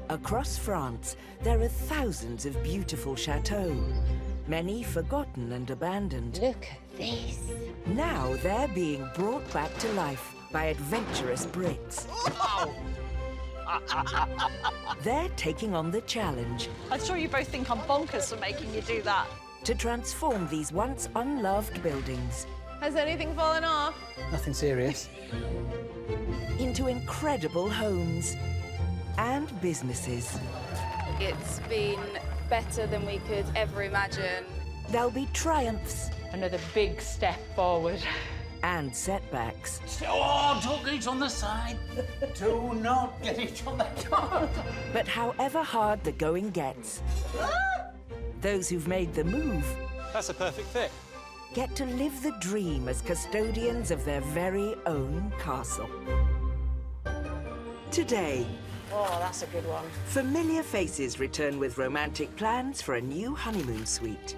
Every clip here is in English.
Across France, there are thousands of beautiful chateaux, many forgotten and abandoned. Look at this. Now they're being brought back to life by adventurous Brits. They're taking on the challenge. I'm sure you both think I'm bonkers for making you do that. To transform these once unloved buildings. Has anything fallen off? Nothing serious. Into incredible homes and businesses. It's been better than we could ever imagine. There'll be triumphs. Another big step forward. And setbacks. Oh, don't get it on the side. Do not get it on the top. But however hard the going gets, those who've made the move That's a perfect fit. get to live the dream as custodians of their very own castle. Today, Oh, that's a good one. familiar faces return with romantic plans for a new honeymoon suite.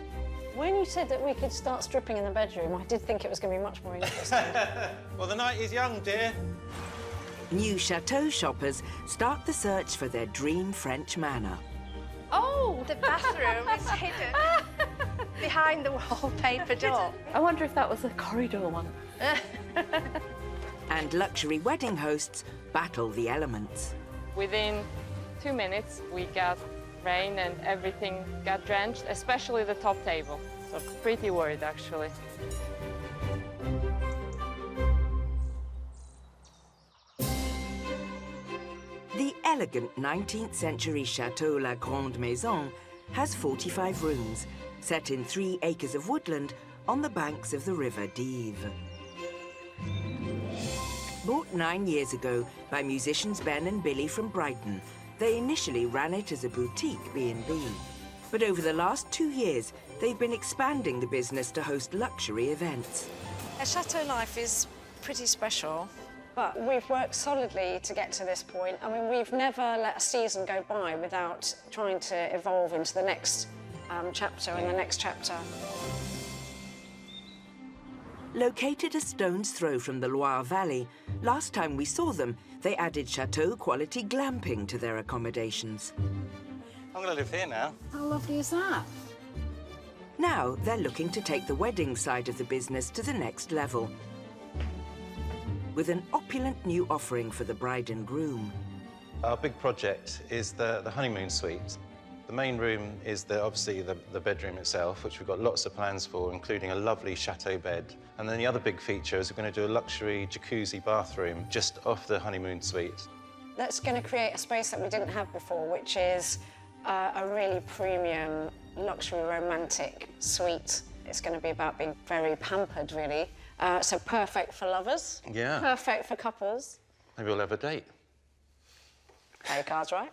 When you said that we could start stripping in the bedroom, I did think it was going to be much more interesting. Well, the night is young, dear. New chateau shoppers start the search for their dream French manor. Oh, the bathroom is hidden behind the wallpaper door. I wonder if that was a corridor one. And luxury wedding hosts battle the elements. Within 2 minutes, we got rain and everything got drenched, especially the top table. So pretty worried, actually. The elegant 19th century Chateau La Grande Maison has 45 rooms, set in 3 acres of woodland on the banks of the River Dive. Bought 9 years ago by musicians Ben and Billy from Brighton, they initially ran it as a boutique B&B. But over the last 2 years, they've been expanding the business to host luxury events. A chateau life is pretty special. But we've worked solidly to get to this point. I mean, we've never let a season go by without trying to evolve into the next chapter and the next chapter. Located a stone's throw from the Loire Valley, last time we saw them, they added chateau-quality glamping to their accommodations. I'm going to live here now. How lovely is that? Now they're looking to take the wedding side of the business to the next level, with an opulent new offering for the bride and groom. Our big project is the honeymoon suite. The main room is obviously the bedroom itself, which we've got lots of plans for, including a lovely chateau bed. And then the other big feature is we're going to do a luxury jacuzzi bathroom just off the honeymoon suite. That's going to create a space that we didn't have before, which is a really premium, luxury, romantic suite. It's going to be about being very pampered, really. So perfect for lovers. Yeah. Perfect for couples. Maybe we'll have a date. Play your cards right.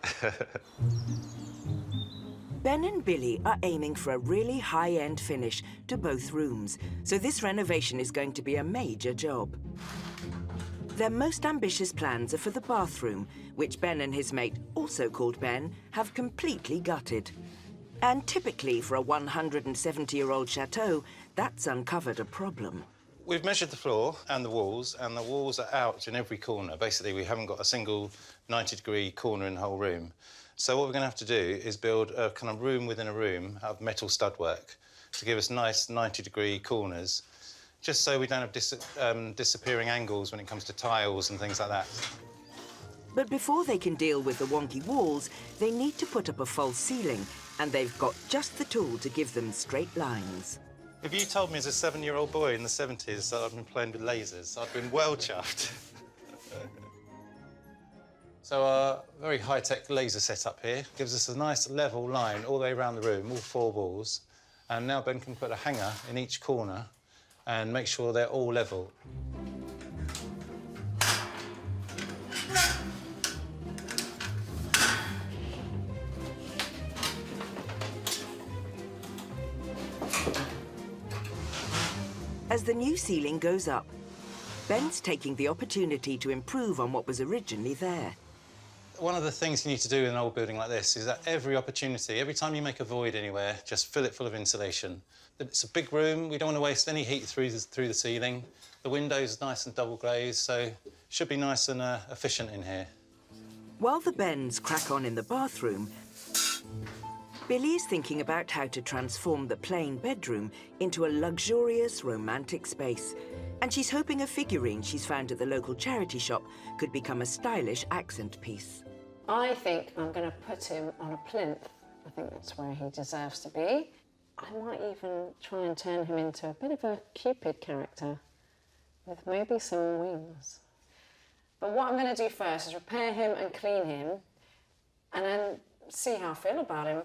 Ben and Billy are aiming for a really high-end finish to both rooms, so this renovation is going to be a major job. Their most ambitious plans are for the bathroom, which Ben and his mate, also called Ben, have completely gutted. And typically for a 170-year-old chateau, that's uncovered a problem. We've measured the floor and the walls are out in every corner. Basically, we haven't got a single 90-degree corner in the whole room. So what we're going to have to do is build a kind of room within a room out of metal stud-work to give us nice 90-degree corners, just so we don't have disappearing angles when it comes to tiles and things like that. But before they can deal with the wonky walls, they need to put up a false ceiling, and they've got just the tool to give them straight lines. If you told me as a 7-year-old boy in the 70s that I'd been playing with lasers, I'd been well chuffed. So our very high-tech laser setup here gives us a nice level line all the way around the room, all 4 walls. And now Ben can put a hanger in each corner and make sure they're all level. As the new ceiling goes up, Ben's taking the opportunity to improve on what was originally there. One of the things you need to do in an old building like this is that every opportunity, every time you make a void anywhere, just fill it full of insulation. It's a big room, we don't want to waste any heat through the ceiling. The windows are nice and double glazed, so it should be nice and efficient in here. While the bends crack on in the bathroom, Billy is thinking about how to transform the plain bedroom into a luxurious, romantic space. And she's hoping a figurine she's found at the local charity shop could become a stylish accent piece. I think I'm going to put him on a plinth. I think that's where he deserves to be. I might even try and turn him into a bit of a Cupid character with maybe some wings. But what I'm going to do first is repair him and clean him and then see how I feel about him.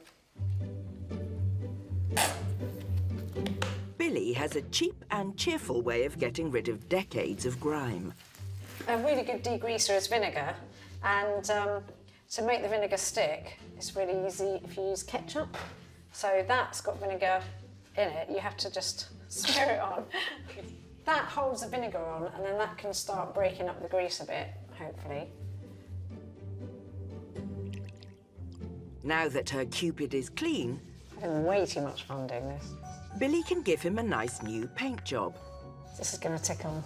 Billy has a cheap and cheerful way of getting rid of decades of grime. A really good degreaser is vinegar, and to make the vinegar stick, it's really easy if you use ketchup. So that's got vinegar in it, you have to just smear it on. That holds the vinegar on, and then that can start breaking up the grease a bit, hopefully. Now that her Cupid is clean, I'm having way tut much fun doing this. Billy can give him a nice new paint job. This is going to tickle.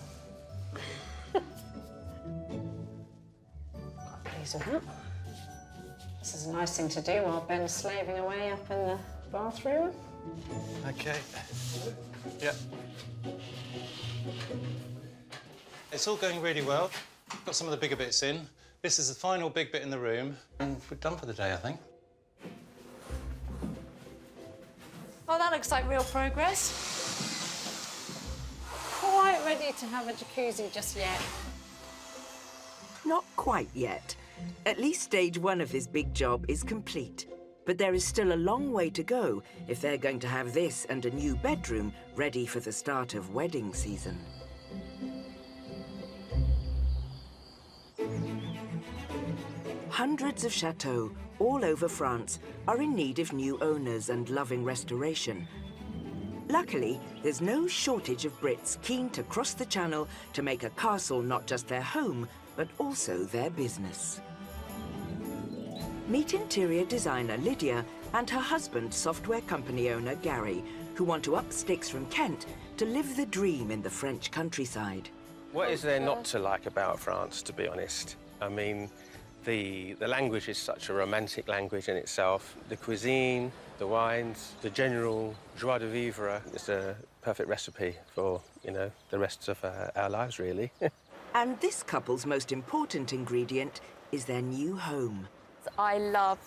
Quite pleased with that. This is a nice thing to do while Ben's slaving away up in the bathroom. OK. Yep. It's all going really well. Got some of the bigger bits in. This is the final big bit in the room, and we're done for the day, I think. Oh, that looks like real progress. Quite ready to have a jacuzzi just yet. Not quite yet. At least stage one of this big job is complete. But there is still a long way to go if they're going to have this and a new bedroom ready for the start of wedding season. Hundreds of chateaux all over France are in need of new owners and loving restoration. Luckily, there's no shortage of Brits keen to cross the channel to make a castle not just their home, but also their business. Meet interior designer Lydia and her husband, software company owner Gary, who want to up sticks from Kent to live the dream in the French countryside. What is there not to like about France, to be honest? I mean, the language is such a romantic language in itself. The cuisine, the wines, the general joie de vivre is a perfect recipe for, you know, the rest of our lives, really. And this couple's most important ingredient is their new home. I love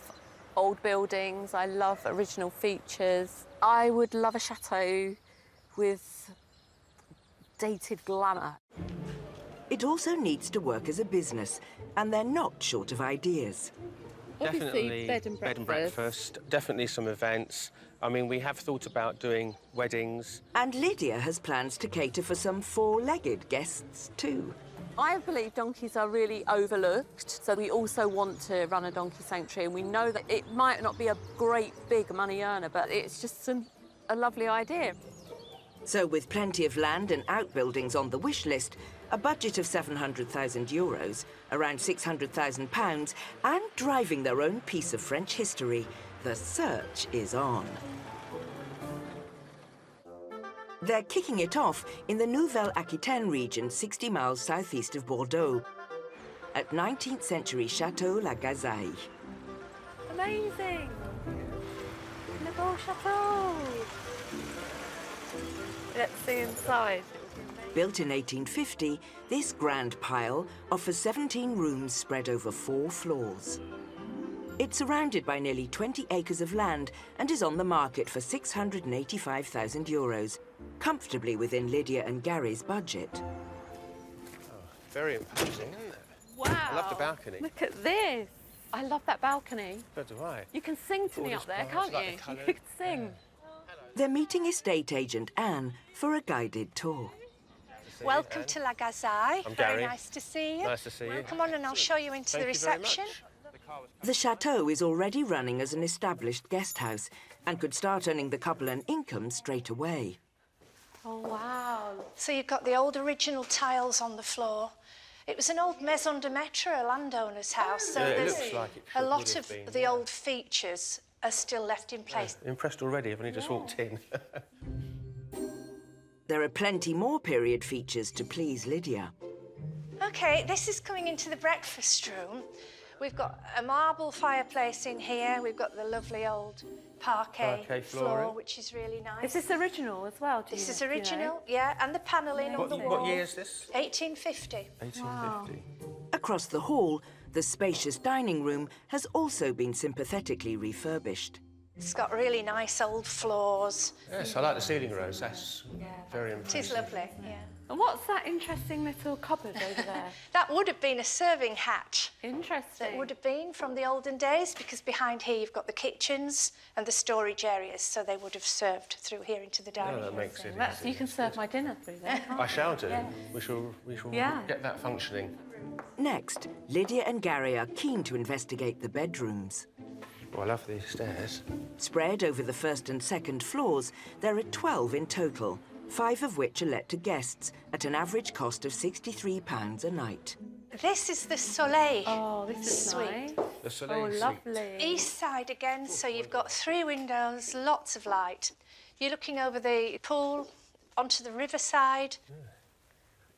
old buildings, I love original features. I would love a chateau with dated glamour. It also needs to work as a business, and they're not short of ideas. Definitely bed and breakfast, definitely some events. I mean, we have thought about doing weddings. And Lydia has plans to cater for some four-legged guests too. I believe donkeys are really overlooked, so we also want to run a donkey sanctuary, and we know that it might not be a great big money earner, but it's just a lovely idea. So with plenty of land and outbuildings on the wish list, a budget of €700,000, around £600,000, and driving their own piece of French history, the search is on. They're kicking it off in the Nouvelle-Aquitaine region, 60 miles southeast of Bordeaux, at 19th century Chateau La Gazaille. Amazing! Le beau chateau! Let's see inside. Built in 1850, this grand pile offers 17 rooms spread over 4 floors. It's surrounded by nearly 20 acres of land and is on the market for €685,000, comfortably within Lydia and Gary's budget. Oh, very imposing, isn't it? Wow! I love the balcony. Look at this! I love that balcony. So do I. You can sing to me up there, can't like you? the colour. You could sing. They're meeting estate agent Anne for a guided tour. Welcome to La Gazaille. I'm Very Gary. nice to see you. Nice to see you. Come on and I'll show you into the Thank you very reception. much. The chateau is already running as an established guest house and could start earning the couple an income straight away. Oh, wow. So you've got the old original tiles on the floor. It was an old maison de maître, a landowner's house, so Yeah, it there's looks like it a would lot have of been, the yeah. old features are still left in place. Impressed already, I've only just walked in. There are plenty more period features to please Lydia. OK, this is coming into the breakfast room. We've got a marble fireplace in here. We've got the lovely old parquet floor, which is really nice. Is this original as well? This is original, yeah, and the panelling on the wall. What year is this? 1850. 1850. Wow. Across the hall, the spacious dining room has also been sympathetically refurbished. It's got really nice old floors. Yes, I like the ceiling rose. That's very It impressive. is lovely, yeah. And what's that interesting little cupboard over there? That would have been a serving hatch. Interesting. It would have been from the olden days, because behind here you've got the kitchens and the storage areas, so they would have served through here into the dining room. that makes it That's, easy. you can serve my dinner through there, can't I shall do. Yeah. We shall Yeah. get that functioning. Next, Lydia and Gary are keen to investigate the bedrooms. Oh, I love these stairs. Spread over the first and second floors, there are 12 in total, 5 of which are let to guests at an average cost of £63 a night. This is the Soleil Oh, this is suite. nice. The Soleil Oh, suite. lovely. East side again, so you've got 3 windows, lots of light. You're looking over the pool, onto the riverside.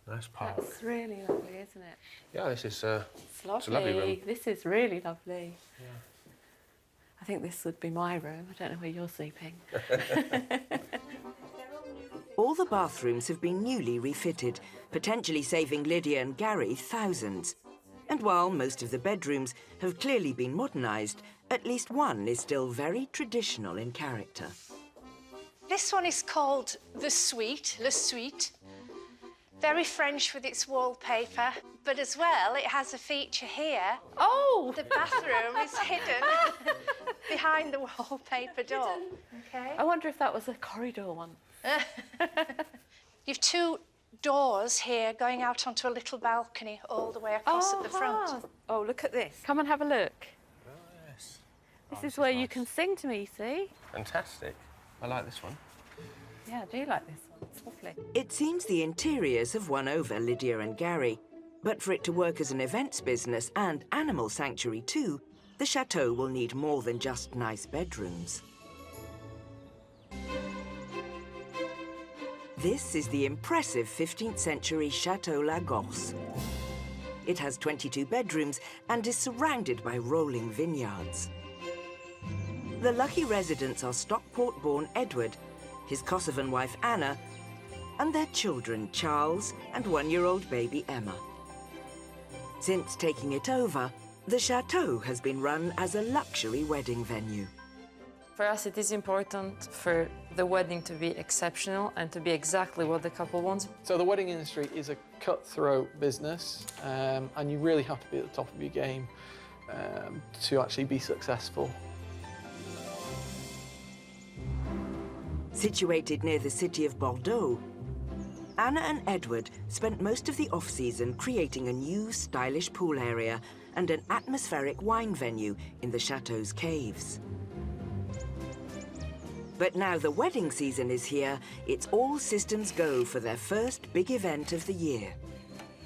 Nice park. That's really lovely, isn't it? Yeah, this is It's lovely. it's a lovely room. This is really lovely. Yeah. I think this would be my room. I don't know where you're sleeping. All the bathrooms have been newly refitted, potentially saving Lydia and Gary thousands. And while most of the bedrooms have clearly been modernised, at least one is still very traditional in character. This one is called the Suite, Le Suite. Very French with its wallpaper, but as well, it has a feature here. Oh! The bathroom is hidden behind the wallpaper door. Okay. I wonder if that was a corridor one. You've 2 doors here going out onto a little balcony all the way across at the front. Oh, look at this. Come and have a look. This is where you can sing to me, see? Fantastic. I like this one. Yeah, I do like this one. It's lovely. It seems the interiors have won over Lydia and Gary, but for it to work as an events business and animal sanctuary too, the chateau will need more than just nice bedrooms. This is the impressive 15th century Chateau Lagos. It has 22 bedrooms and is surrounded by rolling vineyards. The lucky residents are Stockport-born Edward, his Kosovan wife Anna, and their children Charles and 1-year-old baby Emma. Since taking it over, the chateau has been run as a luxury wedding venue. For us, it is important for the wedding to be exceptional and to be exactly what the couple wants. So the wedding industry is a cutthroat business, and you really have to be at the top of your game to actually be successful. Situated near the city of Bordeaux, Anna and Edward spent most of the off-season creating a new stylish pool area and an atmospheric wine venue in the chateau's caves. But now the wedding season is here, it's all systems go for their first big event of the year.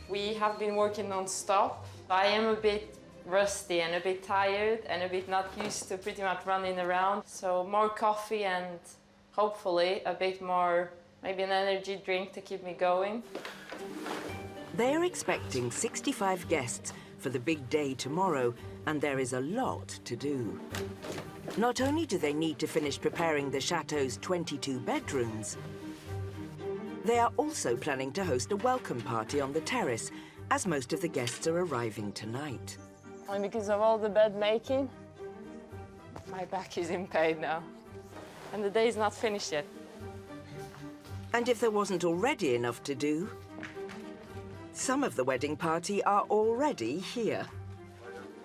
We have been working non-stop. I am a bit rusty and a bit tired and a bit not used to pretty much running around. So more coffee and hopefully a bit more, maybe an energy drink to keep me going. They're expecting 65 guests for the big day tomorrow, and there is a lot to do. Not only do they need to finish preparing the chateau's 22 bedrooms, they are also planning to host a welcome party on the terrace, as most of the guests are arriving tonight. And because of all the bed making, my back is in pain now. And the day is not finished yet. And if there wasn't already enough to do, some of the wedding party are already here.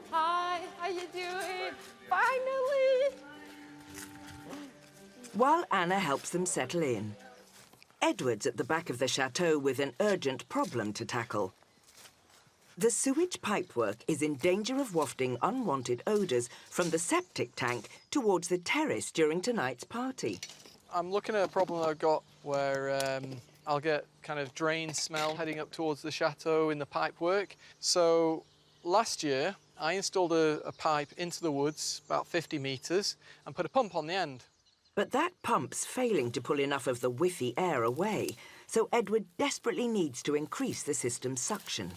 Hi, how you doing? Finally! While Anna helps them settle in, Edward's at the back of the chateau with an urgent problem to tackle. The sewage pipework is in danger of wafting unwanted odours from the septic tank towards the terrace during tonight's party. I'm looking at a problem I've got where I'll get kind of drain smell heading up towards the chateau in the pipework. So last year, I installed a pipe into the woods, about 50 metres, and put a pump on the end. But that pump's failing to pull enough of the whiffy air away, so Edward desperately needs to increase the system's suction.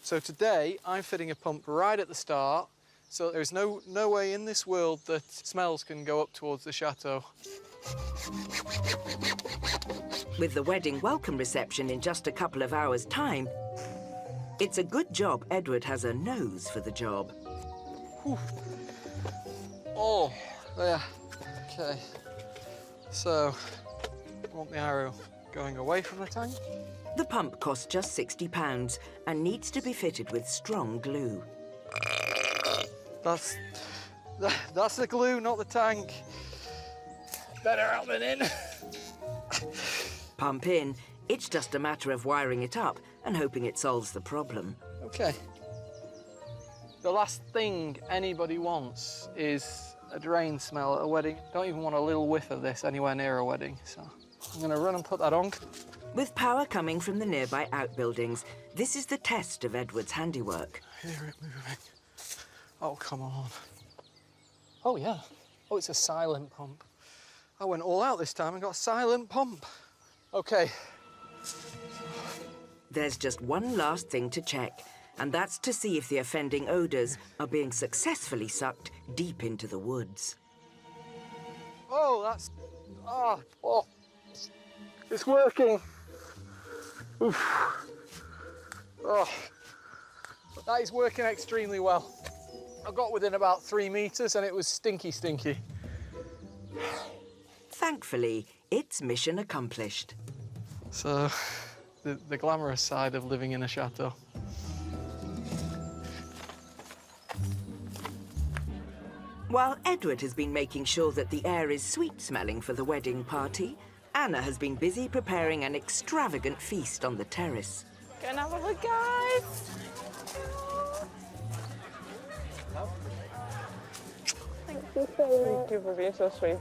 So today, I'm fitting a pump right at the start, so there's no way in this world that smells can go up towards the chateau. With the wedding welcome reception in just a couple of hours' time, it's a good job Edward has a nose for the job. Whew. Oh, there. Okay. So, want the arrow going away from the tank? The pump costs just £60 and needs to be fitted with strong glue. That's the glue, not the tank. Better out than in. Pump in. It's just a matter of wiring it up and hoping it solves the problem. Okay. The last thing anybody wants is a drain smell at a wedding. Don't even want a little whiff of this anywhere near a wedding, so I'm gonna run and put that on. With power coming from the nearby outbuildings, this is the test of Edward's handiwork. Hear it moving. Oh, come on. Oh, yeah. Oh, it's a silent pump. I went all out this time and got a silent pump. Okay. There's just one last thing to check, and that's to see if the offending odours are being successfully sucked deep into the woods. Oh, that's... Oh. It's working. Oof. Oh. That is working extremely well. I got within about 3 metres and it was stinky. Thankfully, it's mission accomplished. So, the glamorous side of living in a chateau. While Edward has been making sure that the air is sweet-smelling for the wedding party, Anna has been busy preparing an extravagant feast on the terrace. Go and have a look, guys. Thank you so much. Thank you for being so sweet.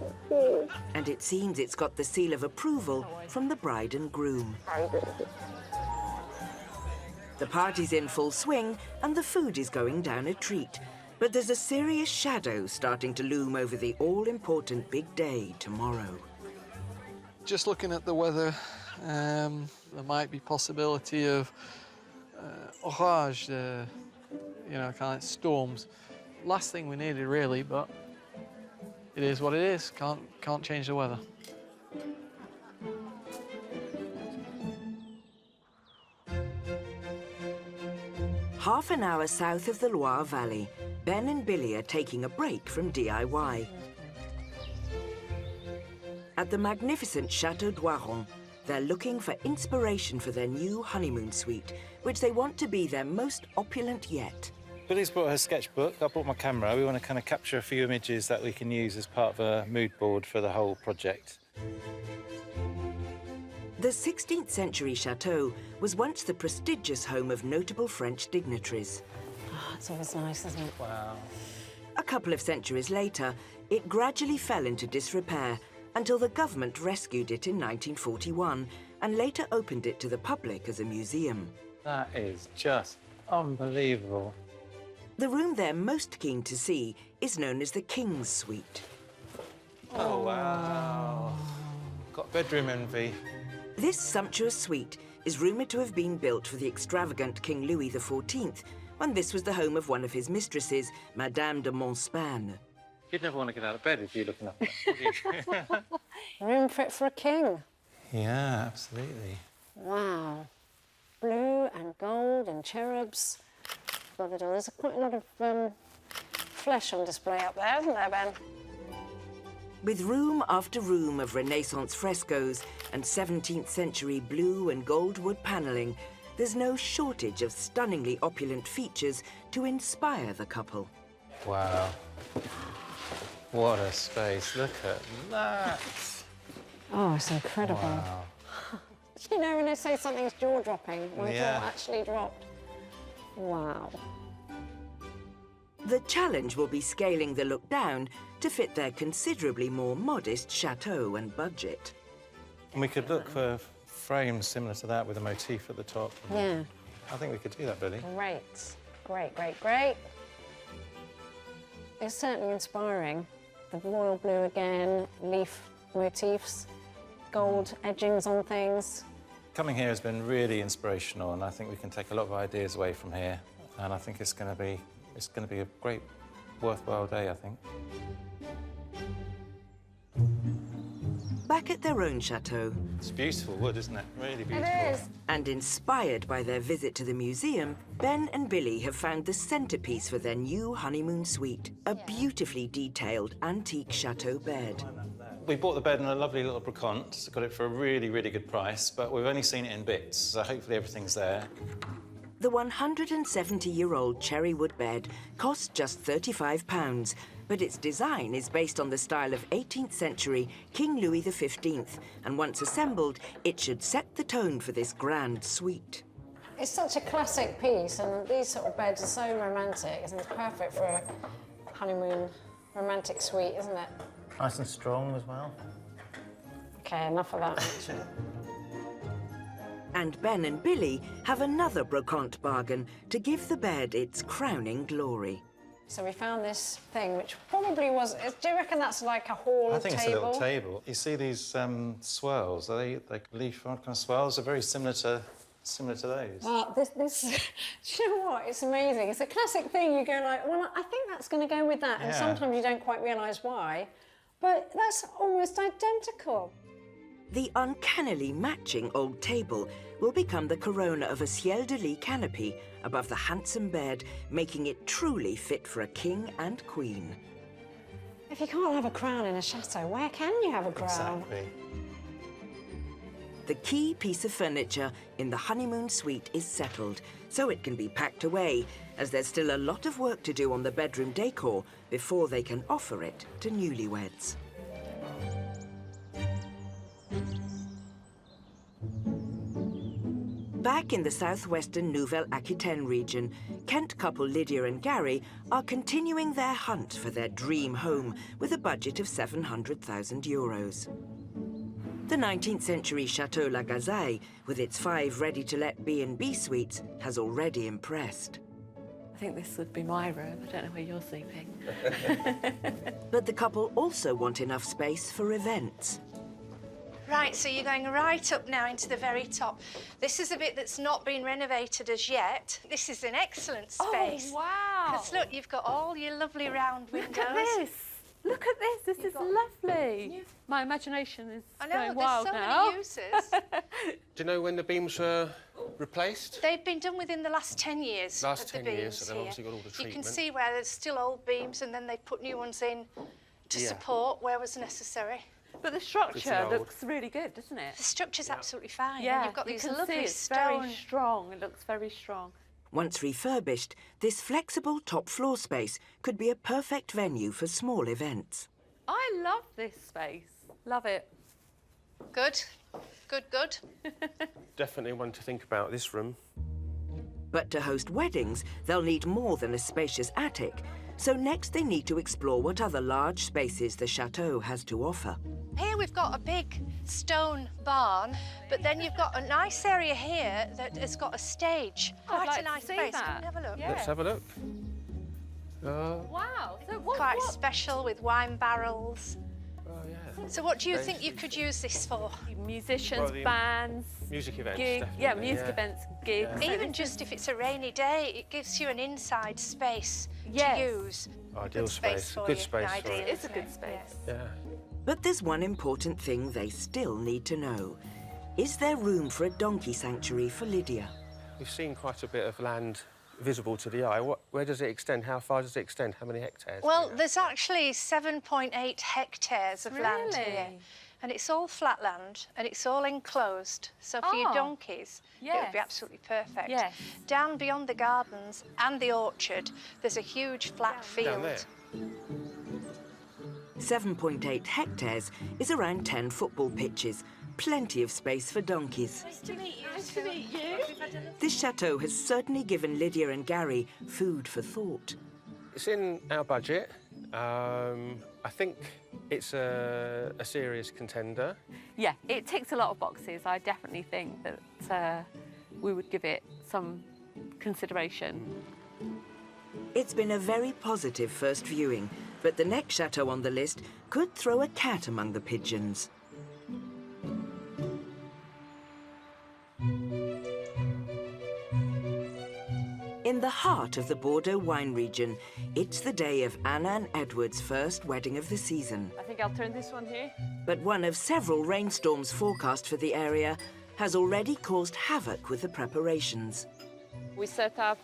And it seems it's got the seal of approval from the bride and groom. The party's in full swing and the food is going down a treat. But there's a serious shadow starting to loom over the all-important big day tomorrow. Just looking at the weather, there might be possibility of orage, you know, kind of like storms. Last thing we needed, really, but it is what it is. Can't change the weather. Half an hour south of the Loire Valley, Ben and Billy are taking a break from DIY. At the magnificent Chateau d'Oiron, they're looking for inspiration for their new honeymoon suite, which they want to be their most opulent yet. Billy's brought her sketchbook. I brought my camera. We want to kind of capture a few images that we can use as part of a mood board for the whole project. The 16th century chateau was once the prestigious home of notable French dignitaries. Oh, it's always nice, isn't it? Wow. A couple of centuries later, it gradually fell into disrepair until the government rescued it in 1941 and later opened it to the public as a museum. That is just unbelievable. The room they're most keen to see is known as the King's Suite. Oh, wow. Got bedroom envy. This sumptuous suite is rumoured to have been built for the extravagant King Louis XIV when this was the home of one of his mistresses, Madame de Montespan. You'd never want to get out of bed if you're looking up at Room fit for a king. Yeah, absolutely. Wow. Blue and gold and cherubs. Love it all. There's quite a lot of flesh on display up there, isn't there, Ben? With room after room of Renaissance frescoes and 17th century blue and gold wood panelling, there's no shortage of stunningly opulent features to inspire the couple. Wow. What a space. Look at that. Oh, it's incredible. Wow. You know when they say something's jaw-dropping, my Yeah. jaw actually dropped. Wow. The challenge will be scaling the look down to fit their considerably more modest chateau and budget. And we could look for frames similar to that with a motif at the top. Yeah. I think we could do that, Billy. Great. Great, great, great. It's certainly inspiring. The royal blue again, leaf motifs, gold edgings on things. Coming here has been really inspirational, and I think we can take a lot of ideas away from here, and I think it's going to be a great, worthwhile day, I think. Back at their own chateau. It's beautiful wood, isn't it? Really beautiful. It is. And inspired by their visit to the museum, Ben and Billy have found the centrepiece for their new honeymoon suite, a beautifully detailed antique chateau bed. We bought the bed in a lovely little brocante, got it for a really, really good price, but we've only seen it in bits, so hopefully everything's there. The 170-year-old cherry wood bed costs just £35, but its design is based on the style of 18th century King Louis XV, and once assembled, it should set the tone for this grand suite. It's such a classic piece, and these sort of beds are so romantic, and it's perfect for a honeymoon romantic suite, isn't it? Nice and strong as well. Okay, enough of that, actually. And Ben and Billy have another brocante bargain to give the bed its crowning glory. So we found this thing, which probably was... Do you reckon that's like a hall table? I think it's a little table. You see these swirls? Are they like leaf kind of swirls? They're very similar to those. This do you know what? It's amazing. It's a classic thing. You go like, well, I think that's going to go with that, and sometimes you don't quite realise why, but that's almost identical. The uncannily matching old table will become the corona of a ciel de lit canopy above the handsome bed, making it truly fit for a king and queen. If you can't have a crown in a chateau, where can you have a crown? Exactly. The key piece of furniture in the honeymoon suite is settled, so it can be packed away, as there's still a lot of work to do on the bedroom decor before they can offer it to newlyweds. Back in the southwestern Nouvelle-Aquitaine region, Kent couple Lydia and Gary are continuing their hunt for their dream home with a budget of €700,000. The 19th century Chateau La Gazaille, with its 5 ready-to-let B&B suites, has already impressed. I think this would be my room. I don't know where you're sleeping. But the couple also want enough space for events. Right, so you're going right up now into the very top. This is a bit that's not been renovated as yet. This is an excellent space. Oh, wow. Because look, you've got all your lovely round windows. Look at this. Look at this. This is lovely. My imagination is going wild now. I know, there's so many uses. Do you know when the beams were replaced? They've been done within the last 10 years. Last of the 10 years, beams so they've obviously got all the treatment. You can see where there's still old beams, and then they put new ones in to support where was necessary. But the structure looks really good, doesn't it? The structure's absolutely fine. Yeah, and you've got these you can lovely see it's stone. very strong. It looks very strong. Once refurbished, this flexible top floor space could be a perfect venue for small events. I love this space. Love it. Good, good, good. Definitely one to think about, this room. But to host weddings, they'll need more than a spacious attic. So next they need to explore what other large spaces the chateau has to offer. Here we've got a big stone barn, but then you've got a nice area here that has got a stage. Quite a nice space. Come and have a look. Yeah. Let's have a look. Wow. So Quite special with wine barrels. Oh, yeah. So what do you think you could use this for? Musicians, bands, music events, gigs. definitely. Yeah, music events, gigs. Yeah. Even just if it's a rainy day, it gives you an inside space to use. Ideal Good space. for Good you. space. Ideal, for it. It's a good space. Yeah. But there's one important thing they still need to know. Is there room for a donkey sanctuary for Lydia? We've seen quite a bit of land visible to the eye. Where does it extend? How far does it extend? How many hectares? Well, there's actually 7.8 hectares of land here. And it's all flat land, and it's all enclosed. So for your donkeys, it would be absolutely perfect. Yes. Down beyond the gardens and the orchard, there's a huge flat field. Down there. 7.8 hectares is around 10 football pitches. Plenty of space for donkeys. Nice to meet you. Nice to meet you. This chateau has certainly given Lydia and Gary food for thought. It's in our budget. I think it's a serious contender. Yeah, it ticks a lot of boxes. I definitely think that we would give it some consideration. It's been a very positive first viewing, but the next chateau on the list could throw a cat among the pigeons. in the heart of the Bordeaux wine region, it's the day of Anna and Edward's first wedding of the season. I think I'll turn this one here. But one of several rainstorms forecast for the area has already caused havoc with the preparations. We set up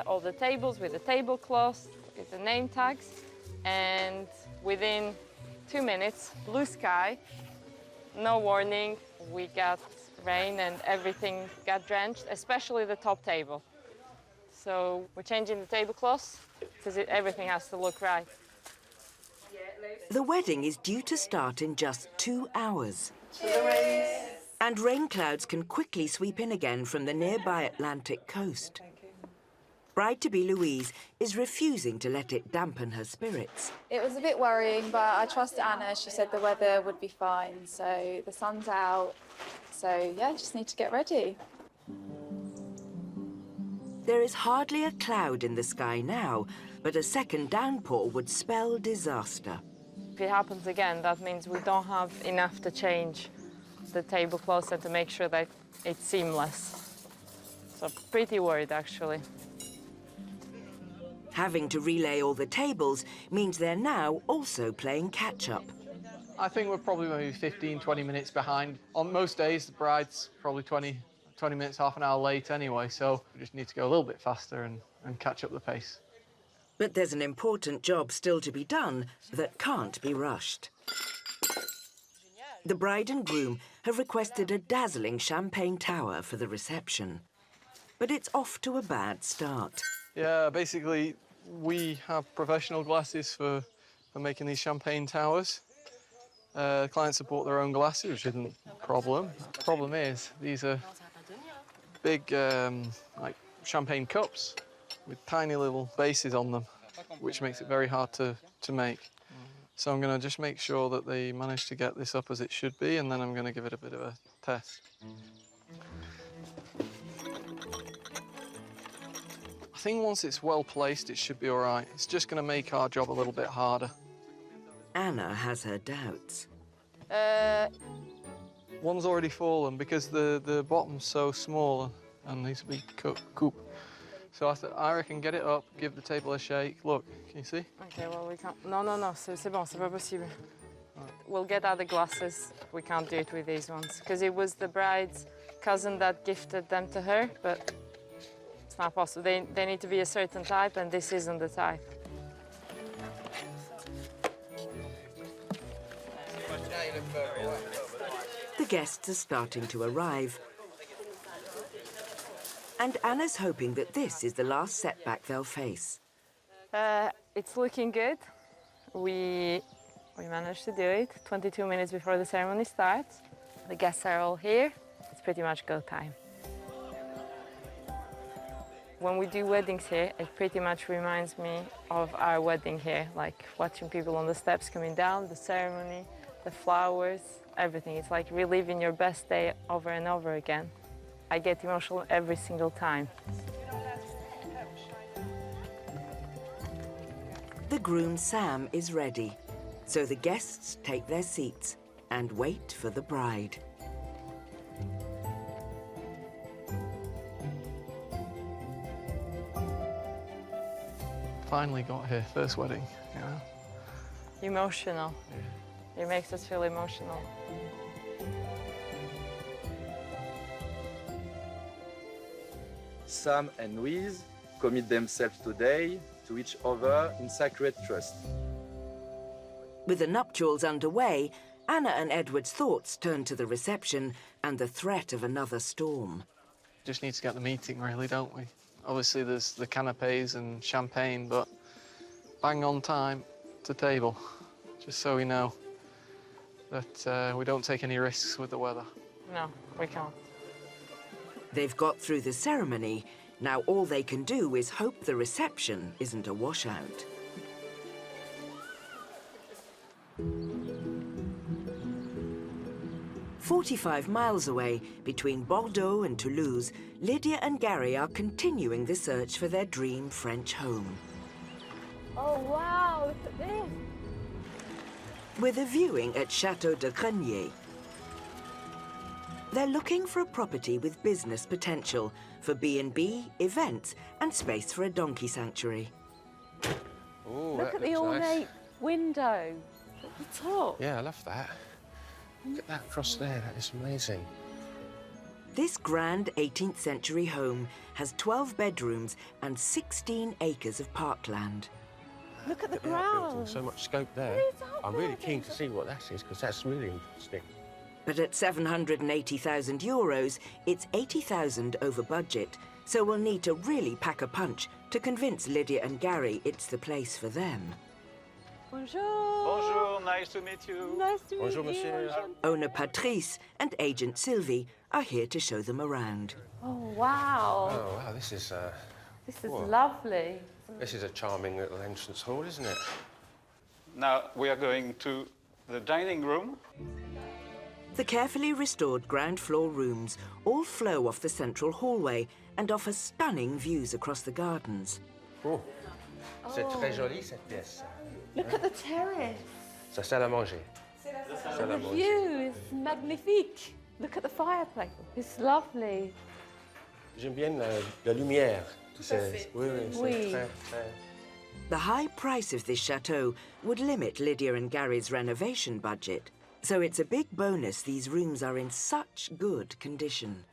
all the tables with the tablecloths, with the name tags, and within 2 minutes, blue sky, no warning, we got rain and everything got drenched, especially the top table. So we're changing the tablecloths because everything has to look right. The wedding is due to start in just 2 hours. And rain clouds can quickly sweep in again from the nearby Atlantic coast. Bride-to-be Louise is refusing to let it dampen her spirits. It was a bit worrying, but I trust Anna. She said the weather would be fine, so the sun's out. So, yeah, just need to get ready. There is hardly a cloud in the sky now, but a second downpour would spell disaster. If it happens again, that means we don't have enough to change the tablecloths and to make sure that it's seamless. So pretty worried, actually. Having to relay all the tables means they're now also playing catch-up. I think we're probably maybe 15, 20 minutes behind. On most days, the bride's probably 20 minutes, half an hour late anyway, so we just need to go a little bit faster and catch up the pace. But there's an important job still to be done that can't be rushed. The bride and groom have requested a dazzling champagne tower for the reception. But it's off to a bad start. Yeah, basically, we have professional glasses for making these champagne towers. Clients have bought their own glasses, which isn't a problem. The problem is, these are big, like, champagne cups with tiny little bases on them, which makes it very hard to make. So I'm going to just make sure that they manage to get this up as it should be, and then I'm going to give it a bit of a test. I think once it's well placed, it should be all right. It's just going to make our job a little bit harder. Anna has her doubts. One's already fallen because the bottom's so small and needs to be coupe. So I reckon get it up, give the table a shake. Look, can you see? Okay, well, we can't. No, c'est bon, c'est pas possible. We'll get other glasses. We can't do it with these ones because it was the bride's cousin that gifted them to her, but it's not possible. They need to be a certain type, and this isn't the type. The guests are starting to arrive. And Anna's hoping that this is the last setback they'll face. It's looking good. We managed to do it 22 minutes before the ceremony starts. The guests are all here. It's pretty much go time. When we do weddings here, it pretty much reminds me of our wedding here, like watching people on the steps coming down, the ceremony, the flowers, everything. It's like reliving your best day over and over again. I get emotional every single time. The groom Sam is ready, so the guests take their seats and wait for the bride. Finally got here, first wedding, you know. Emotional. Yeah. It makes us feel emotional. Sam and Louise commit themselves today to each other in sacred trust. With the nuptials underway, Anna and Edward's thoughts turn to the reception and the threat of another storm. Just need to get the meeting, really, don't we? Obviously, there's the canapes and champagne, but bang on time to table, just so we know that we don't take any risks with the weather. No, we can't. They've got through the ceremony. Now all they can do is hope the reception isn't a washout. "45 miles away, between Bordeaux and Toulouse, Lydia and Gary are continuing the search for their dream French home. Oh, wow, look at this. With a viewing at Chateau de Grenier. They're looking for a property with business potential for B&B, events, and space for a donkey sanctuary. Ooh, Look at the ornate window at the top. Yeah, I love that. Look at that across there, that is amazing. This grand 18th century home has 12 bedrooms and 16 acres of parkland. Look at the They're outbuilding, ground. so much scope there. It is I'm really keen to see what that is, because that's really interesting. But at €780,000, it's 80,000 over budget, so we'll need to really pack a punch to convince Lydia and Gary it's the place for them. Bonjour. Bonjour, nice to meet you. Nice to Bonjour, meet you. monsieur. Owner Patrice and agent Sylvie are here to show them around. Oh, wow. Oh, wow, this is whoa. Lovely. This is a charming little entrance hall, isn't it? Now we are going to the dining room. The carefully restored ground floor rooms all flow off the central hallway and offer stunning views across the gardens. Oh, c'est très joli, cette pièce. Look at the terrace. C'est salle à manger. Salle à The manger. view is magnifique. Look at the fireplace. It's lovely. J'aime bien la lumière. Oui, oui, Oui. c'est très, très... The high price of this chateau would limit Lydia and Gary's renovation budget, so it's a big bonus these rooms are in such good condition.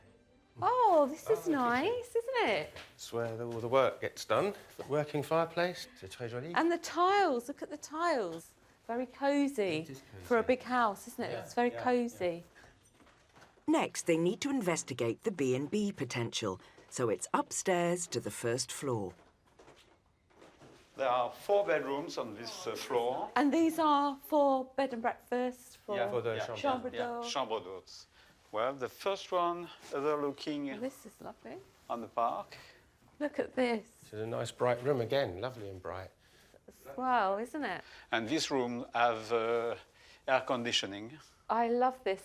Oh, this is nice, isn't it? It's where all the work gets done. Working fireplace, c'est très joli. And the tiles, look at the tiles. Very cosy for a big house, isn't it? It's very cosy. Next, they need to investigate the B&B potential, so it's upstairs to the first floor. There are 4 bedrooms on this floor. And these are for bed and breakfast, for For the chambre. chambre d'hôte. Chambre d'hôtes. Well, the first one, overlooking Oh, this is lovely. on the park. Look at this It's a nice bright room again, lovely and bright. as well, isn't it? And this room have air conditioning. I love this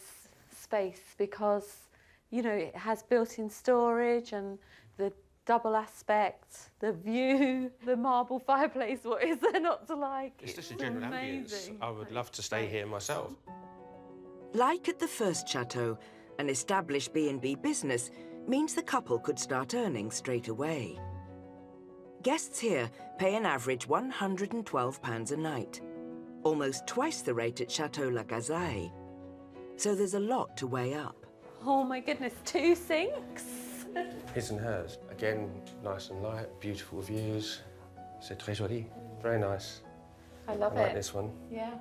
space because, you know, it has built-in storage and the double aspect, the view, the marble fireplace. What is there not to like? It's just a general ambience. amazing. I would love to stay here myself. Like at the first chateau, an established B&B business means the couple could start earning straight away. Guests here pay an average £112 a night, almost twice the rate at Chateau La Gazaille. So there's a lot to weigh up. Oh my goodness, 2 sinks. His and hers. Again, nice and light, beautiful views. C'est très joli. Very nice. I love I like it. this one. Yeah.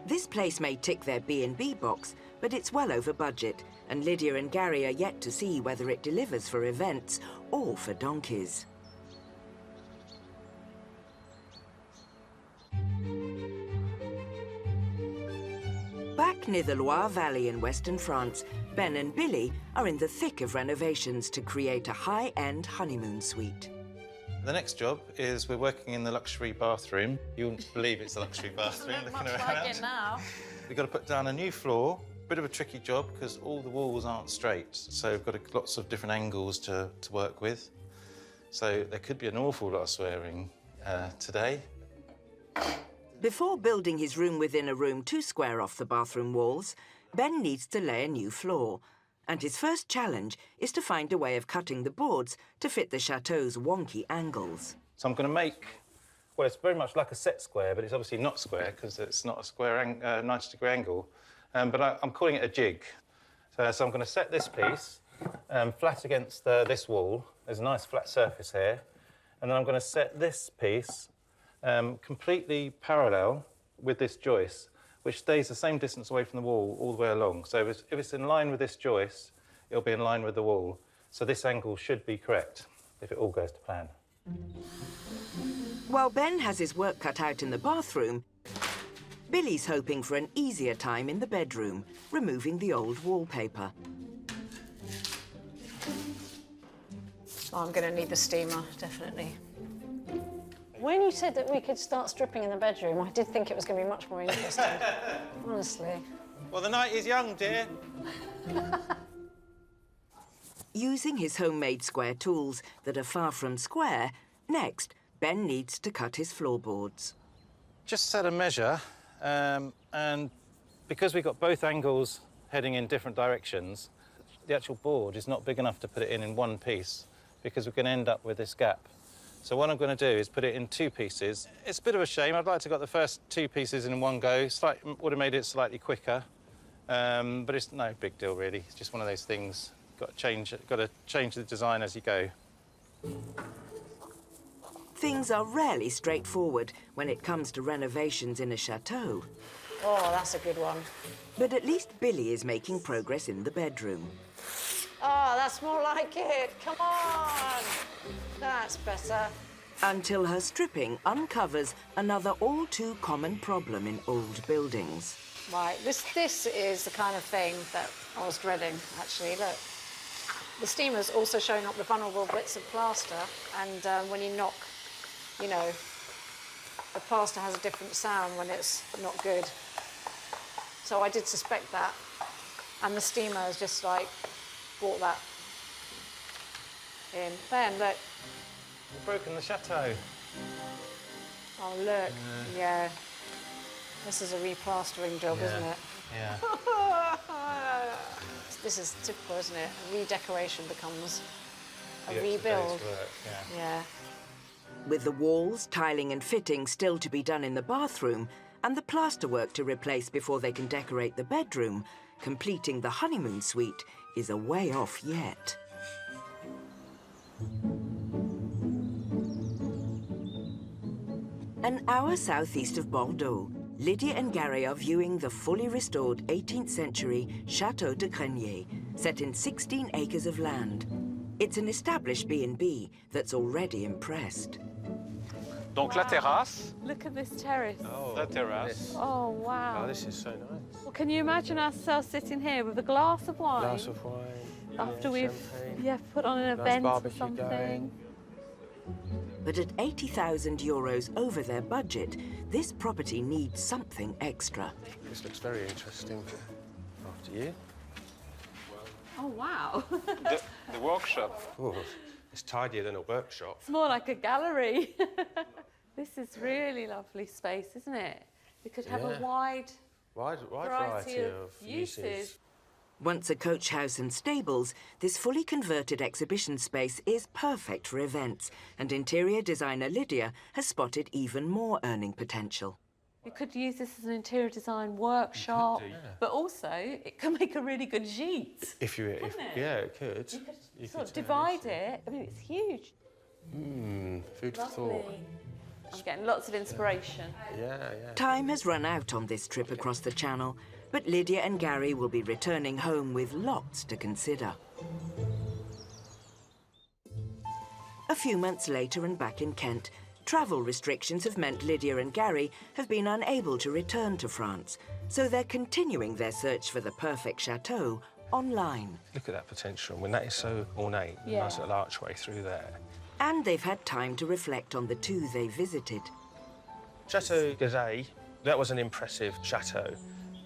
This place may tick their B&B box, but it's well over budget, and Lydia and Gary are yet to see whether it delivers for events or for donkeys. Back near the Loire Valley in western France, Ben and Billy are in the thick of renovations to create a high-end honeymoon suite. The next job is we're working in the luxury bathroom. You wouldn't believe it's a luxury bathroom looking around. now. We've got to put down a new floor. Bit of a tricky job because all the walls aren't straight, so we've got lots of different angles to work with. So there could be an awful lot of swearing today. Before building his room within a room 2 square off the bathroom walls, Ben needs to lay a new floor. And his first challenge is to find a way of cutting the boards to fit the chateau's wonky angles. So I'm going to make, well, it's very much like a set square, but it's obviously not square because it's not a square 90-degree angle. But I'm calling it a jig. So I'm going to set this piece flat against this wall. There's a nice flat surface here. And then I'm going to set this piece completely parallel with this joist, which stays the same distance away from the wall all the way along. So if it's in line with this joist, it'll be in line with the wall. So this angle should be correct if it all goes to plan. While Ben has his work cut out in the bathroom, Billy's hoping for an easier time in the bedroom, removing the old wallpaper. Oh, I'm going to need the steamer, definitely. When you said that we could start stripping in the bedroom, I did think it was going to be much more interesting, honestly. Well, the night is young, dear. Using his homemade square tools that are far from square, next, Ben needs to cut his floorboards. Just set a measure, and because we've got both angles heading in different directions, the actual board is not big enough to put it in one piece because we're going to end up with this gap. So what I'm going to do is put it in 2 pieces. It's a bit of a shame. I'd like to have got the first 2 pieces in one go. Would have made it slightly quicker, but it's no big deal really. It's just one of those things. Got to change the design as you go. Things are rarely straightforward when it comes to renovations in a chateau. Oh, that's a good one. But at least Billy is making progress in the bedroom. Oh, that's more like it. Come on. That's better. Until her stripping uncovers another all too common problem in old buildings. Right, this is the kind of thing that I was dreading, actually. Look, the steamer's also showing up the vulnerable bits of plaster, and when you knock, you know, the plaster has a different sound when it's not good. So I did suspect that, and the steamer has just, like, brought that in. Ben, look. You've broken the chateau. Oh, look, yeah. This is a replastering job, isn't it? Yeah. This is typical, isn't it? A redecoration becomes a The rebuild. extra day's work, Yeah. With the walls, tiling and fitting still to be done in the bathroom and the plasterwork to replace before they can decorate the bedroom, completing the honeymoon suite is a way off yet. An hour southeast of Bordeaux, Lydia and Gary are viewing the fully restored 18th century Chateau de Grenier, set in 16 acres of land. It's an established B&B that's already impressed. Donc la terrasse. Look at this terrace. Oh, La terrace. Oh, wow. Oh, this is so nice. Well, can you imagine ourselves sitting here with a glass of wine? Glass of wine. After yeah, we've champagne. put on an Nice event or barbecue something. going. But at €80,000 over their budget, this property needs something extra. This looks very interesting. After you. Oh, wow. The workshop. Oh, it's tidier than a workshop. It's more like a gallery. This is really lovely space, isn't it? We could have a wide variety of uses. Once a coach house and stables, this fully converted exhibition space is perfect for events, and interior designer Lydia has spotted even more earning potential. You could use this as an interior design workshop, but also it can make a really good gîte. Yeah, it could. You could sort of divide it. I mean, it's huge. Food for thought. I'm getting lots of inspiration. Yeah. Time has run out on this trip across the Channel, but Lydia and Gary will be returning home with lots to consider. A few months later and back in Kent, travel restrictions have meant Lydia and Gary have been unable to return to France, so they're continuing their search for the perfect chateau online. Look at that potential. When that is so ornate, nice little archway through there. And they've had time to reflect on the 2 they visited. Chateau DIY, that was an impressive chateau.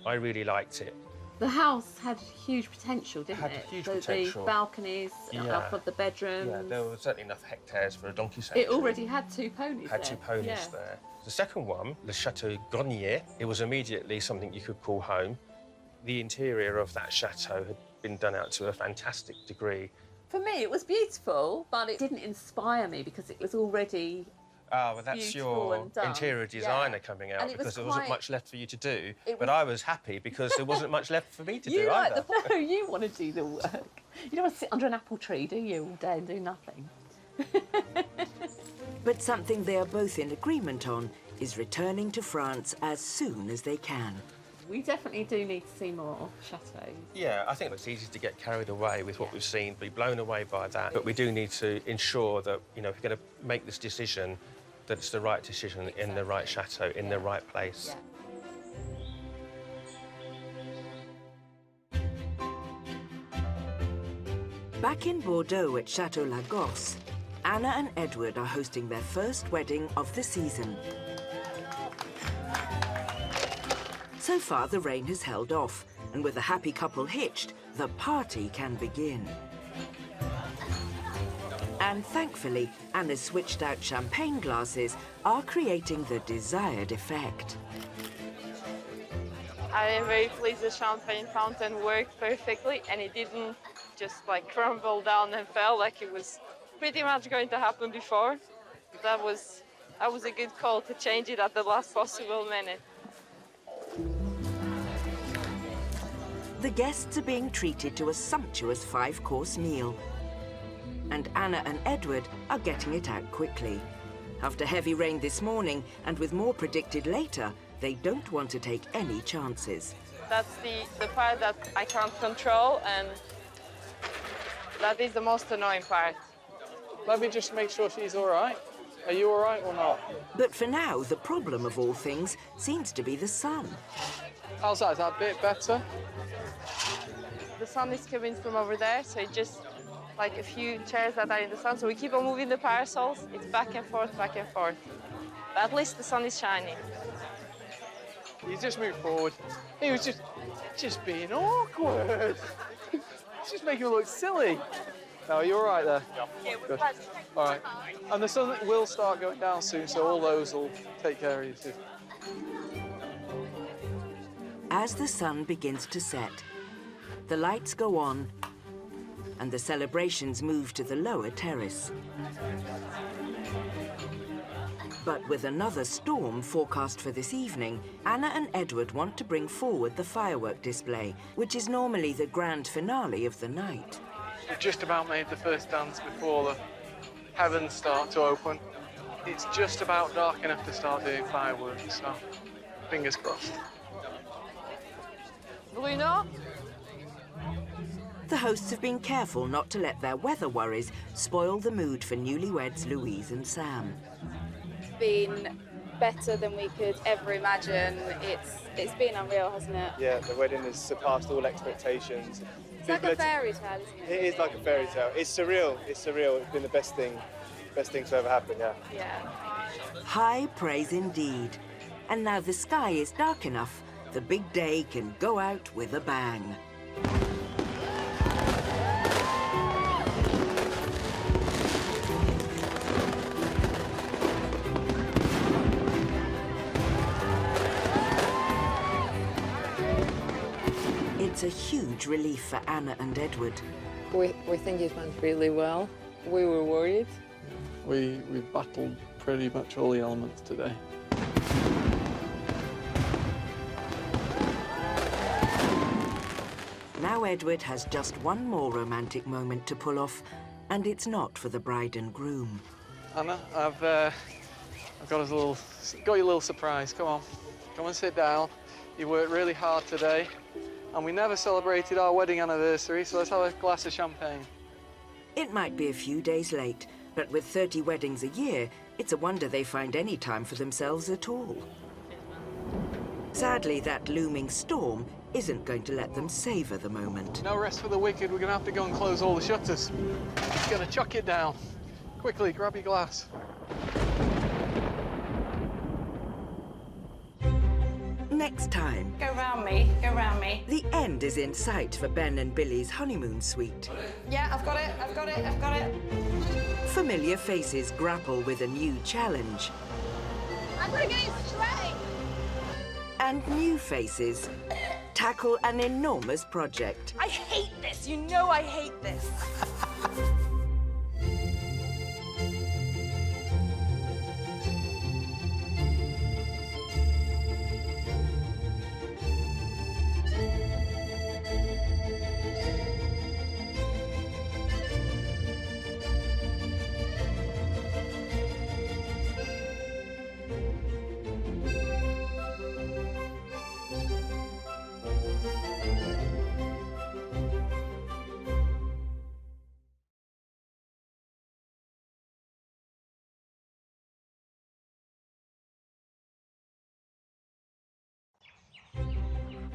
I really liked it. The house had huge potential, didn't Had it? huge The potential. balconies up of the bedrooms. Yeah, there was certainly enough hectares for a donkey sanctuary. It already had 2 ponies Had there. 2 ponies there. The second one, the Chateau Grenier, it was immediately something you could call home. The interior of that chateau had been done out to a fantastic degree. For me, it was beautiful, but it didn't inspire me because it was already Well, that's beautiful your and done. interior designer coming out, And it was because there wasn't quite- much left for you to do. It But was- I was happy because there wasn't much left for me to You do like either. No, you want to do the work. You don't want to sit under an apple tree, do you, all day and do nothing? But something they are both in agreement on is returning to France as soon as they can. We definitely do need to see more chateaux. Yeah, I think it's easy to get carried away with what we've seen, be blown away by that. But we do need to ensure that, you know, if we're going to make this decision, that it's the right decision in the right chateau, in the right place. Back in Bordeaux at Chateau Lagos, Anna and Edward are hosting their first wedding of the season. So far, the rain has held off, and with the happy couple hitched, the party can begin. And thankfully, Anna's switched-out champagne glasses are creating the desired effect. I am very pleased the champagne fountain worked perfectly and it didn't just like crumble down and fell like it was pretty much going to happen before. That was a good call to change it at the last possible minute. The guests are being treated to a sumptuous 5-course meal. And Anna and Edward are getting it out quickly. After heavy rain this morning and with more predicted later, they don't want to take any chances. That's the part that I can't control, and that is the most annoying part. Let me just make sure she's all right. Are you all right or not? But for now, the problem of all things seems to be the sun. How's that? Is that a bit better? The sun is coming from over there, so it's just like a few chairs that are in the sun. So we keep on moving the parasols. It's back and forth, back and forth. But at least the sun is shining. You just move forward. He was just being awkward. Just making it look silly. No, are you all right there? Yeah. Good. All right. And the sun will start going down soon, so all those will take care of you too. As the sun begins to set, the lights go on and the celebrations move to the lower terrace. But with another storm forecast for this evening, Anna and Edward want to bring forward the firework display, which is normally the grand finale of the night. We've just about made the first dance before the heavens start to open. It's just about dark enough to start doing fireworks, so fingers crossed. Bruno? The hosts have been careful not to let their weather worries spoil the mood for newlyweds Louise and Sam. Been better than we could ever imagine. It's been unreal, hasn't it? Yeah, the wedding has surpassed all expectations. It's like a fairy tale, isn't it? It is like a fairy tale. It's surreal. It's surreal. It's been the best thing to ever happen. Yeah. Yeah. High praise indeed. And now the sky is dark enough, the big day can go out with a bang. It's a huge relief for Anna and Edward. We think it went really well. We were worried. We battled pretty much all the elements today. Now Edward has just one more romantic moment to pull off, and it's not for the bride and groom. Anna, I've got you a little surprise. Come on, come and sit down. You worked really hard today, and we never celebrated our wedding anniversary, so let's have a glass of champagne. It might be a few days late, but with 30 weddings a year, it's a wonder they find any time for themselves at all. Sadly, that looming storm isn't going to let them savor the moment. No rest for the wicked. We're going to have to go and close all the shutters. Going to chuck it down. Quickly, grab your glass. Next time. Go round me, go round me. The end is in sight for Ben and Billy's honeymoon suite. Yeah, I've got it, I've got it, I've got it. Familiar faces grapple with a new challenge. I'm gonna get it straight. And new faces tackle an enormous project. I hate this, you know I hate this.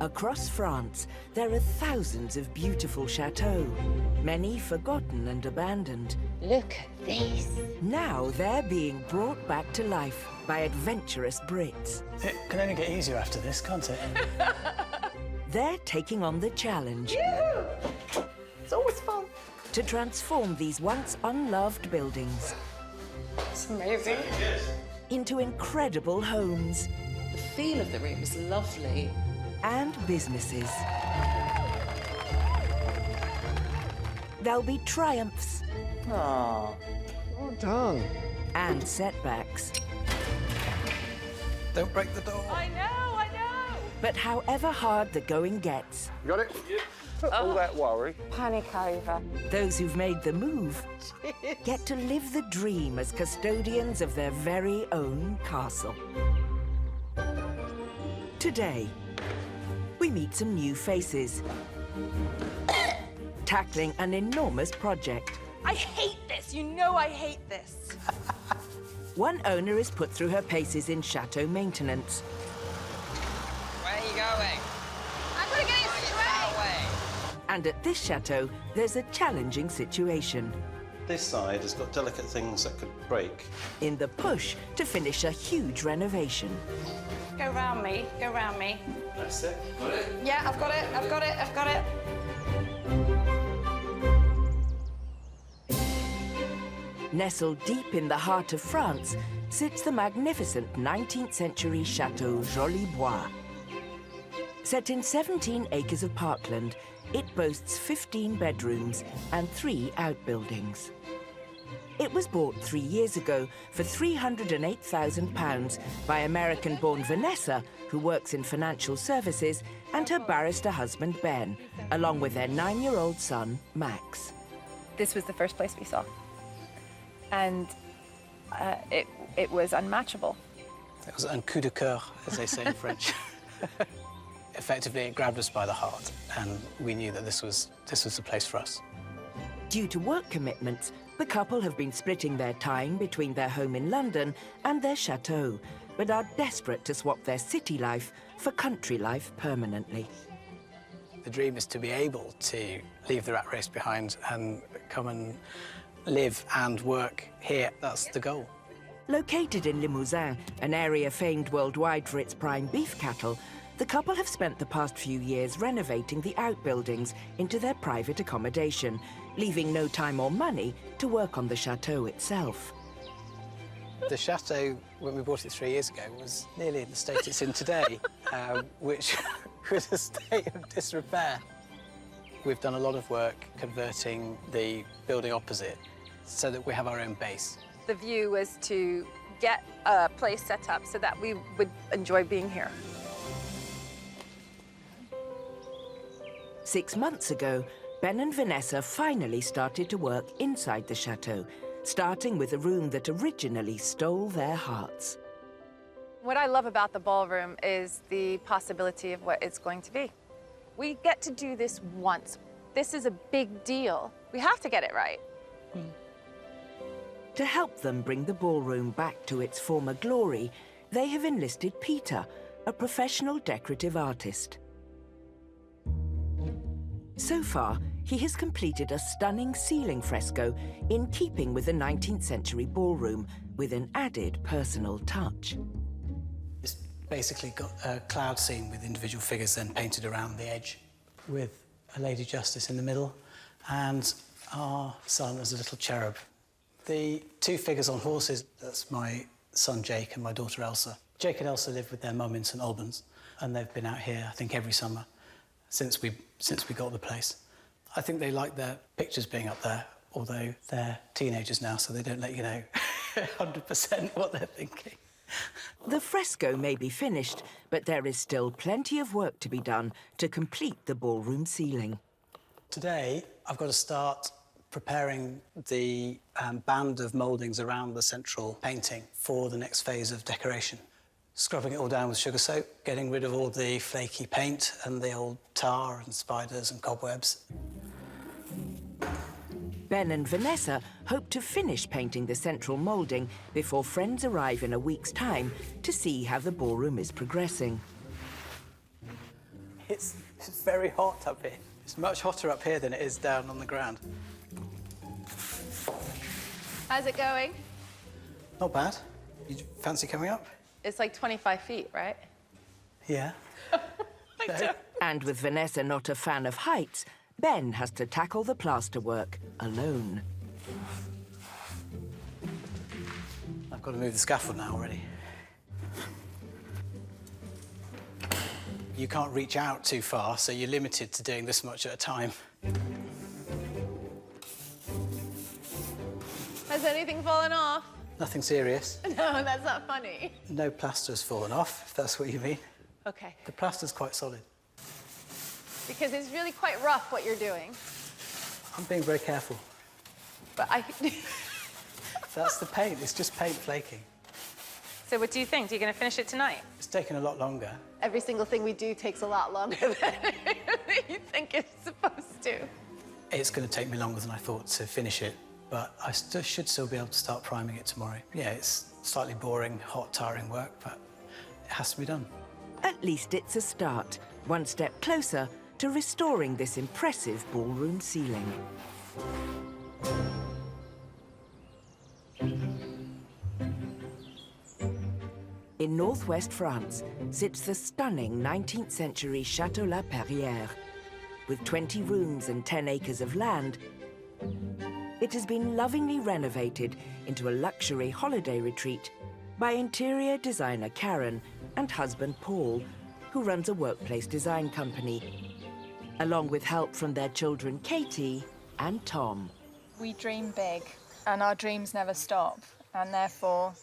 Across France, there are thousands of beautiful chateaux, many forgotten and abandoned. Look at this. Now they're being brought back to life by adventurous Brits. It can only get easier after this, can't it? They're taking on the challenge. It's always fun. To transform these once unloved buildings It's amazing. into incredible homes. The feel of the room is lovely. and businesses. There'll be triumphs. Ah, well done. And setbacks. Don't break the door. I know. But however hard the going gets, Got it? All that worry. Panic over. those who've made the move get to live the dream as custodians of their very own castle. Today, we meet some new faces, tackling an enormous project. I hate this. You know I hate this. One owner is put through her paces in chateau maintenance. Where are you going? I'm gonna get it straight. And at this chateau, there's a challenging situation. This side has got delicate things that could break. In the push to finish a huge renovation. Go round me, go round me. That's it. Got it? Yeah, I've got it. Nestled deep in the heart of France sits the magnificent 19th century Chateau Jolibois. Set in 17 acres of parkland, it boasts 15 bedrooms and 3 outbuildings. It was bought 3 years ago for £308,000 by American-born Vanessa, who works in financial services, and her barrister husband, Ben, along with their 9-year-old son, Max. This was the first place we saw. And it was unmatchable. It was un coup de cœur, as they say in French. Effectively, it grabbed us by the heart, and we knew that this was the place for us. Due to work commitments, the couple have been splitting their time between their home in London and their chateau, but are desperate to swap their city life for country life permanently. The dream is to be able to leave the rat race behind and come and live and work here. That's the goal. Located in Limousin, an area famed worldwide for its prime beef cattle, the couple have spent the past few years renovating the outbuildings into their private accommodation, leaving no time or money to work on the chateau itself. The chateau, when we bought it 3 years ago, was nearly in the state it's in today, which was a state of disrepair. We've done a lot of work converting the building opposite so that we have our own base. The view was to get a place set up so that we would enjoy being here. 6 months ago, Ben and Vanessa finally started to work inside the chateau, starting with a room that originally stole their hearts. What I love about the ballroom is the possibility of what it's going to be. We get to do this once. This is a big deal. We have to get it right. To help them bring the ballroom back to its former glory, they have enlisted Peter, a professional decorative artist. So far, he has completed a stunning ceiling fresco in keeping with the 19th century ballroom, with an added personal touch. It's basically got a cloud scene with individual figures then painted around the edge, with a Lady Justice in the middle and our son as a little cherub. The 2 figures on horses, that's my son Jake and my daughter Elsa. Jake and Elsa live with their mum in St Albans, and they've been out here, I think, every summer since we got the place. I think they like their pictures being up there, although they're teenagers now, so they don't let you know 100% what they're thinking. The fresco may be finished, but there is still plenty of work to be done to complete the ballroom ceiling. Today, I've got to start preparing the band of mouldings around the central painting for the next phase of decoration. Scrubbing it all down with sugar soap, getting rid of all the flaky paint and the old tar and spiders and cobwebs. Ben and Vanessa hope to finish painting the central moulding before friends arrive in a week's time to see how the ballroom is progressing. It's very hot up here. It's much hotter up here than it is down on the ground. How's it going? Not bad. You fancy coming up? It's like 25 feet, right? Yeah. And with Vanessa not a fan of heights, Ben has to tackle the plaster work alone. I've got to move the scaffold now already. you can't reach out too far, so you're limited to doing this much at a time. Has anything fallen off? Nothing serious. No, that's not funny. No plaster's fallen off, if that's what you mean. Okay. The plaster's quite solid. Because it's really quite rough what you're doing. I'm being very careful. But I... That's the paint, it's just paint flaking. So what do you think? Are you going to finish it tonight? It's taken a lot longer. Every single thing we do takes a lot longer than you think it's supposed to. It's going to take me longer than I thought to finish it, but I should still be able to start priming it tomorrow. Yeah, it's slightly boring, hot, tiring work, but it has to be done. At least it's a start, one step closer to restoring this impressive ballroom ceiling. In northwest France sits the stunning 19th century Chateau La Perrière. With 20 rooms and 10 acres of land, it has been lovingly renovated into a luxury holiday retreat by interior designer Karen and husband Paul, who runs a workplace design company, along with help from their children Katie and Tom. We dream big, and our dreams never stop, and therefore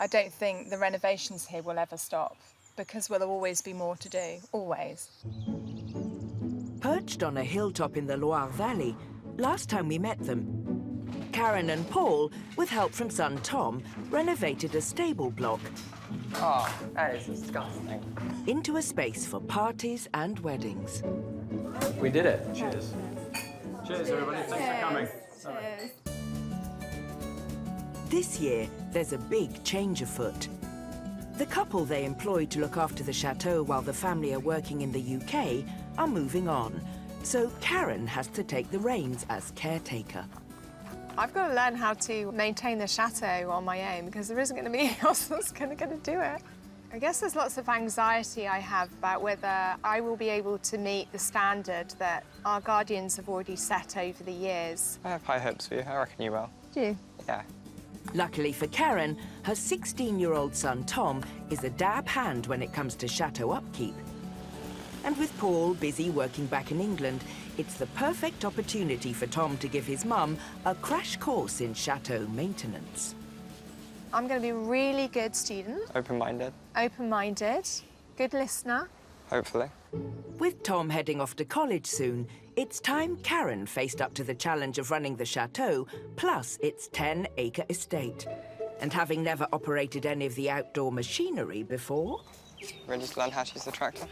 I don't think the renovations here will ever stop, because there'll always be more to do, always. Perched on a hilltop in the Loire Valley, last time we met them, Karen and Paul, with help from son Tom, renovated a stable block. Oh, that is disgusting. Into a space for parties and weddings. We did it. Cheers. Cheers, everybody. Thanks for coming. Cheers. This year, there's a big change afoot. The couple they employed to look after the chateau while the family are working in the UK are moving on, so Karen has to take the reins as caretaker. I've got to learn how to maintain the chateau on my own, because there isn't going to be anyone else that's going to do it. I guess there's lots of anxiety I have about whether I will be able to meet the standard that our guardians have already set over the years. I have high hopes for you. I reckon you will. Do you? Yeah. Luckily for Karen, her 16-year-old son Tom is a dab hand when it comes to chateau upkeep. And with Paul busy working back in England, it's the perfect opportunity for Tom to give his mum a crash course in chateau maintenance. I'm going to be a really good student. Open-minded. Open-minded. Good listener. Hopefully. With Tom heading off to college soon, it's time Karen faced up to the challenge of running the chateau, plus its 10-acre estate. And having never operated any of the outdoor machinery before... Ready to learn how to use the tractor?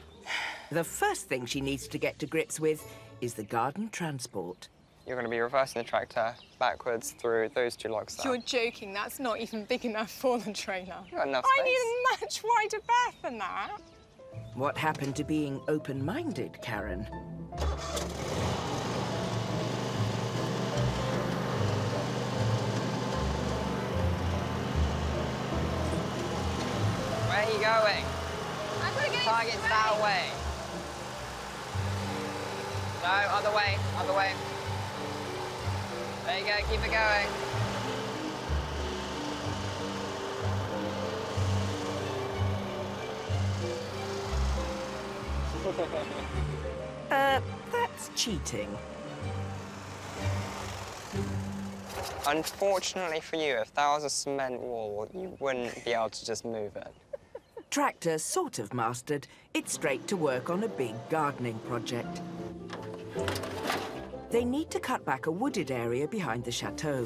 The first thing she needs to get to grips with is the garden transport. You're going to be reversing the tractor backwards through those two logs there. You're joking. That's not even big enough for the trailer. You've got enough I space. need a much wider berth than that. What happened to being open-minded, Karen? Where are you going? I'm going to get Target's that way. No, other way, other way. There you go, keep it going. That's cheating. Unfortunately for you, if that was a cement wall, you wouldn't be able to just move it. Tractor sort of mastered, it's straight to work on a big gardening project. They need to cut back a wooded area behind the chateau.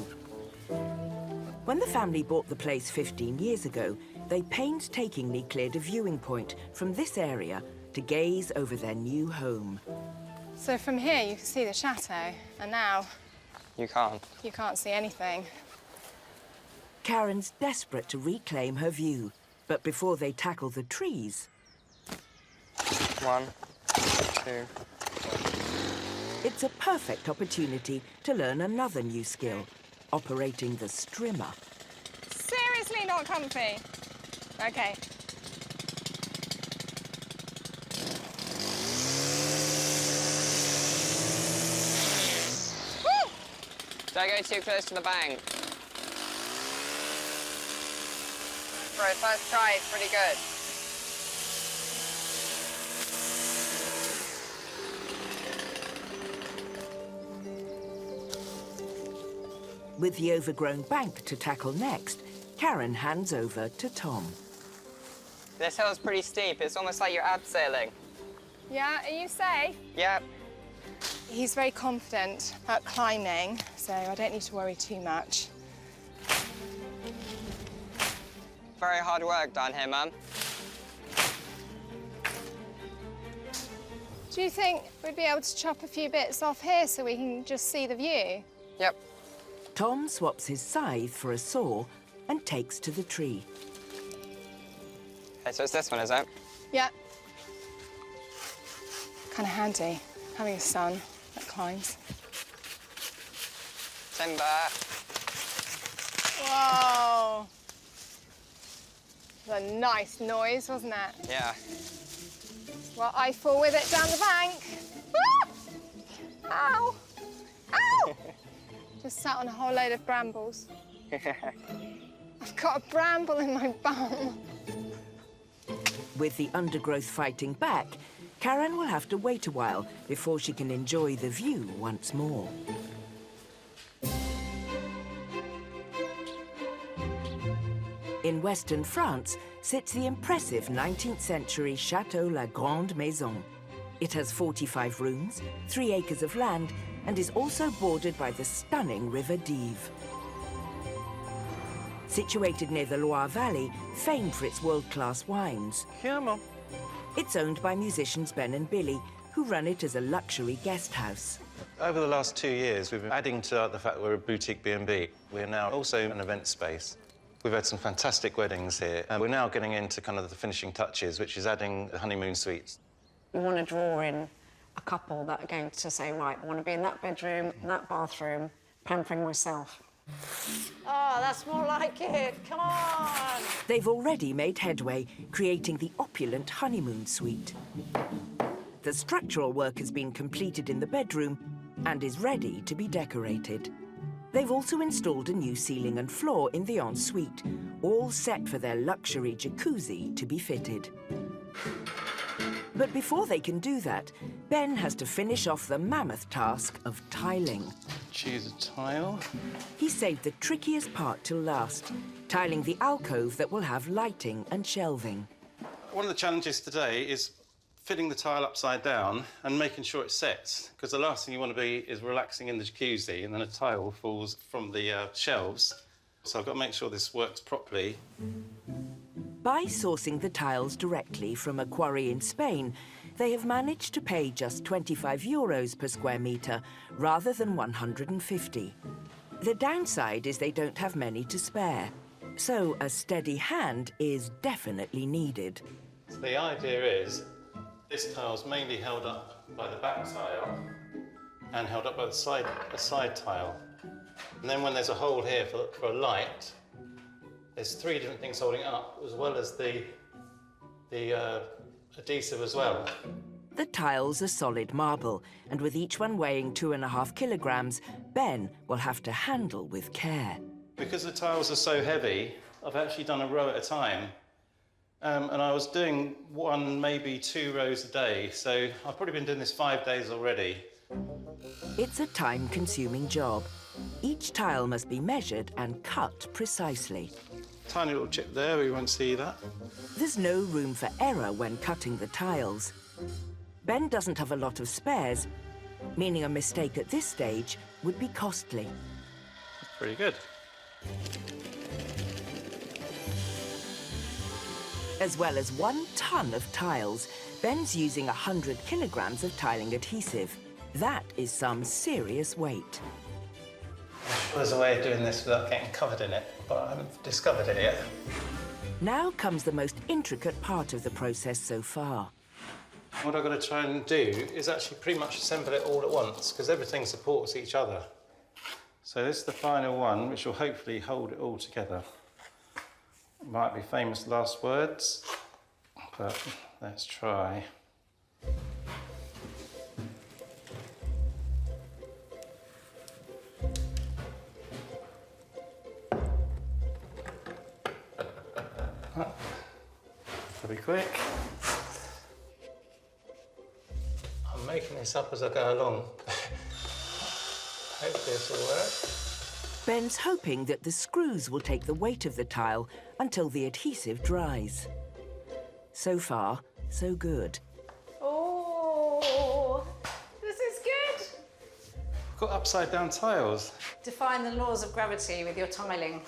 When the family bought the place 15 years ago, they painstakingly cleared a viewing point from this area to gaze over their new home. So from here you can see the chateau, and now You can't. you can't see anything. Karen's desperate to reclaim her view, but before they tackle the trees... 1, 2... It's a perfect opportunity to learn another new skill, operating the strimmer. Seriously not comfy. Okay. Woo! Don't go too close to the bank. For a first try, it's pretty good. With the overgrown bank to tackle next, Karen hands over to Tom. This hill's pretty steep. It's almost like you're abseiling. Yeah, are you safe? Yep. He's very confident at climbing, so I don't need to worry too much. Very hard work down here, Mum. Do you think we'd be able to chop a few bits off here so we can just see the view? Yep. Tom swaps his scythe for a saw and takes to the tree. Okay, so it's this one, is it? Yeah. Kind of handy, having a son that climbs. Timber. Whoa! It was a nice noise, wasn't it? Yeah. Well, I fall with it down the bank. Ah! Ow! Ow! Just sat on a whole load of brambles. I've got a bramble in my bum. With the undergrowth fighting back, Karen will have to wait a while before she can enjoy the view once more. In western France sits the impressive 19th century Chateau La Grande Maison. It has 45 rooms, 3 acres of land, and is also bordered by the stunning River Dive. Situated near the Loire Valley, famed for its world-class wines. Come on. It's owned by musicians Ben and Billy, who run it as a luxury guest house. Over the last 2 years, we've been adding to the fact that we're a boutique B&B. We're now also an event space. We've had some fantastic weddings here, and we're now getting into kind of the finishing touches, which is adding the honeymoon suites. We want to draw in a couple that are going to say, right, I want to be in that bedroom, in that bathroom, pampering myself. Oh, that's more like it. Come on. They've already made headway, creating the opulent honeymoon suite. The structural work has been completed in the bedroom and is ready to be decorated. They've also installed a new ceiling and floor in the ensuite, all set for their luxury jacuzzi to be fitted. But before they can do that, Ben has to finish off the mammoth task of tiling. Choose a tile. He saved the trickiest part till last, tiling the alcove that will have lighting and shelving. One of the challenges today is fitting the tile upside down and making sure it sets, because the last thing you want to be is relaxing in the jacuzzi and then a tile falls from the shelves. So I've got to make sure this works properly. By sourcing the tiles directly from a quarry in Spain, they have managed to pay just €25 per square metre rather than 150. The downside is they don't have many to spare, so a steady hand is definitely needed. So the idea is this tile's mainly held up by the back tile and held up by the side tile. And then when there's a hole here for a light, there's 3 different things holding it up, as well as the adhesive as well. The tiles are solid marble, and with each one weighing 2.5 kilograms, Ben will have to handle with care. Because the tiles are so heavy, I've actually done a row at a time. And I was doing 1, maybe 2 rows a day, so I've probably been doing this 5 days already. It's a time-consuming job. Each tile must be measured and cut precisely. Tiny little chip there, we won't see that. There's no room for error when cutting the tiles. Ben doesn't have a lot of spares, meaning a mistake at this stage would be costly. Pretty good. As well as 1 ton of tiles, Ben's using 100 kilograms of tiling adhesive. That is some serious weight. There's a way of doing this without getting covered in it, but I haven't discovered it yet. Now comes the most intricate part of the process so far. What I've got to try and do is actually pretty much assemble it all at once, because everything supports each other. So this is the final one, which will hopefully hold it all together. Might be famous last words, but let's try. Pretty quick. I'm making this up as I go along. Hopefully this will work. Ben's hoping that the screws will take the weight of the tile until the adhesive dries. So far, so good. Oh, this is good. We've got upside down tiles. Define the laws of gravity with your tiling.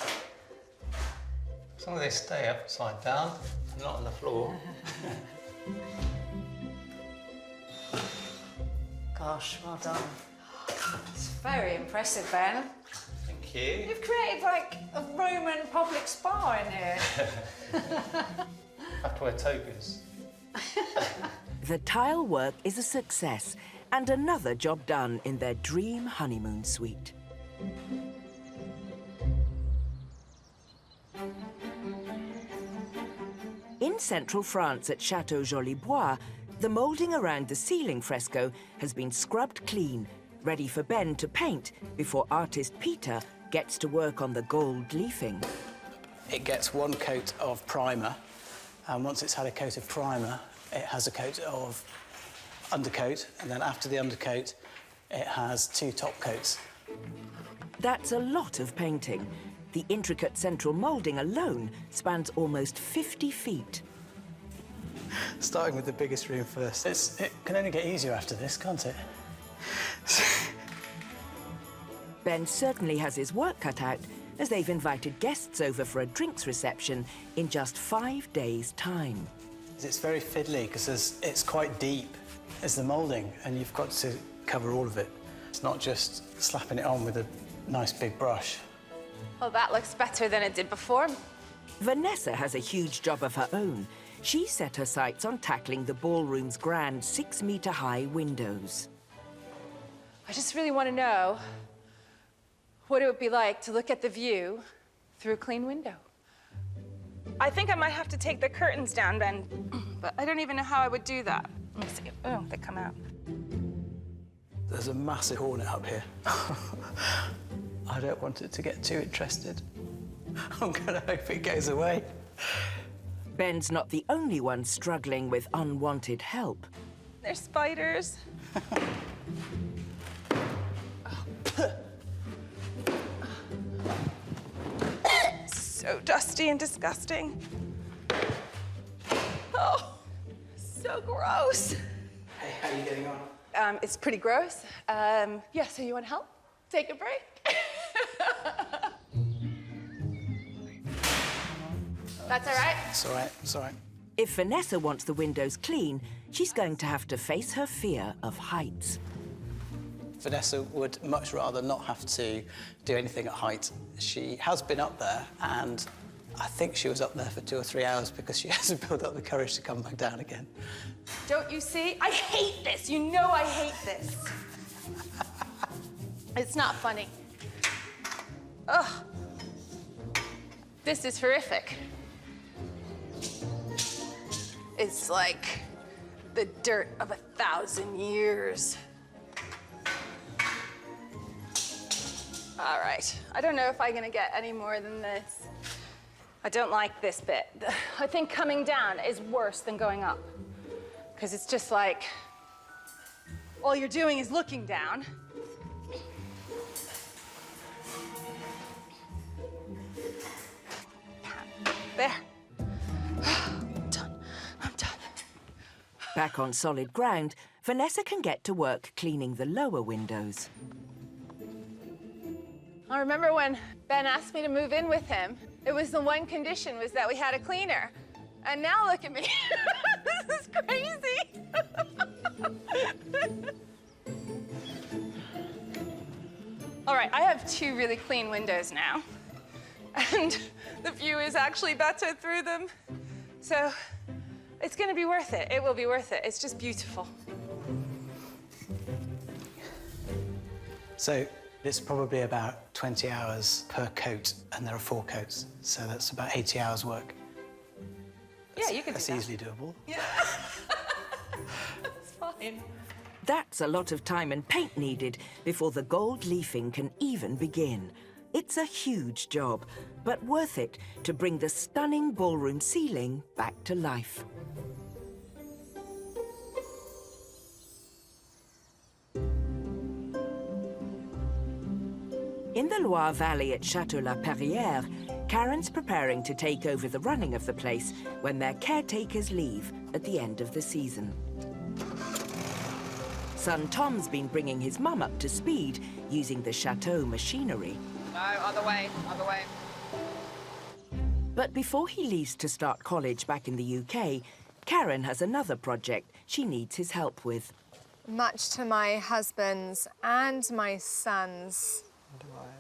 As long as they stay upside down and not on the floor. Gosh, well done. It's very impressive, Ben. Thank you. You've created like a Roman public spa in here. Have to wear togas. The tile work is a success and another job done in their dream honeymoon suite. In central France at Chateau Jolibois, the moulding around the ceiling fresco has been scrubbed clean, ready for Ben to paint before artist Peter gets to work on the gold leafing. It gets one coat of primer, and once it's had a coat of primer, it has a coat of undercoat, and then after the undercoat, it has 2 top coats. That's a lot of painting. The intricate central moulding alone spans almost 50 feet. Starting with the biggest room first. It can only get easier after this, can't it? Ben certainly has his work cut out, as they've invited guests over for a drinks reception in just 5 days' time. It's very fiddly because it's quite deep as the moulding, and you've got to cover all of it. It's not just slapping it on with a nice big brush. Well, that looks better than it did before. Vanessa has a huge job of her own. She set her sights on tackling the ballroom's grand 6-metre-high windows. I just really want to know what it would be like to look at the view through a clean window. I think I might have to take the curtains down, Ben, but I don't even know how I would do that. Let me see. Oh, they come out. There's a massive hornet up here. I don't want it to get too interested. I'm gonna hope it goes away. Ben's not the only one struggling with unwanted help. There's spiders. So dusty and disgusting. Oh, so gross. Hey, how are you getting on? It's pretty gross. Yeah, so you want to help? Take a break? That's all right? It's all right, it's all right. If Vanessa wants the windows clean, she's going to have to face her fear of heights. Vanessa would much rather not have to do anything at height. She has been up there, and I think she was up there for 2 or 3 hours because she hasn't built up the courage to come back down again. Don't you see? I hate this. You know I hate this. It's not funny. Ugh. This is horrific. It's like the dirt of 1,000 years. All right. I don't know if I'm gonna get any more than this. I don't like this bit. I think coming down is worse than going up. Because it's just like, all you're doing is looking down. There. I'm done. I'm done. Back on solid ground, Vanessa can get to work cleaning the lower windows. I remember when Ben asked me to move in with him, it was the one condition was that we had a cleaner. And now look at me. This is crazy. All right, I have 2 really clean windows now. And the view is actually better through them. So it's gonna be worth it. It will be worth it. It's just beautiful. So it's probably about 20 hours per coat, and there are 4 coats. So that's about 80 hours work. Yeah, you can do that. That's easily doable. Yeah. It's fine. That's a lot of time and paint needed before the gold leafing can even begin. It's a huge job, but worth it to bring the stunning ballroom ceiling back to life. In the Loire Valley at Chateau La Perrière, Karen's preparing to take over the running of the place when their caretakers leave at the end of the season. Son Tom's been bringing his mum up to speed using the chateau machinery. No, other way, other way. But before he leaves to start college back in the UK, Karen has another project she needs his help with. Much to my husband's and my son's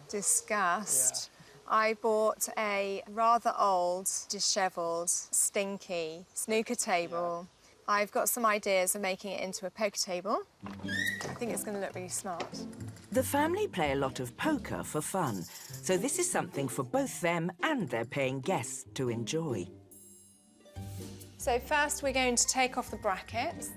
disgust, I bought a rather old, dishevelled, stinky snooker table. I've got some ideas of making it into a poker table. I think it's going to look really smart. The family play a lot of poker for fun, so this is something for both them and their paying guests to enjoy. So first we're going to take off the brackets.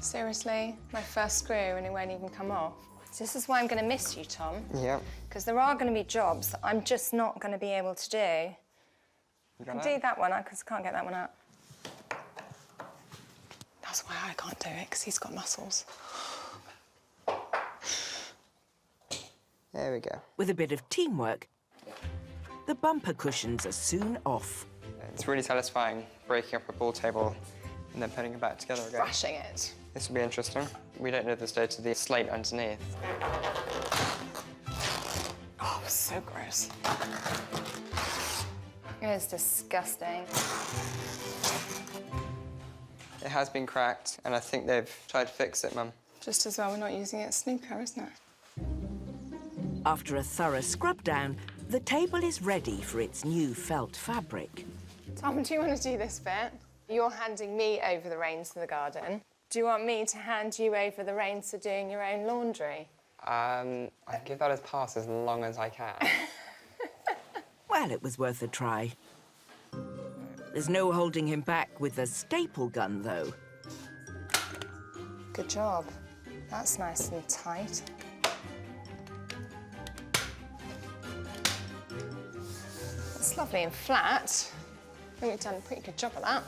Seriously, my first screw and it won't even come off. So this is why I'm going to miss you, Tom. Yeah. Because there are going to be jobs that I'm just not going to be able to do. You can do that one, because I can't get that one out. That's why I can't do it, because he's got muscles. There we go. With a bit of teamwork, the bumper cushions are soon off. It's really satisfying breaking up a pool table and then putting it back together again. Thrashing it. This will be interesting. We don't know the state of the slate underneath. Oh, so gross. It is disgusting. It has been cracked, and I think they've tried to fix it, Mum. Just as well we're not using it as snooker, isn't it? After a thorough scrub down, the table is ready for its new felt fabric. Tom, do you want to do this bit? You're handing me over the reins to the garden. Do you want me to hand you over the reins to doing your own laundry? I give that a pass as long as I can. Well, it was worth a try. There's no holding him back with the staple gun, though. Good job. That's nice and tight. It's lovely and flat. I think we've done a pretty good job of that.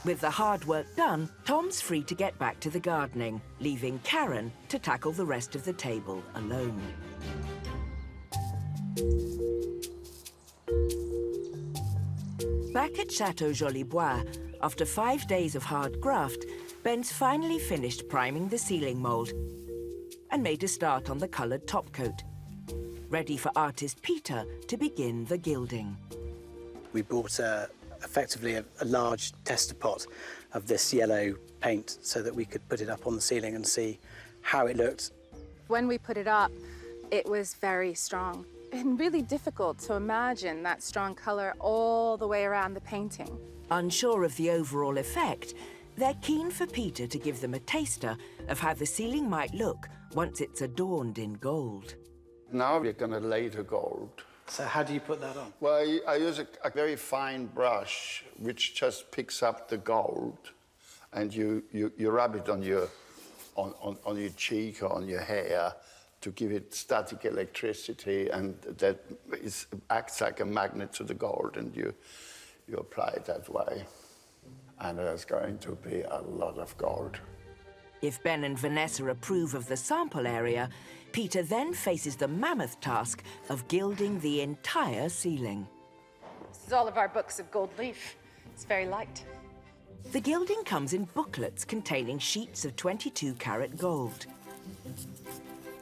With the hard work done, Tom's free to get back to the gardening, leaving Karen to tackle the rest of the table alone. Back at Chateau Jolibois, after 5 days of hard graft, Ben's finally finished priming the ceiling mould and made a start on the coloured top coat, ready for artist Peter to begin the gilding. We bought effectively a large tester pot of this yellow paint so that we could put it up on the ceiling and see how it looked. When we put it up, it was very strong and really difficult to imagine that strong colour all the way around the painting. Unsure of the overall effect, they're keen for Peter to give them a taster of how the ceiling might look once it's adorned in gold. Now we're going to lay the gold. So how do you put that on? Well, I use a very fine brush which just picks up the gold, and you rub it on your cheek or on your hair to give it static electricity, and that acts like a magnet to the gold, and you apply it that way. And there's going to be a lot of gold. If Ben and Vanessa approve of the sample area, Peter then faces the mammoth task of gilding the entire ceiling. This is all of our books of gold leaf. It's very light. The gilding comes in booklets containing sheets of 22-carat gold.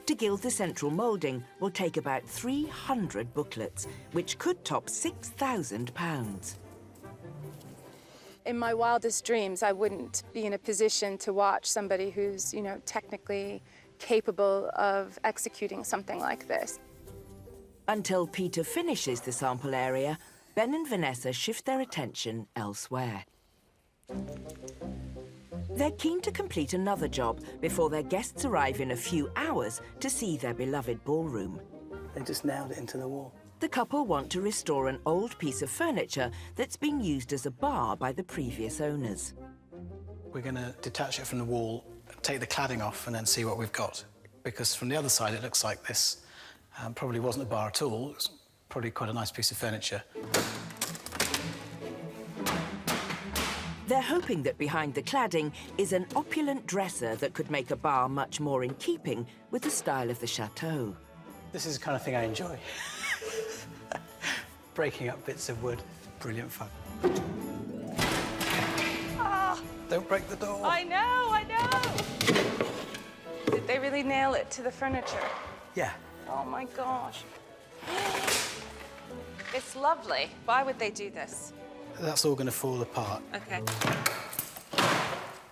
To gild the central moulding will take about 300 booklets, which could top £6,000. In my wildest dreams, I wouldn't be in a position to watch somebody who's, technically capable of executing something like this. Until Peter finishes the sample area, Ben and Vanessa shift their attention elsewhere. They're keen to complete another job before their guests arrive in a few hours to see their beloved ballroom. They just nailed it into the wall. The couple want to restore an old piece of furniture that's been used as a bar by the previous owners. We're going to detach it from the wall, take the cladding off, and then see what we've got. Because from the other side, it looks like this probably wasn't a bar at all. It was probably quite a nice piece of furniture. They're hoping that behind the cladding is an opulent dresser that could make a bar much more in keeping with the style of the chateau. This is the kind of thing I enjoy. Breaking up bits of wood, brilliant fun. Ah, Don't break the door. I know, I know. Did they really nail it to the furniture? Yeah. Oh my gosh. It's lovely. Why would they do this? That's all going to fall apart. Okay.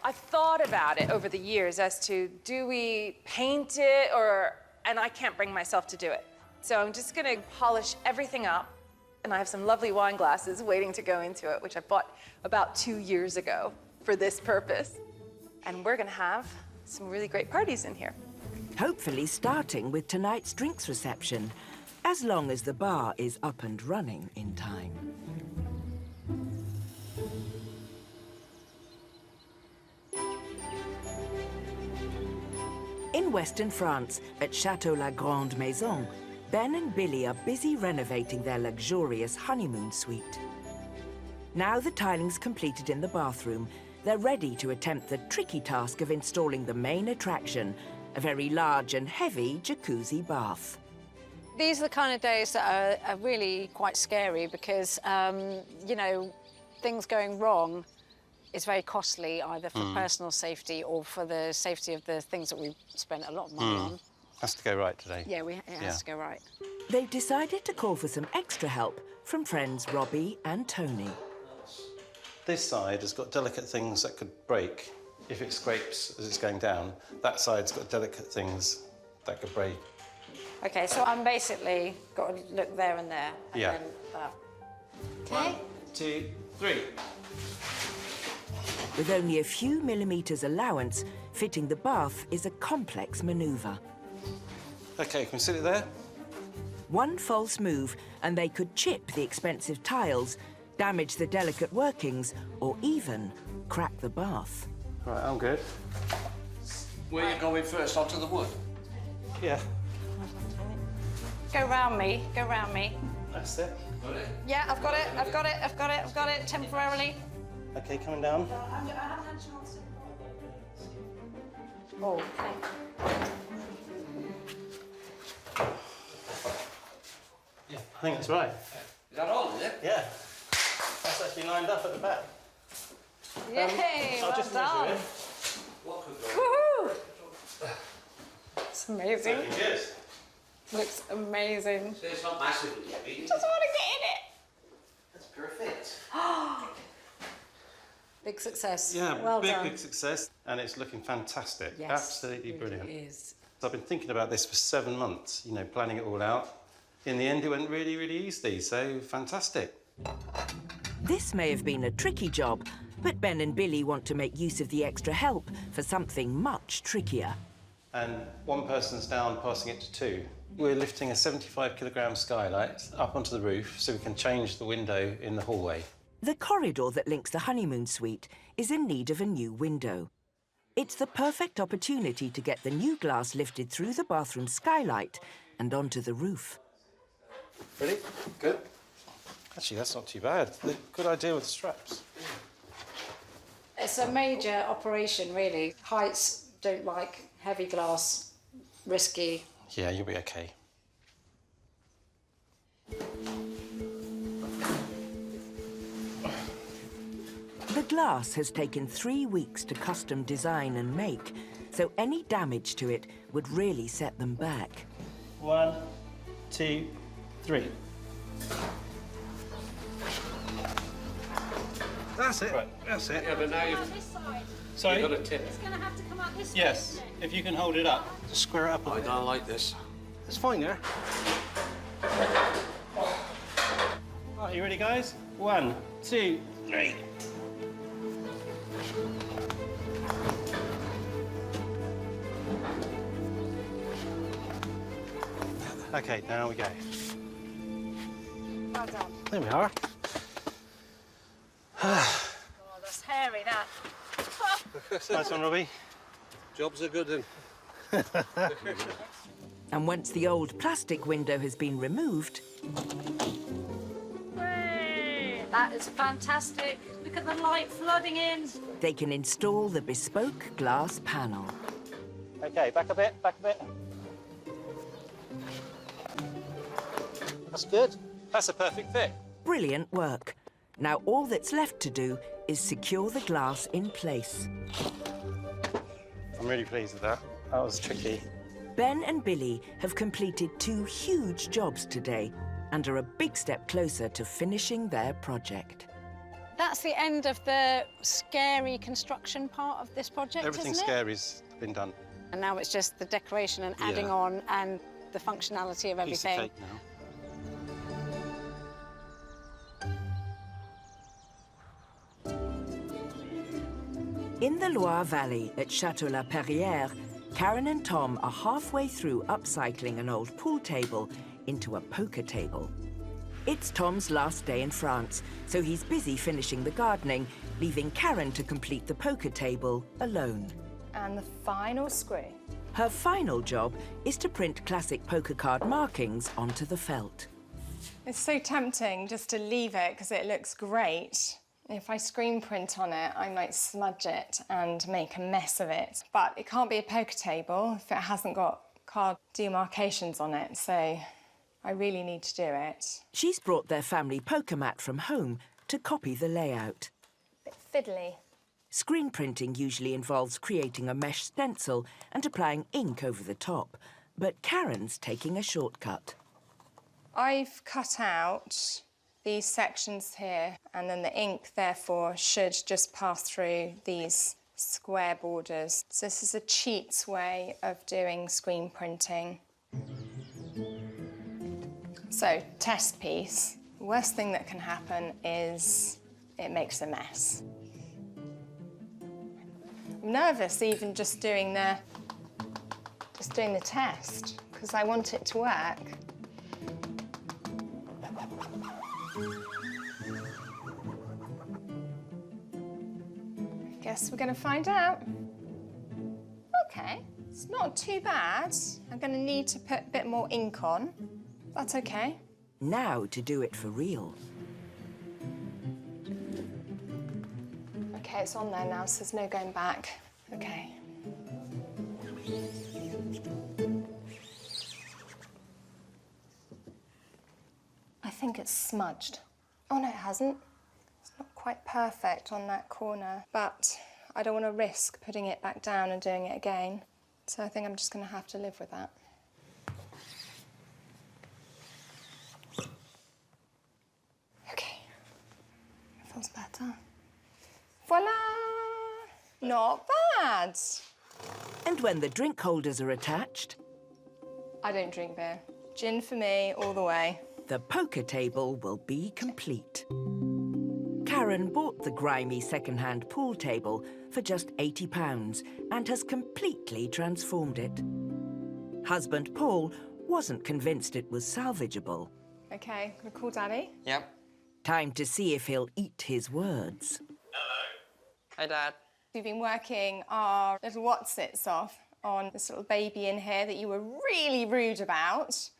I've thought about it over the years as to, do we paint it or... And I can't bring myself to do it. So I'm just gonna polish everything up. And I have some lovely wine glasses waiting to go into it, which I bought about 2 years ago for this purpose. And we're gonna have some really great parties in here. Hopefully starting with tonight's drinks reception, as long as the bar is up and running in time. In western France, at Chateau La Grande Maison, Ben and Billy are busy renovating their luxurious honeymoon suite. Now the tiling's completed in the bathroom, they're ready to attempt the tricky task of installing the main attraction, a very large and heavy jacuzzi bath. These are the kind of days that are really quite scary because, you know, things going wrong is very costly, either for personal safety or for the safety of the things that we've spent a lot of money on. Has to go right today. Yeah, it has to go right. They've decided to call for some extra help from friends Robbie and Tony. This side has got delicate things that could break if it scrapes as it's going down. That side's got delicate things that could break. OK, so I'm basically got to look there and there. And Yeah. Then that. OK? 1, 2, 3. With only a few millimetres allowance, fitting the bath is a complex manoeuvre. OK, can we sit it there? One false move and they could chip the expensive tiles, damage the delicate workings, or even crack the bath. Right, I'm good. Where are you going first, onto the wood? Yeah. Go round me, go round me. That's it. Got it? Yeah, I've got it, I've got it, I've got it, I've got it, temporarily. OK, coming down. Oh, okay. Yeah, I think that's right. Is that all, is it? Yeah. That's actually lined up at the back. Yay, I'll well just done. measure it. What could go? Woohoo! It's amazing. Looking good. Looks amazing. So it's not massively heavy. Just want to get in it. That's perfect. Big success. Yeah, well done. big success. And it's looking fantastic. Yes, Absolutely it brilliant. really is. So I've been thinking about this for 7 months, you know, planning it all out. In the end, it went really, really easy, so fantastic. This may have been a tricky job, but Ben and Billy want to make use of the extra help for something much trickier. And one person's down, passing it to 2. We're lifting a 75-kilogram skylight up onto the roof so we can change the window in the hallway. The corridor that links the honeymoon suite is in need of a new window. It's the perfect opportunity to get the new glass lifted through the bathroom skylight and onto the roof. Ready? Good. Actually, that's not too bad. Good idea with the straps. It's a major operation, really. Heights don't like heavy glass, risky. Yeah, you'll be okay. The glass has taken 3 weeks to custom design and make, so any damage to it would really set them back. 1, 2, 3. That's it. Right. That's it. Yeah, but now you've Sorry? got a tip. It's going to have to come out this way. Yes, if you can hold it up. Just square it up a I bit. don't like this. It's fine there. Right, you ready, guys? 1, 2, 3. Okay, now we go. Well done. There we are. Oh, that's hairy, that. Nice one, Robbie. Jobs are good then. And once the old plastic window has been removed, That's That is fantastic. Look at the light flooding in. They can install the bespoke glass panel. OK, back a bit, back a bit. That's good. That's a perfect fit. Brilliant work. Now all that's left to do is secure the glass in place. I'm really pleased with that. That was tricky. Ben and Billy have completed 2 huge jobs today and are a big step closer to finishing their project. That's the end of the scary construction part of this project, Everything isn't it? scary's been done. And now it's just the decoration and adding Yeah. on and the functionality of Piece of everything. cake now. In the Loire Valley at Chateau La Perrière, Karen and Tom are halfway through upcycling an old pool table into a poker table. It's Tom's last day in France, so he's busy finishing the gardening, leaving Karen to complete the poker table alone. And the final screw. Her final job is to print classic poker card markings onto the felt. It's so tempting just to leave it because it looks great. If I screen print on it, I might smudge it and make a mess of it. But it can't be a poker table if it hasn't got card demarcations on it, so I really need to do it. She's brought their family poker mat from home to copy the layout. Bit fiddly. Screen printing usually involves creating a mesh stencil and applying ink over the top, but Karen's taking a shortcut. I've cut out these sections here, and then the ink, therefore, should just pass through these square borders. So this is a cheats way of doing screen printing. So, test piece. The worst thing that can happen is it makes a mess. I'm nervous even just doing the test, because I want it to work. Guess we're going to find out. OK, it's not too bad. I'm going to need to put a bit more ink on. That's OK. Now to do it for real. OK, it's on there now, so there's no going back. OK. I think it's smudged. Oh, no, it hasn't. It's not quite perfect on that corner, but I don't want to risk putting it back down and doing it again. So I think I'm just going to have to live with that. OK. Feels better. Voila! Not bad. And when the drink holders are attached, I don't drink beer. Gin for me all the way. the poker table will be complete. Karen bought the grimy second-hand pool table for just £80 and has completely transformed it. Husband Paul wasn't convinced it was salvageable. OK, gonna call Daddy. Yep. Time to see if he'll eat his words. Hi, Dad. We've been working our little whatsits off on this little baby in here that you were really rude about,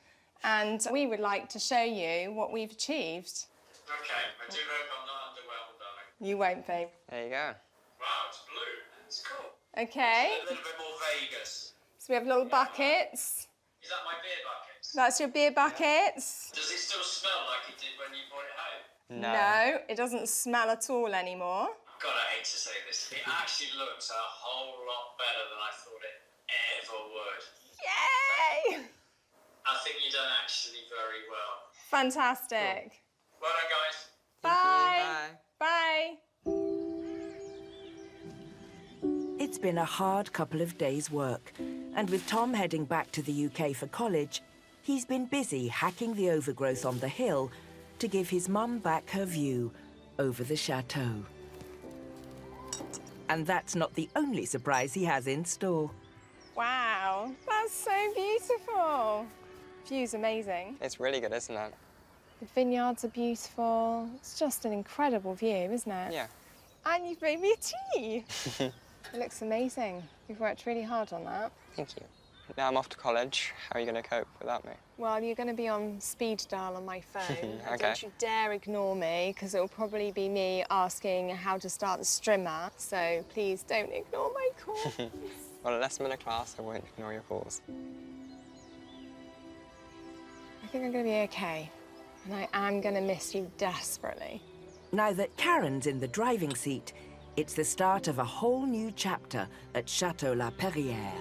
and we would like to show you what we've achieved. OK, I do hope I'm not underwhelmed, darling. You won't, babe. There you go. Wow, it's blue. It's cool. OK. A little bit more Vegas. So we have little buckets. Is that my beer bucket? That's your beer buckets. Does it still smell like it did when you brought it home? No, it doesn't smell at all anymore. God, I hate to say this. It actually looks a whole lot better than I thought it ever would. Yay! I think you've done actually very well. Fantastic. Well done, guys. Bye. Bye. It's been a hard couple of days' work, and with Tom heading back to the UK for college, he's been busy hacking the overgrowth on the hill to give his mum back her view over the chateau. And that's not the only surprise he has in store. Wow, that's so beautiful. View's amazing. It's really good, isn't it? The vineyards are beautiful. It's just an incredible view, isn't it? Yeah. And you've made me a tea. It looks amazing. You've worked really hard on that. Thank you. Now I'm off to college. How are you going to cope without me? Well, you're going to be on speed dial on my phone. And Okay. don't you dare ignore me, because it'll probably be me asking how to start the strimmer. So please don't ignore my calls. Well, unless I'm in a class, I won't ignore your calls. I think I'm going to be okay. And I am going to miss you desperately. Now that Karen's in the driving seat, it's the start of a whole new chapter at Chateau La Perrière.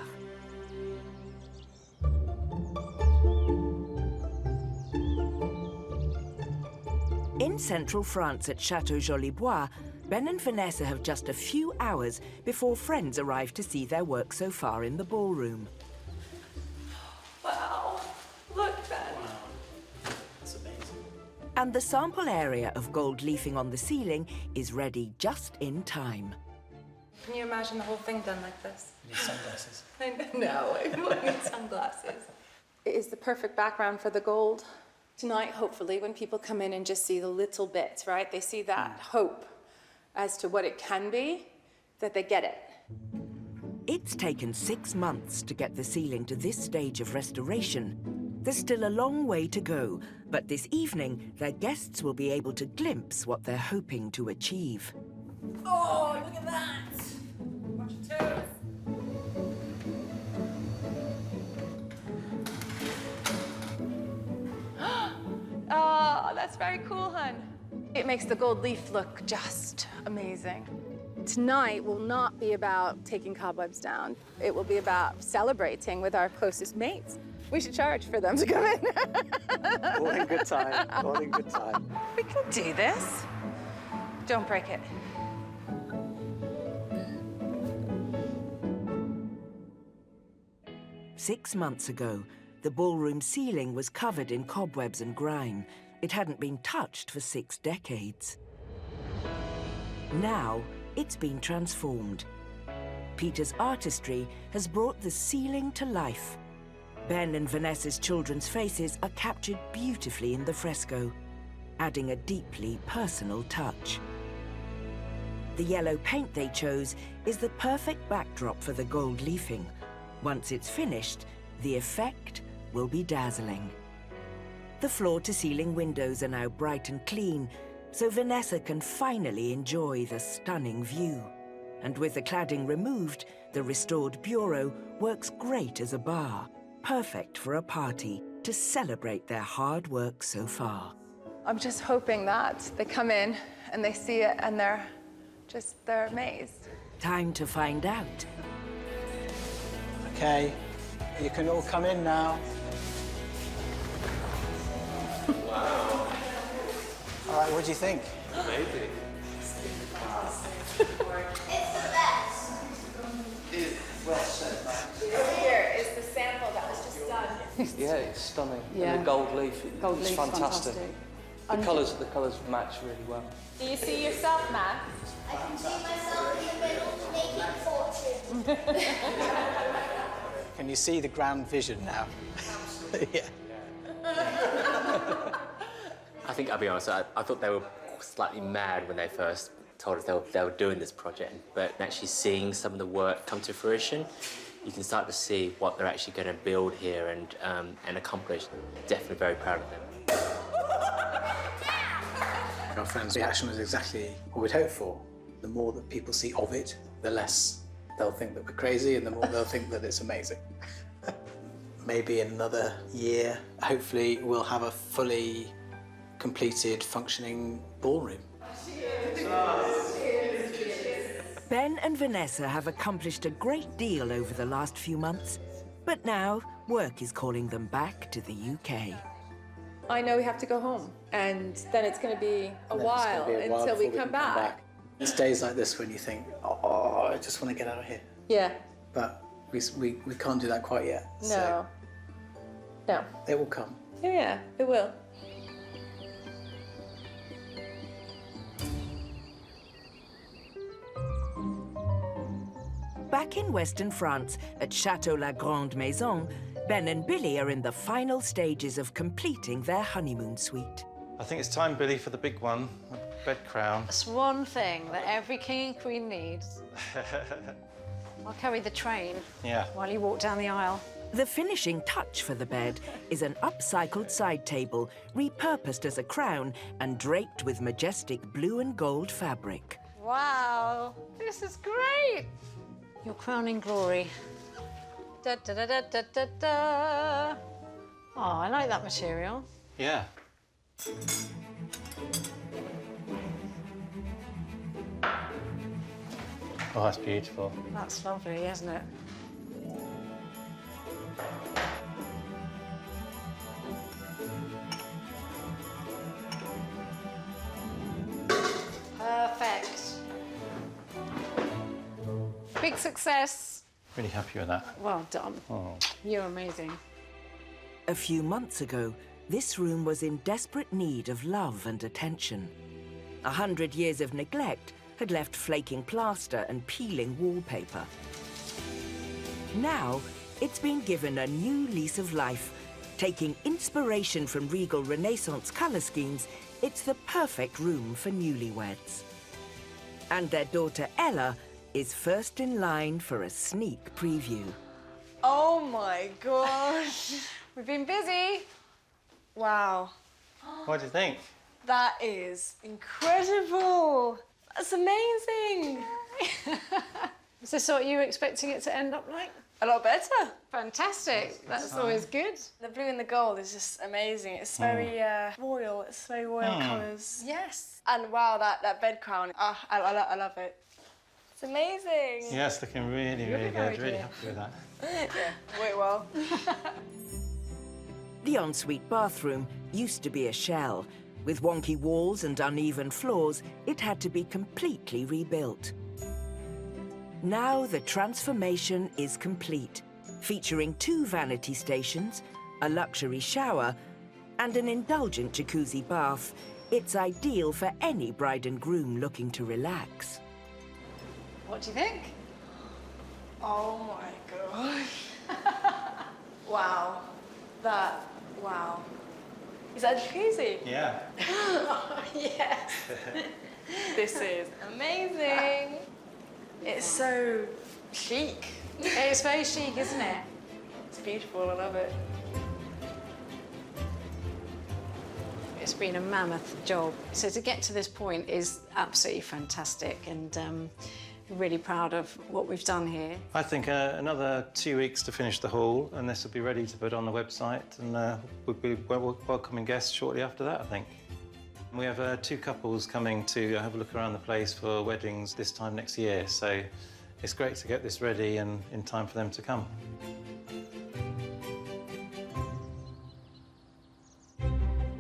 In central France at Chateau Jolibois, Ben and Vanessa have just a few hours before friends arrive to see their work so far in the ballroom. Wow, look, Ben. That's amazing. And the sample area of gold leafing on the ceiling is ready just in time. Can you imagine the whole thing done like this? You need sunglasses. No, I won't need sunglasses. It is the perfect background for the gold. Tonight, hopefully, when people come in and just see the little bits, right? They see that hope as to what it can be, that they get it. It's taken 6 months to get the ceiling to this stage of restoration. There's still a long way to go, but this evening, their guests will be able to glimpse what they're hoping to achieve. Oh, look at that! Watch your toes. Oh, that's very cool, hun. It makes the gold leaf look just amazing. Tonight will not be about taking cobwebs down. It will be about celebrating with our closest mates. We should charge for them to come in. All in good time. All in good time. We can do this. Don't break it. Six months ago, the ballroom ceiling was covered in cobwebs and grime. It hadn't been touched for 6 decades. Now, it's been transformed. Peter's artistry has brought the ceiling to life. Ben and Vanessa's children's faces are captured beautifully in the fresco, adding a deeply personal touch. The yellow paint they chose is the perfect backdrop for the gold leafing. Once it's finished, the effect will be dazzling. The floor-to-ceiling windows are now bright and clean, so Vanessa can finally enjoy the stunning view. And with the cladding removed, the restored bureau works great as a bar, perfect for a party to celebrate their hard work so far. I'm just hoping that they come in and they see it and they're amazed. Time to find out. Okay, you can all come in now. Wow. All right, what do you think? Amazing. It's the best. Well said, Max. Over here is the sample that was just done. Yeah, it's stunning. Yeah. And the gold leaf, Gold it's leaf's fantastic. fantastic. The colours match really well. Do you see yourself, Matt? I can see myself in the middle making fortune. Can you see the grand vision now? Yeah. I think, I'll be honest, I thought they were slightly mad when they first told us they were doing this project, but actually seeing some of the work come to fruition, you can start to see what they're actually going to build here and accomplish. Definitely very proud of them. Our friend's reaction was exactly what we'd hoped for. The more that people see of it, the less they'll think that we're crazy, and the more they'll think that it's amazing. Maybe in another year, hopefully, we'll have a fully completed, functioning ballroom. Ben and Vanessa have accomplished a great deal over the last few months, but now work is calling them back to the UK. I know we have to go home, and then it's going to be a while until we come back. It's days like this when you think, oh, I just want to get out of here. Yeah. But we can't do that quite yet. No. So no. it will come. Yeah, it will. Back in Western France, at Château La Grande Maison, Ben and Billy are in the final stages of completing their honeymoon suite. I think it's time, Billy, for the big one, a bed crown. That's one thing that every king and queen needs. I'll carry the train Yeah. while you walk down the aisle. The finishing touch for the bed is an upcycled side table, repurposed as a crown and draped with majestic blue and gold fabric. Wow, this is great. Your crowning glory. Da da da da da da da. Oh, I like that material. Yeah. Oh, that's beautiful. That's lovely, isn't it? Perfect. Big success. Really happy with that. Well done. Oh. You're amazing. A few months ago, this room was in desperate need of love and attention. 100 years of neglect had left flaking plaster and peeling wallpaper. Now, it's been given a new lease of life. Taking inspiration from regal Renaissance colour schemes, it's the perfect room for newlyweds. And their daughter Ella is first in line for a sneak preview. Oh my gosh. We've been busy. Wow. What do you think? That is incredible. That's amazing. Is this what you were expecting it to end up like? A lot better. Fantastic. That's always good. The blue and the gold is just amazing. It's very royal. It's very royal colours. Yes. And wow, that bed crown. I love it. It's amazing. Yeah, it's looking really, really good. Really happy with that. Yeah, wait well. The ensuite bathroom used to be a shell. With wonky walls and uneven floors, it had to be completely rebuilt. Now the transformation is complete, featuring 2 vanity stations, a luxury shower, and an indulgent jacuzzi bath. It's ideal for any bride and groom looking to relax. What do you think? Oh my gosh. Wow. Wow. Is that jacuzzi? Yeah. Oh, yes. This is amazing. It's so chic. It's very chic, isn't it? It's beautiful, I love it. It's been a mammoth job. So to get to this point is absolutely fantastic, and really proud of what we've done here. I think another 2 weeks to finish the hall, and this will be ready to put on the website, and we'll be welcoming guests shortly after that, I think. We have 2 couples coming to have a look around the place for weddings this time next year, so it's great to get this ready and in time for them to come.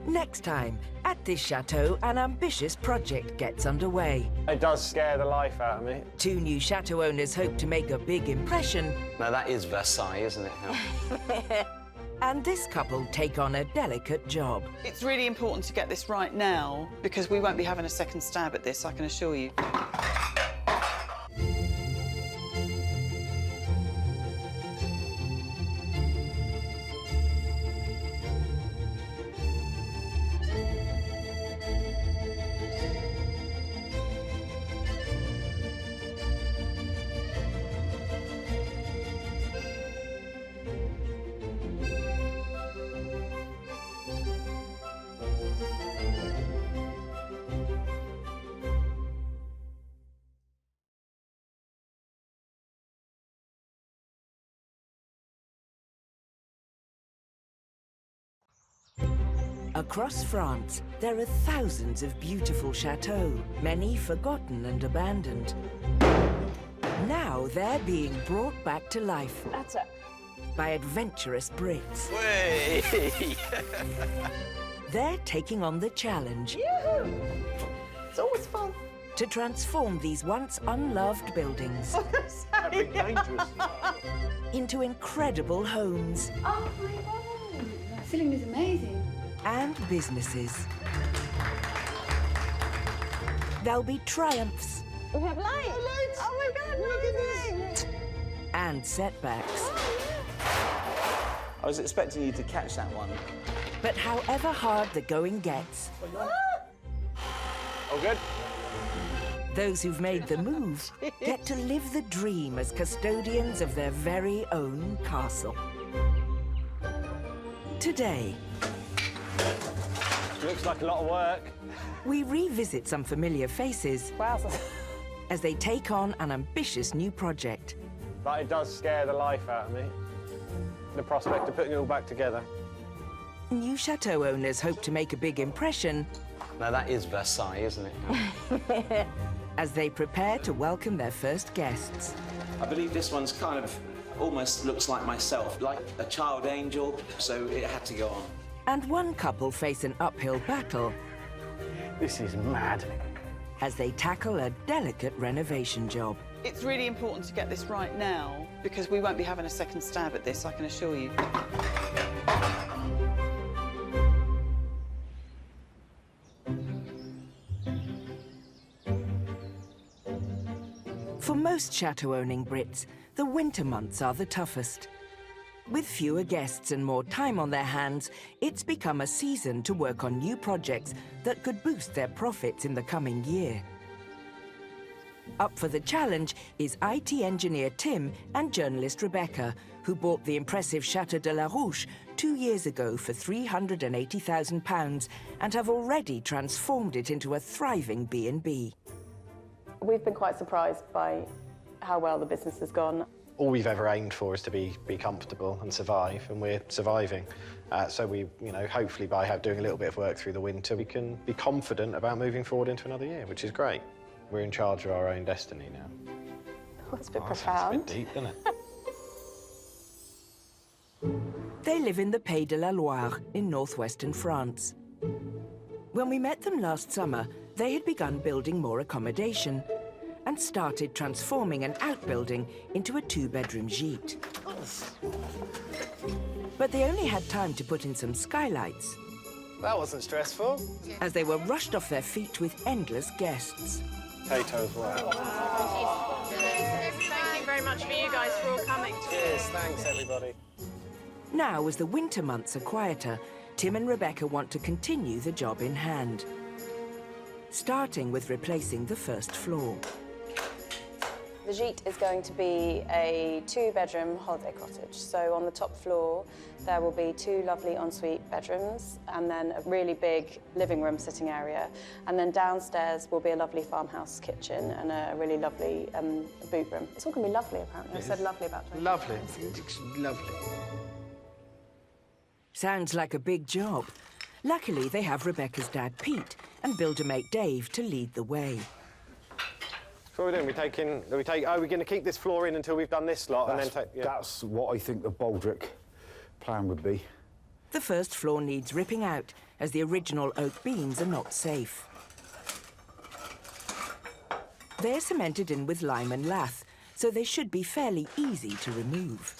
Next time, at this chateau, an ambitious project gets underway. It does scare the life out of me. 2 new chateau owners hope to make a big impression. Now that is Versailles, isn't it? And this couple take on a delicate job. It's really important to get this right now, because we won't be having a second stab at this, I can assure you. Across France, there are thousands of beautiful chateaux, many forgotten and abandoned. Now they're being brought back to life by adventurous Brits. Way! They're taking on the challenge. Yoo-hoo! It's always fun. To transform these once unloved buildings Dangerous. into incredible homes. Oh my God! That ceiling is amazing. And businesses. There'll be triumphs. We have lights. Oh my God, look at this. And setbacks. I was expecting you to catch that one. But however hard the going gets, All good? those who've made the move get to live the dream as custodians of their very own castle. Today, Looks like a lot of work. we revisit some familiar faces Wowza. as they take on an ambitious new project. But it does scare the life out of me. The prospect of putting it all back together. New chateau owners hope to make a big impression. Now that is Versailles, isn't it? As they prepare to welcome their first guests. I believe this one's kind of almost looks like myself, like a child angel, so it had to go on. And one couple face an uphill battle. This is mad. As they tackle a delicate renovation job. It's really important to get this right now because we won't be having a second stab at this, I can assure you. For most chateau-owning Brits, the winter months are the toughest. With fewer guests and more time on their hands, it's become a season to work on new projects that could boost their profits in the coming year. Up for the challenge is IT engineer Tim and journalist Rebecca, who bought the impressive Château de la Rouche 2 years ago for £380,000 and have already transformed it into a thriving B&B. We've been quite surprised by how well the business has gone. All we've ever aimed for is to be comfortable and survive, and we're surviving. So we, hopefully by doing a little bit of work through the winter, we can be confident about moving forward into another year, which is great. We're in charge of our own destiny now. Oh, that's a bit That's profound. a bit deep, isn't it? They live in the Pays de la Loire in northwestern France. When we met them last summer, they had begun building more accommodation and started transforming an outbuilding into a 2-bedroom gîte. But they only had time to put in some skylights. That wasn't stressful. As they were rushed off their feet with endless guests. Potato as well. Thank you very much for you guys for all coming. Cheers, thanks everybody. Now, as the winter months are quieter, Tim and Rebecca want to continue the job in hand, starting with replacing the first floor. The gîte is going to be a 2-bedroom holiday cottage. So on the top floor, there will be 2 lovely ensuite bedrooms and then a really big living room sitting area. And then downstairs will be a lovely farmhouse kitchen and a really lovely boot room. It's all going to be lovely, apparently. I said lovely about 20 Lovely. It's lovely. Sounds like a big job. Luckily, they have Rebecca's dad, Pete, and builder-mate Dave to lead the way. So what are we doing? We're going to keep this floor in until we've done this lot and then take... Yeah. That's what I think the Baldric plan would be. The first floor needs ripping out, as the original oak beams are not safe. They're cemented in with lime and lath, so they should be fairly easy to remove.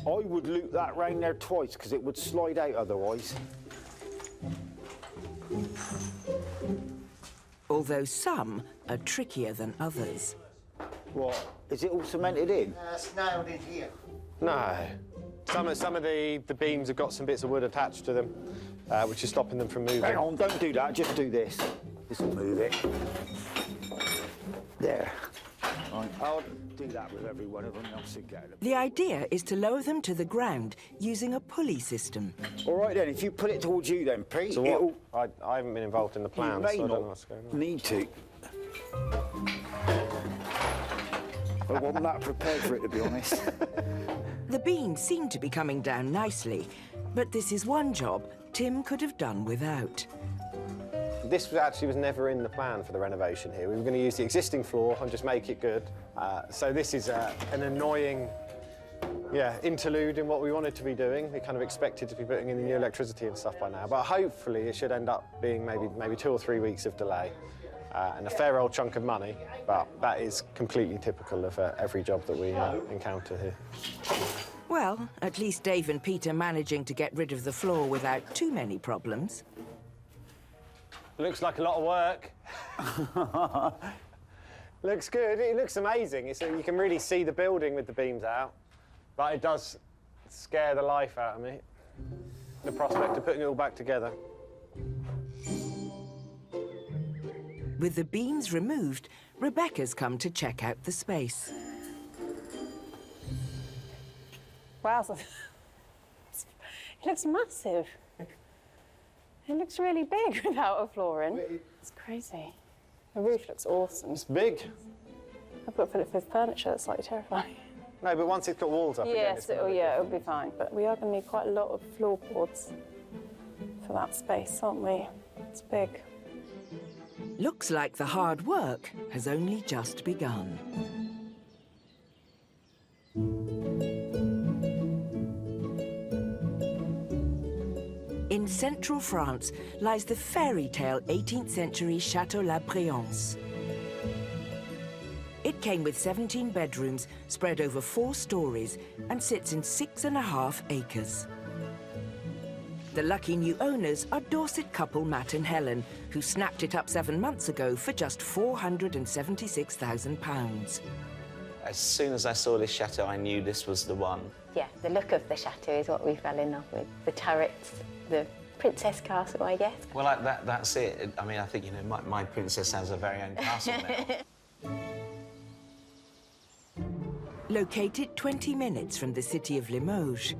I would loop that round there twice, because it would slide out otherwise. Although some are trickier than others. What? Is it all cemented in? It's nailed in here. No. Some of the beams have got some bits of wood attached to them, which is stopping them from moving. Hang on, don't do that, just do this. This will move it. There. Right. I'll do that with every one of them, I'll see get them. The idea is to lower them to the ground using a pulley system. All right then, if you put it towards you then, Pete. So what? I haven't been involved in the plans, so I don't know what's going on. Need to. I wasn't that prepared for it, to be honest. The beams seem to be coming down nicely, but this is one job Tim could have done without. This was never in the plan for the renovation here. We were going to use the existing floor and just make it good. So this is an annoying interlude in what we wanted to be doing. We kind of expected to be putting in the new electricity and stuff by now, but hopefully it should end up being maybe 2 or 3 weeks of delay and a fair old chunk of money, but that is completely typical of every job that we encounter here. Well, at least Dave and Pete are managing to get rid of the floor without too many problems. Looks like a lot of work. Looks good. It looks amazing. You can really see the building with the beams out, but it does scare the life out of me, the prospect of putting it all back together. With the beams removed, Rebecca's come to check out the space. Wow. looks massive. It looks really big without a floor in. It's crazy. The roof looks awesome. It's big. I've got to fill it with furniture. That's slightly terrifying. No, but once it's got walls up again, Yes, it'll be fine. But we are going to need quite a lot of floorboards for that space, aren't we? It's big. Looks like the hard work has only just begun. In central France lies the fairy tale 18th century Château La Briance. It came with 17 bedrooms spread over 4 stories and sits in 6.5 acres. The lucky new owners are Dorset couple Matt and Helen, who snapped it up 7 months ago for just £476,000. As soon as I saw this chateau, I knew this was the one. Yeah, the look of the chateau is what we fell in love with. The turrets, the princess castle, I guess. Well, that's it. I mean, I think, you know, my princess has her very own castle now. Located 20 minutes from the city of Limoges,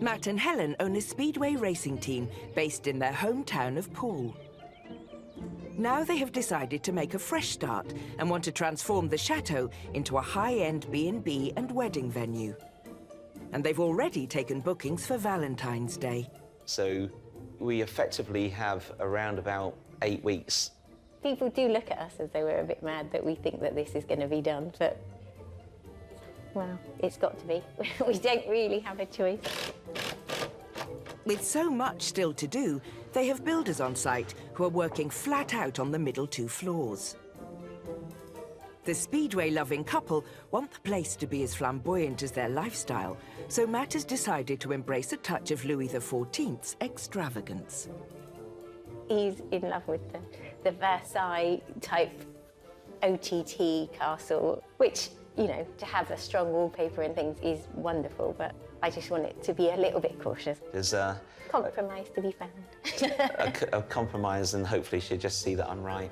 Matt and Helen own a speedway racing team based in their hometown of Poole. Now they have decided to make a fresh start and want to transform the chateau into a high-end B&B and wedding venue. And they've already taken bookings for Valentine's Day. So we effectively have around about 8 weeks. People do look at us as though we're a bit mad that we think that this is going to be done, but, well, it's got to be. We don't really have a choice. With so much still to do, they have builders on site who are working flat out on the middle 2 floors. The speedway-loving couple want the place to be as flamboyant as their lifestyle, so Matt has decided to embrace a touch of Louis XIV's extravagance. He's in love with the Versailles-type OTT castle, which, you know, to have a strong wallpaper and things is wonderful, but I just want it to be a little bit cautious. There's Compromise to be found. a compromise, and hopefully she'll just see that I'm right.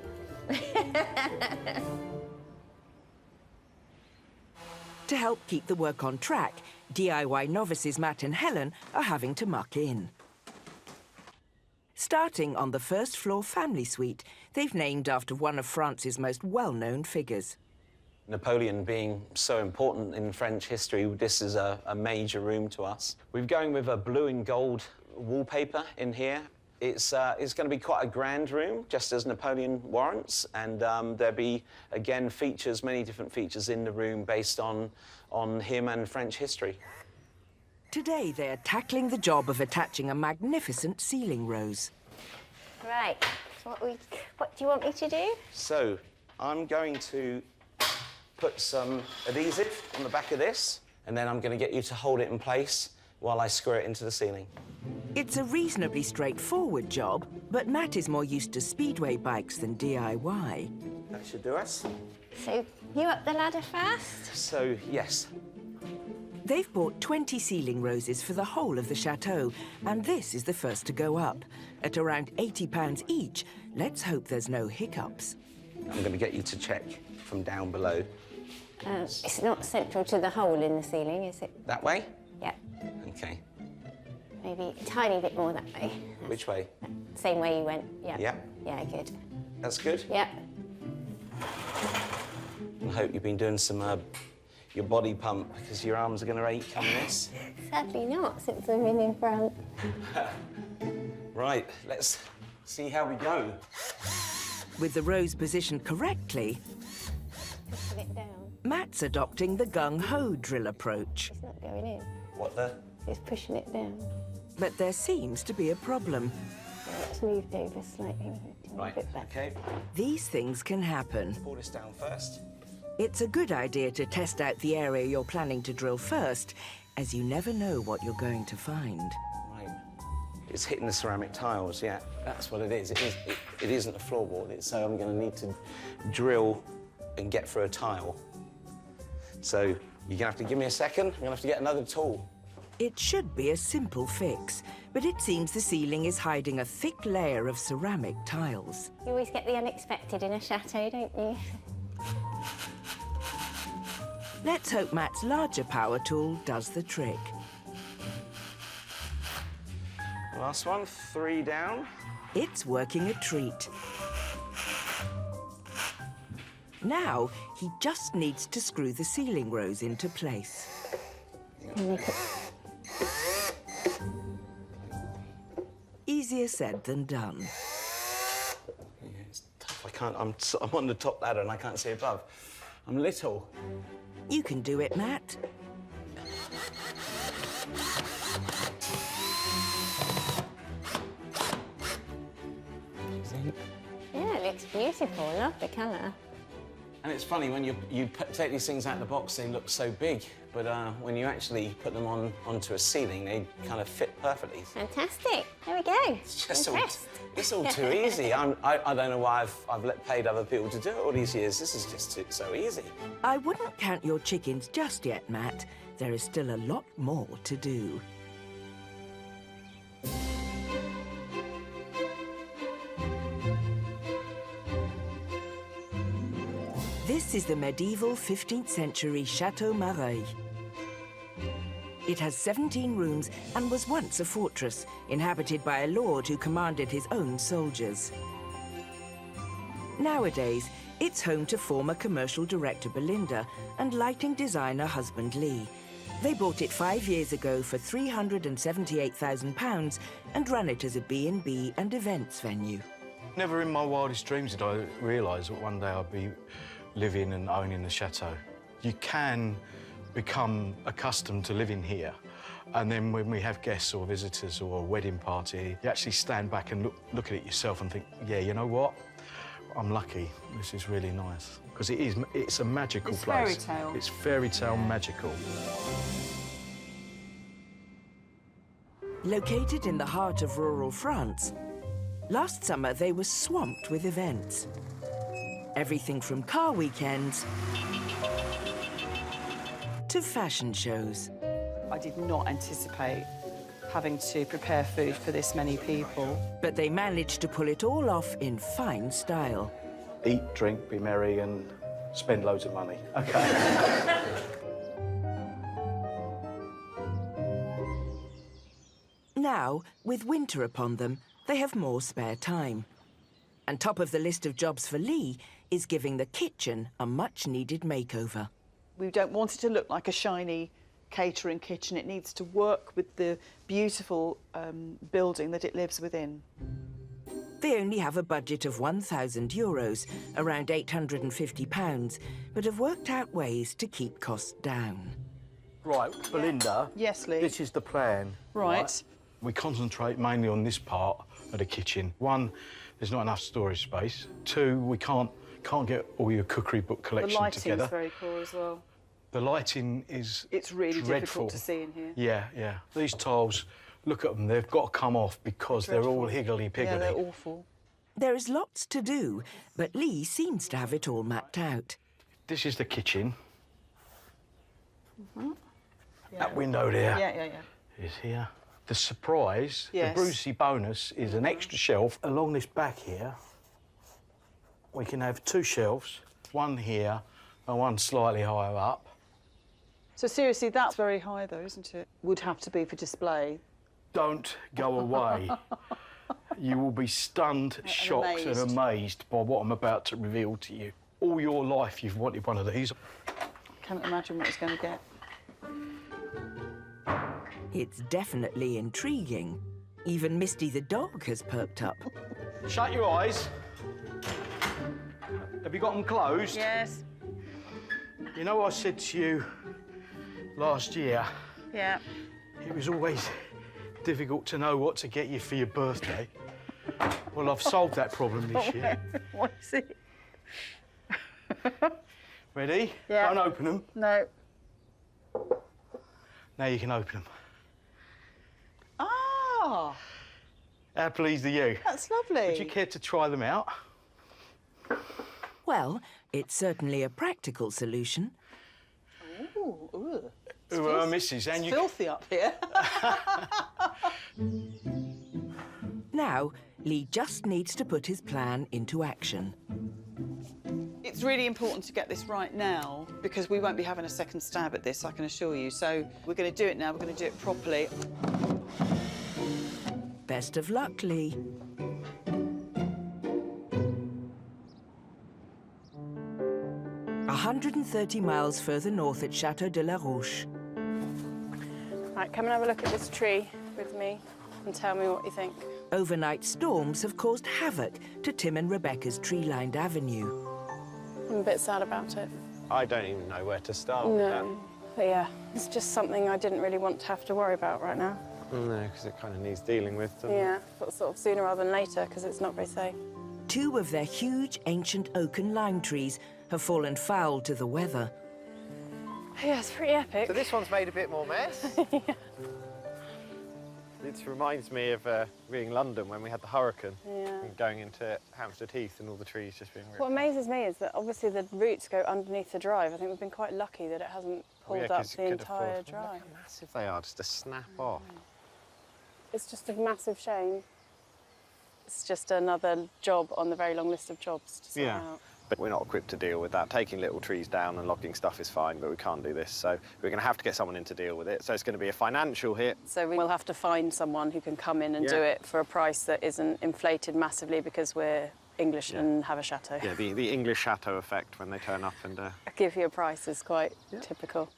To help keep the work on track, DIY novices Matt and Helen are having to muck in. Starting on the first floor family suite, they've named after one of France's most well-known figures. Napoleon being so important in French history, this is a major room to us. We're going with a blue and gold wallpaper in here. It's going to be quite a grand room, just as Napoleon warrants, and there'll be, again, features, many different features in the room based on him and French history. Today, they're tackling the job of attaching a magnificent ceiling rose. Right, so what do you want me to do? So, I'm going to put some adhesive on the back of this, and then I'm going to get you to hold it in place while I screw it into the ceiling. It's a reasonably straightforward job, but Matt is more used to speedway bikes than DIY. That should do us. So, you up the ladder first? So, yes. They've bought 20 ceiling roses for the whole of the chateau, and this is the first to go up. At around £80 each, let's hope there's no hiccups. I'm going to get you to check from down below. It's not central to the hole in the ceiling, is it? That way? Yeah. OK. Maybe a tiny bit more that way. Which way? Same way you went, yeah. Yeah. Yeah, good. That's good? Yeah. I hope you've been doing some your body pump, because your arms are going to ache coming this. Sadly not, since I've been in front. Right, let's see how we go. With the rose positioned correctly, Put it down. Matt's adopting the gung-ho drill approach. It's not going in. What the? It's pushing it down. But there seems to be a problem. It's moved over slightly. Right, OK. These things can happen. Pull this down first. It's a good idea to test out the area you're planning to drill first, as you never know what you're going to find. Right. It's hitting the ceramic tiles, yeah. That's what it is. It isn't a floorboard, so I'm going to need to drill and get through a tile. So you're going to have to give me a second. I'm going to have to get another tool. It should be a simple fix, but it seems the ceiling is hiding a thick layer of ceramic tiles. You always get the unexpected in a chateau, don't you? Let's hope Matt's larger power tool does the trick. Last one, 3 down. It's working a treat. Now, he just needs to screw the ceiling rose into place. Easier said than done. Yeah, it's tough. I can't. I'm on the top ladder and I can't see above. I'm little. You can do it, Matt. Yeah, it looks beautiful. I love the colour. And it's funny, when you take these things out of the box, they look so big, but when you actually put them onto a ceiling, they kind of fit perfectly. Fantastic. There we go. It's just it's all too easy. I don't know why I've paid other people to do it all these years. This is just so easy. I wouldn't count your chickens just yet, Matt. There is still a lot more to do. This is the medieval 15th century Chateau Makeover. It has 17 rooms and was once a fortress, inhabited by a lord who commanded his own soldiers. Nowadays, it's home to former commercial director Belinda and lighting designer husband Lee. They bought it 5 years ago for £378,000 and ran it as a B&B and events venue. Never in my wildest dreams did I realise that one day I'd be living and owning the chateau. You can become accustomed to living here, and then when we have guests or visitors or a wedding party, you actually stand back and look at it yourself and think, yeah, you know what? I'm lucky. This is really nice. Because it's a magical place. It's fairy tale. It's fairy tale magical. Located in the heart of rural France, last summer they were swamped with events. Everything from car weekends to fashion shows. I did not anticipate having to prepare food for this many people. But they managed to pull it all off in fine style. Eat, drink, be merry and spend loads of money. OK. Now, with winter upon them, they have more spare time. And top of the list of jobs for Lee is giving the kitchen a much-needed makeover. We don't want it to look like a shiny catering kitchen. It needs to work with the beautiful building that it lives within. They only have a budget of €1,000, around £850, but have worked out ways to keep costs down. Right, Belinda. Yes, Lee? This is the plan. Right. We concentrate mainly on this part of the kitchen. 1, there's not enough storage space. 2, we can't get all your cookery book collection together. The lighting's very poor as well. The lighting is It's really dreadful. difficult to see in here. Yeah, yeah. These tiles, look at them, they've got to come off because they're all higgledy-piggledy. Yeah, they're awful. There is lots to do, but Lee seems to have it all mapped out. This is the kitchen. Mm-hmm. That window there Yeah. is here. The surprise, Yes. the Brucey bonus, is an extra shelf. Along this back here, we can have 2 shelves, one here and one slightly higher up. So seriously, that's very high though, isn't it? Would have to be for display. Don't go away. You will be stunned, shocked and amazed by what I'm about to reveal to you. All your life you've wanted one of these. Can't imagine what it's going to get. It's definitely intriguing. Even Misty the dog has perked up. Shut your eyes. Have you got them closed? Yes. You know what I said to you last year? Yeah. It was always difficult to know what to get you for your birthday. Well, I've solved that problem this year. What is it? Ready? Yeah. Don't open them. No. Now you can open them. Ah! How pleased are you? That's lovely. Would you care to try them out? Well, it's certainly a practical solution. Ooh. Mrs. And It's you... filthy up here. Now, Lee just needs to put his plan into action. It's really important to get this right now because we won't be having a second stab at this, I can assure you. So we're going to do it now, we're going to do it properly. Best of luck, Lee. – 130 miles further north at Chateau de la Roche. Right, come and have a look at this tree with me and tell me what you think. Overnight storms have caused havoc to Tim and Rebecca's tree-lined avenue. I'm a bit sad about it. I don't even know where to start with that. No, but yeah, it's just something I didn't really want to have to worry about right now. No, because it kind of needs dealing with, doesn't it? Yeah, but sort of sooner rather than later, because it's not very safe. 2 of their huge ancient oak and lime trees have fallen foul to the weather. Yeah, it's pretty epic. So this one's made a bit more mess. Yeah. It reminds me of being in London when we had the hurricane. Yeah. And going into Hampstead Heath and all the trees just being ripped. What amazes me is that obviously the roots go underneath the drive. I think we've been quite lucky that it hasn't pulled up the entire drive. Look how massive they are, just to snap off. It's just a massive shame. It's just another job on the very long list of jobs to sort out. But we're not equipped to deal with that. Taking little trees down and logging stuff is fine, but we can't do this. So we're going to have to get someone in to deal with it. So it's going to be a financial hit. So we'll have to find someone who can come in and do it for a price that isn't inflated massively because we're English and have a chateau. Yeah, the English chateau effect when they turn up and... Give you a price is quite typical.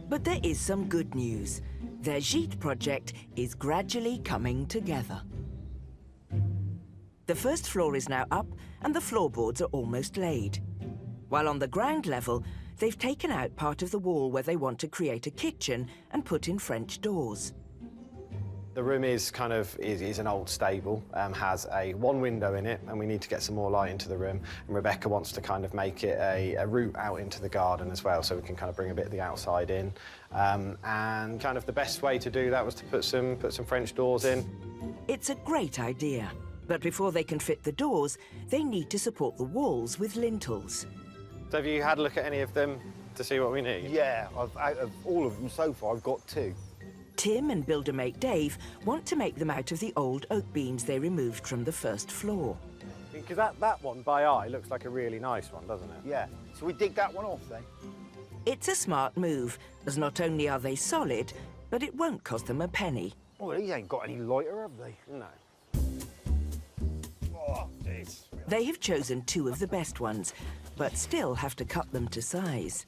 But there is some good news. Their Gîte project is gradually coming together. The first floor is now up and the floorboards are almost laid. While on the ground level, they've taken out part of the wall where they want to create a kitchen and put in French doors. The room is is an old stable, has one window in it, and we need to get some more light into the room. And Rebecca wants to kind of make it a route out into the garden as well, so we can kind of bring a bit of the outside in. And kind of the best way to do that was to put some French doors in. It's a great idea. But before they can fit the doors, they need to support the walls with lintels. So have you had a look at any of them to see what we need? Yeah, out of all of them so far, I've got 2. Tim and builder-mate Dave want to make them out of the old oak beams they removed from the first floor. Because that one, by eye, looks like a really nice one, doesn't it? Yeah. So we dig that one off, then? It's a smart move, as not only are they solid, but it won't cost them a penny. Oh, these ain't got any lighter, have they? No. They have chosen 2 of the best ones, but still have to cut them to size.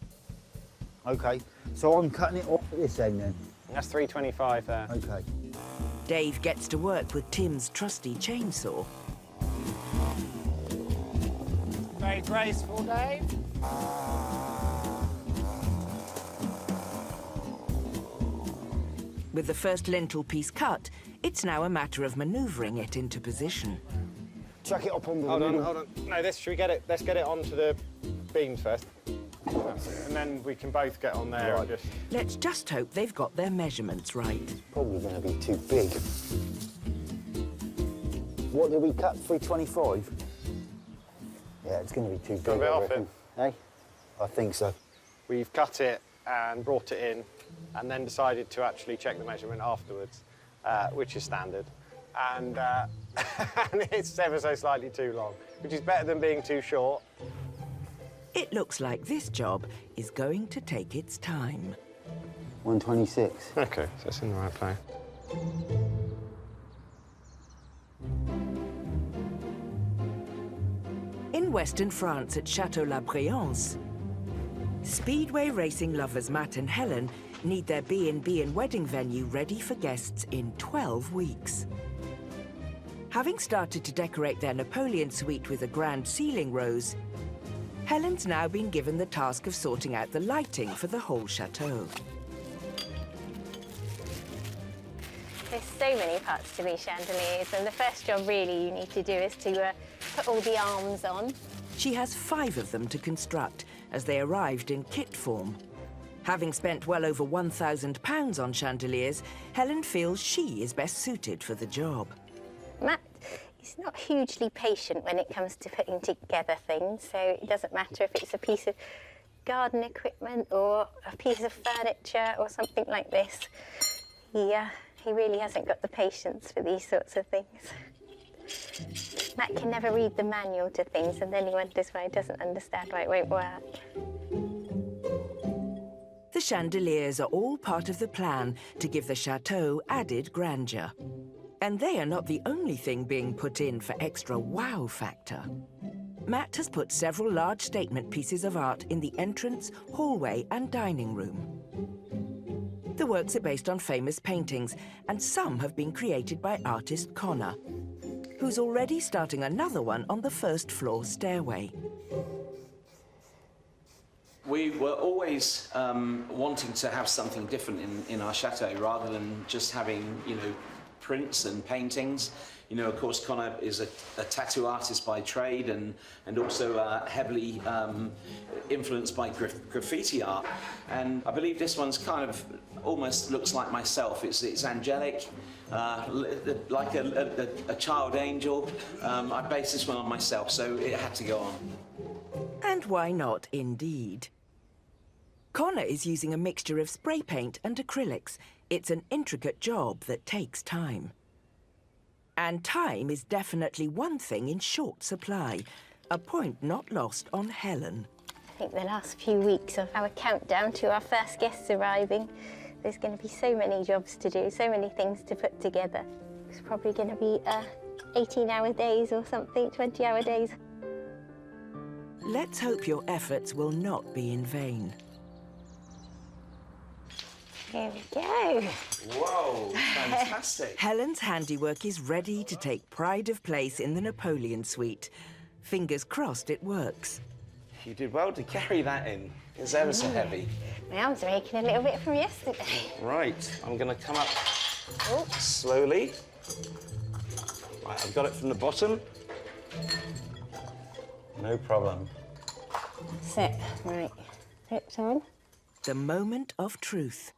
OK, so I'm cutting it off at this end, then? That's 325 there. OK. Dave gets to work with Tim's trusty chainsaw. Very graceful, Dave. With the first lintel piece cut, it's now a matter of manoeuvring it into position. Chuck it up on the Hold middle. on, hold on. No, should we get it? Let's get it onto the beams first. And then we can both get on there. Right. Let's just hope they've got their measurements right. Probably going to be too big. What did we cut? 325? Yeah, it's going to be too big. Got a bit off it. Hey? I think so. We've cut it and brought it in, and then decided to actually check the measurement afterwards, which is standard. And, and it's ever so slightly too long, which is better than being too short. It looks like this job is going to take its time. 126. OK, so it's in the right place. In western France at Chateau La Briance, speedway racing lovers Matt and Helen need their B&B and wedding venue ready for guests in 12 weeks. Having started to decorate their Napoleon suite with a grand ceiling rose, Helen's now been given the task of sorting out the lighting for the whole chateau. There's so many parts to these chandeliers, and the first job really you need to do is to put all the arms on. She has 5 of them to construct as they arrived in kit form. Having spent well over £1,000 on chandeliers, Helen feels she is best suited for the job. Matt is not hugely patient when it comes to putting together things, so it doesn't matter if it's a piece of garden equipment or a piece of furniture or something like this. He really hasn't got the patience for these sorts of things. Matt can never read the manual to things, and then he wonders why he doesn't understand why it won't work. The chandeliers are all part of the plan to give the chateau added grandeur. And they are not the only thing being put in for extra wow factor. Matt has put several large statement pieces of art in the entrance, hallway and dining room. The works are based on famous paintings, and some have been created by artist Connor, who's already starting another one on the first floor stairway. We were always wanting to have something different in our chateau, rather than just having, you know, prints and paintings. You know, of course, Connor is a tattoo artist by trade and also heavily influenced by graffiti art. And I believe this one's kind of almost looks like myself. It's angelic, like a child angel. I based this one on myself, so it had to go on. And why not, indeed? Connor is using a mixture of spray paint and acrylics. It's an intricate job that takes time. And time is definitely one thing in short supply, a point not lost on Helen. I think the last few weeks of our countdown to our first guests arriving, there's going to be so many jobs to do, so many things to put together. It's probably going to be 18-hour days or something, 20-hour days. Let's hope your efforts will not be in vain. Here we go. Whoa, fantastic. Helen's handiwork is ready to take pride of place in the Napoleon suite. Fingers crossed it works. You did well to carry that in. It's ever so heavy. My arms are aching a little bit from yesterday. Right, I'm going to come up slowly. Right, I've got it from the bottom. No problem. Sit, right. Hips on. The moment of truth.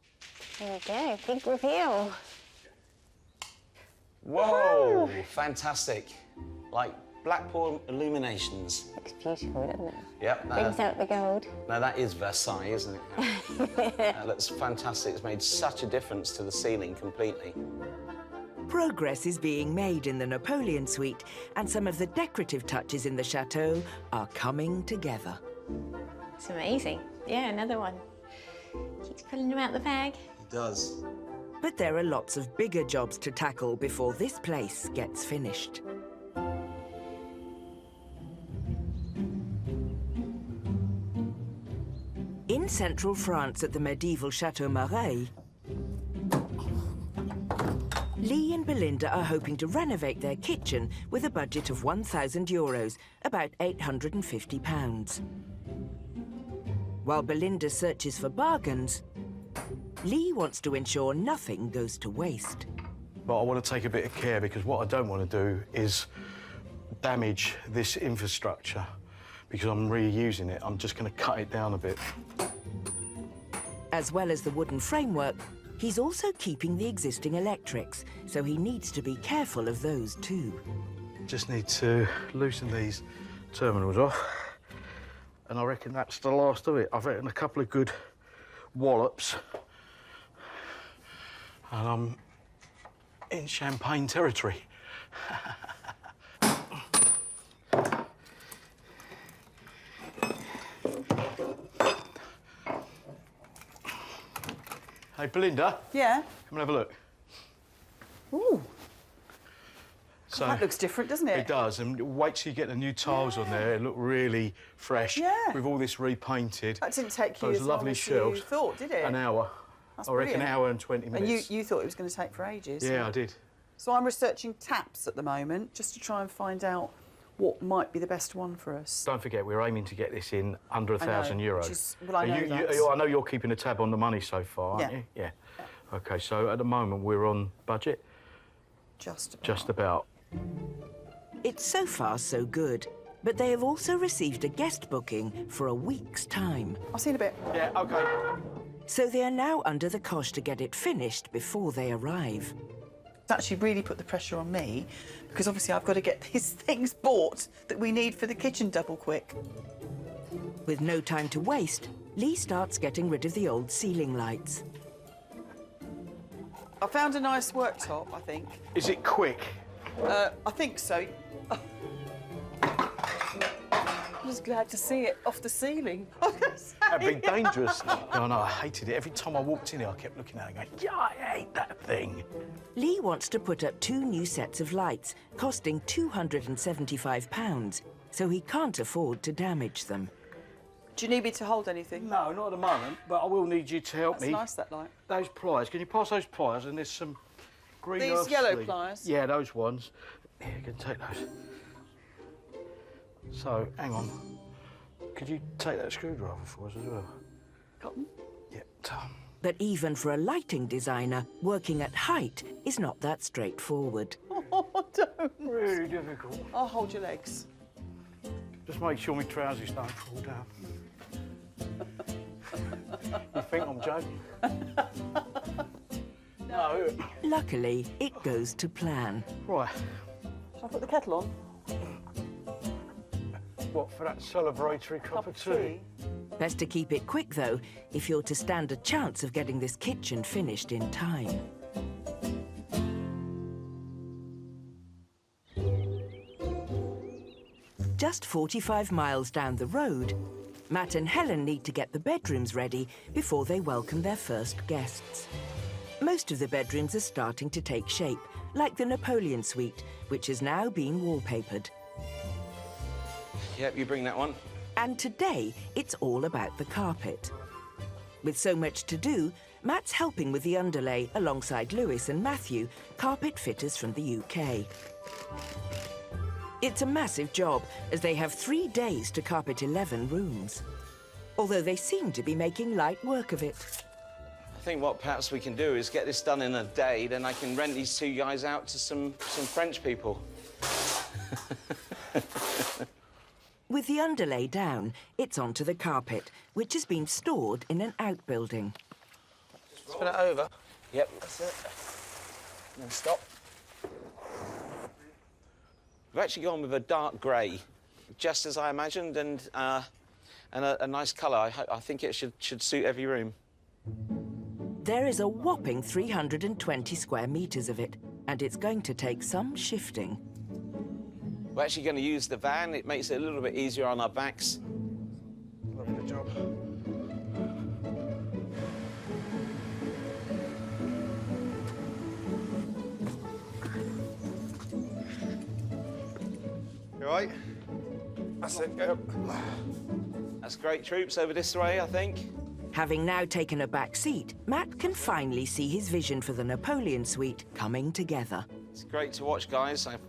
There we go, big reveal. Whoa, fantastic. Like Blackpool illuminations. Looks beautiful, doesn't it? Yep. Brings out the gold. No, that is Versailles, isn't it? That looks fantastic. It's made such a difference to the ceiling completely. Progress is being made in the Napoleon suite, and some of the decorative touches in the chateau are coming together. It's amazing. Yeah, another one. Keeps pulling them out the bag. It does. But there are lots of bigger jobs to tackle before this place gets finished. In central France at the medieval Chateau Marais, Lee and Belinda are hoping to renovate their kitchen with a budget of €1,000, about £850. While Belinda searches for bargains, Lee wants to ensure nothing goes to waste. But I want to take a bit of care, because what I don't want to do is damage this infrastructure, because I'm reusing it. I'm just going to cut it down a bit. As well as the wooden framework, he's also keeping the existing electrics, so he needs to be careful of those too. Just need to loosen these terminals off, and I reckon that's the last of it. I've written a couple of good wallops, and I'm in champagne territory. Hey, Belinda. Yeah? Come and have a look. Ooh. So, that looks different, doesn't it? It does, and wait till you get the new tiles on there. It look really fresh. Yeah. With all this repainted. That didn't take you Those as long lovely as shelves. you thought, did it? An hour. That's I reckon an brilliant. hour and 20 minutes. And you thought it was going to take for ages. Yeah, I did. So I'm researching taps at the moment, just to try and find out what might be the best one for us. Don't forget, we're aiming to get this in under I know, €1,000. which is- well, I know And that. I know you're keeping a tab on the money so far, aren't Yeah. you? Yeah. OK, so at the moment, we're on budget? Just about. Just about. It's so far so good, but they have also received a guest booking for a week's time. I'll see you in a bit. Yeah, OK. So they are now under the cosh to get it finished before they arrive. It's actually really put the pressure on me, because obviously I've got to get these things bought that we need for the kitchen double quick. With no time to waste, Lee starts getting rid of the old ceiling lights. I found a nice worktop, I think. Is it quick? I think so. I'm just glad to see it off the ceiling. That'd be dangerous. No, I hated it. Every time I walked in here, I kept looking at it and going, yeah, I hate that thing. Lee wants to put up 2 new sets of lights, costing £275, so he can't afford to damage them. Do you need me to hold anything? No, not at the moment, but I will need you to help me. That's nice, that light. Those pliers, can you pass those pliers? And there's some green These earth yellow sleeve. pliers? Yeah, those ones. Here, you can take those. So, hang on. Could you take that screwdriver for us as well? Cotton? Yeah, But even for a lighting designer, working at height is not that straightforward. Oh, don't. Really difficult. I'll hold your legs. Just make sure my trousers don't fall down. You think I'm joking? No. Luckily, it goes to plan. Right. Shall I put the kettle on? What, for that celebratory cup of tea? Best to keep it quick, though, if you're to stand a chance of getting this kitchen finished in time. Just 45 miles down the road, Matt and Helen need to get the bedrooms ready before they welcome their first guests. Most of the bedrooms are starting to take shape, like the Napoleon suite, which has now been wallpapered. Yep, you bring that one. And today, it's all about the carpet. With so much to do, Matt's helping with the underlay alongside Lewis and Matthew, carpet fitters from the UK. It's a massive job, as they have 3 days to carpet 11 rooms. Although they seem to be making light work of it. I think what perhaps we can do is get this done in a day, then I can rent these 2 guys out to some French people. With the underlay down, it's onto the carpet, which has been stored in an outbuilding. Spin it over. Yep, that's it. And then stop. We've actually gone with a dark grey, just as I imagined, and a nice colour. I think it should suit every room. There is a whopping 320 square metres of it, and it's going to take some shifting. We're actually going to use the van. It makes it a little bit easier on our backs. Lovely job. You all right? That's it, go. That's great, troops, over this way, I think. Having now taken a back seat, Matt can finally see his vision for the Napoleon suite coming together. It's great to watch, guys. I've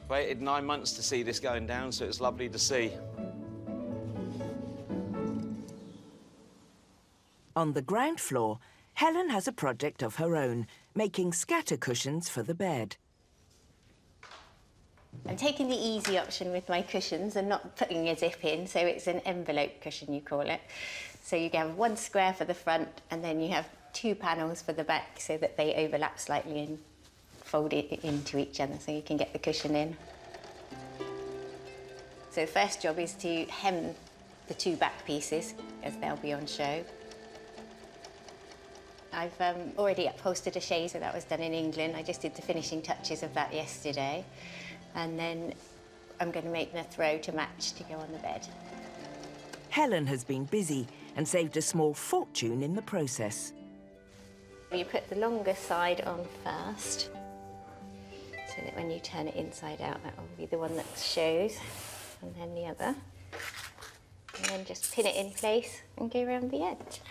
waited 9 months to see this going down, so it's lovely to see. On the ground floor, Helen has a project of her own, making scatter cushions for the bed. I'm taking the easy option with my cushions and not putting a zip in, so it's an envelope cushion, you call it. So you have 1 square for the front, and then you have 2 panels for the back so that they overlap slightly and fold it into each other so you can get the cushion in. So the first job is to hem the 2 back pieces, as they'll be on show. I've already upholstered a chaise, so that was done in England. I just did the finishing touches of that yesterday. And then I'm going to make the throw to match to go on the bed. Helen has been busy and saved a small fortune in the process. You put the longer side on first, so that when you turn it inside out, that will be the one that shows, and then the other. And then just pin it in place and go around the edge.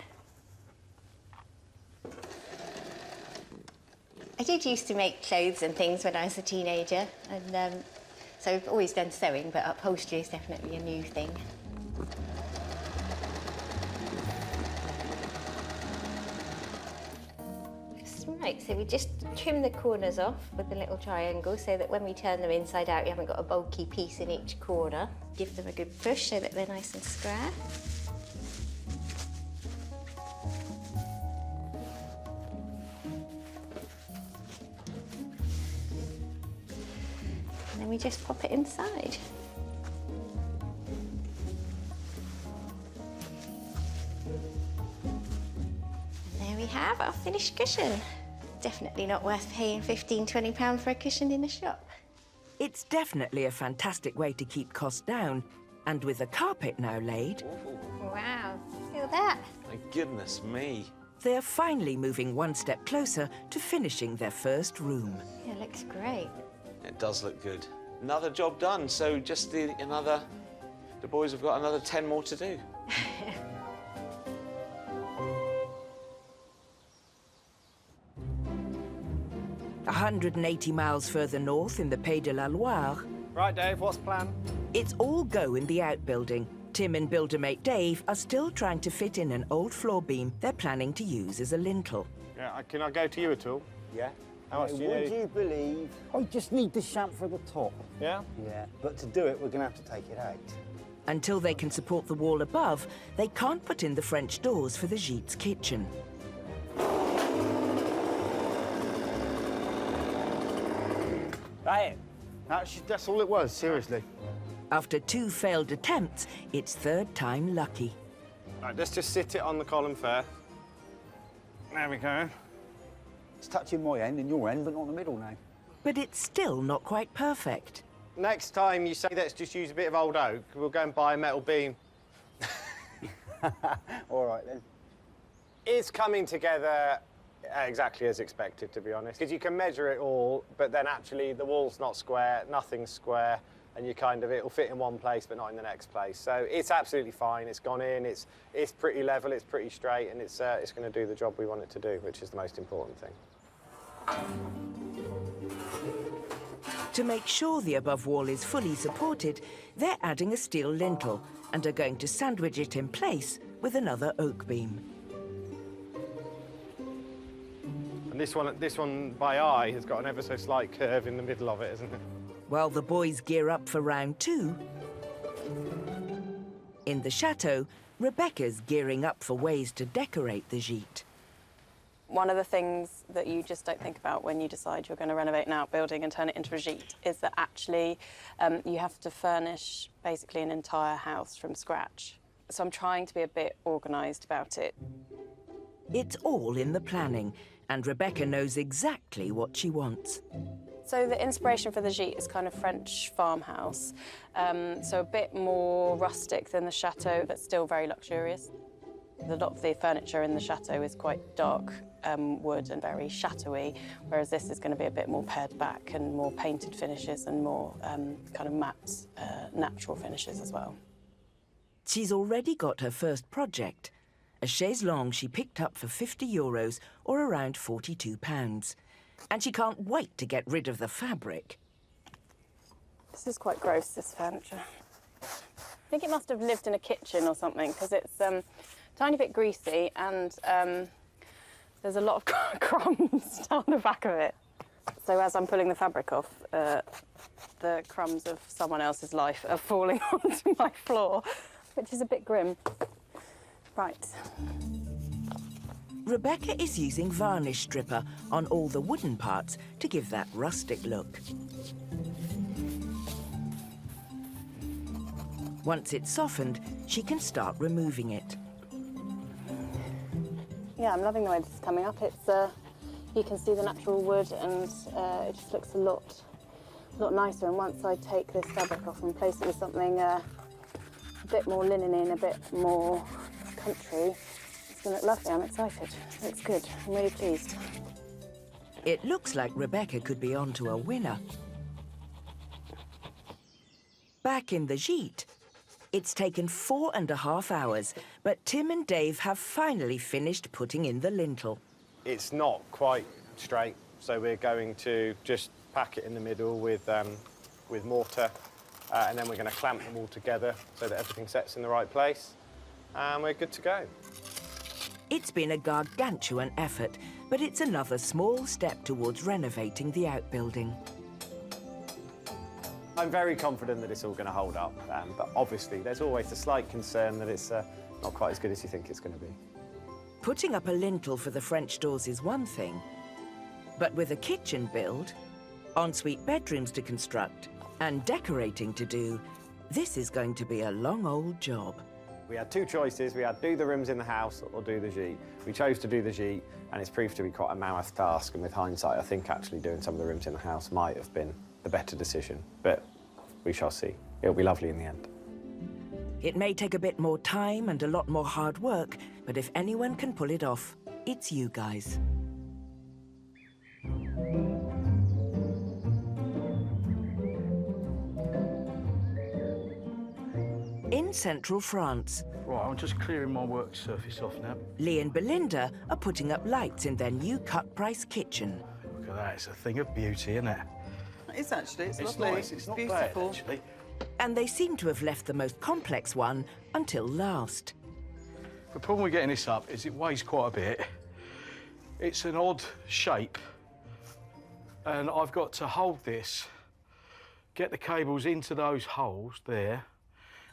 I did used to make clothes and things when I was a teenager, and so I've always done sewing, but upholstery is definitely a new thing. Right, so we just trim the corners off with a little triangle so that when we turn them inside out, you haven't got a bulky piece in each corner. Give them a good push so that they're nice and square. And then we just pop it inside. And there we have our finished cushion. Definitely not worth paying £15, £20 for a cushion in a shop. It's definitely a fantastic way to keep costs down, And with the carpet now laid, Wow, feel that. My goodness me. they're finally moving one step closer to finishing their first room. Yeah, it looks great. It does look good. Another job done, so just the boys have got another 10 more to do. 180 miles further north in the Pays de la Loire, Right, Dave, what's the plan? it's all go in the outbuilding. Tim and builder-mate Dave are still trying to fit in an old floor beam they're planning to use as a lintel. Yeah, can I go to you at all? Yeah. How much do you Would need? you believe I just need the chamfer the top? Yeah? Yeah, but to do it, we're going to have to take it out. Until they can support the wall above, they can't put in the French doors for the Gite's kitchen. Right. That's all it was, seriously. After 2 failed attempts, it's third time lucky. Right, let's just sit it on the column first. There we go. It's touching my end and your end, but not the middle now. But it's still not quite perfect. Next time you say let's just use a bit of old oak, we'll go and buy a metal beam. All right, then. It's coming together exactly as expected, to be honest. Because you can measure it all, but then actually the wall's not square, nothing's square, and you kind of, it'll fit in one place but not in the next place. So it's absolutely fine. It's gone in, it's pretty level, it's pretty straight, and it's going to do the job we want it to do, which is the most important thing. To make sure the above wall is fully supported, they're adding a steel lintel and are going to sandwich it in place with another oak beam. And this one by eye has got an ever so slight curve in the middle of it, isn't it? While the boys gear up for round 2, in the chateau, Rebecca's gearing up for ways to decorate the gîte. One of the things that you just don't think about when you decide you're going to renovate an outbuilding and turn it into a gîte is that actually you have to furnish basically an entire house from scratch. So I'm trying to be a bit organised about it. It's all in the planning, and Rebecca knows exactly what she wants. So the inspiration for the gîte is kind of French farmhouse, so a bit more rustic than the chateau, but still very luxurious. A lot of the furniture in the chateau is quite dark wood and very chateau-y, whereas this is going to be a bit more pared back and more painted finishes and more kind of matte, natural finishes as well. She's already got her first project, a chaise longue she picked up for €50 or around £42. And she can't wait to get rid of the fabric. This is quite gross, this furniture. I think it must have lived in a kitchen or something, because it's a tiny bit greasy and there's a lot of crumbs down the back of it. So as I'm pulling the fabric off, the crumbs of someone else's life are falling onto my floor, which is a bit grim. Right. Rebecca is using varnish stripper on all the wooden parts to give that rustic look. Once it's softened, she can start removing it. Yeah, I'm loving the way this is coming up. It's you can see the natural wood, and it just looks a lot nicer. And once I take this fabric off and place it with something a bit more linen-y, a bit more country, it's going to look lovely. I'm excited. It's good. I'm really pleased. It looks like Rebecca could be onto a winner. Back in the gîte, it's taken 4.5 hours, but Tim and Dave have finally finished putting in the lintel. It's not quite straight, so we're going to just pack it in the middle with mortar, and then we're going to clamp them all together so that everything sets in the right place, and we're good to go. It's been a gargantuan effort, but it's another small step towards renovating the outbuilding. I'm very confident that it's all going to hold up, but obviously there's always a slight concern that it's not quite as good as you think it's going to be. Putting up a lintel for the French doors is one thing, but with a kitchen build, ensuite bedrooms to construct, and decorating to do, this is going to be a long old job. We had 2 choices. We had do the rooms in the house or do the gîte. We chose to do the gîte, and it's proved to be quite a mammoth task, and with hindsight, I think actually doing some of the rooms in the house might have been the better decision, but we shall see. It'll be lovely in the end. It may take a bit more time and a lot more hard work, but if anyone can pull it off, it's you guys. In central France, Right, I'm just clearing my work surface off now. Lee and Belinda are putting up lights in their new cut-price kitchen. Look at that, it's a thing of beauty, isn't it? It is actually, it's It's lovely. nice, it's not beautiful. bad, actually. And they seem to have left the most complex one until last. The problem with getting this up is it weighs quite a bit. It's an odd shape, and I've got to hold this, get the cables into those holes there,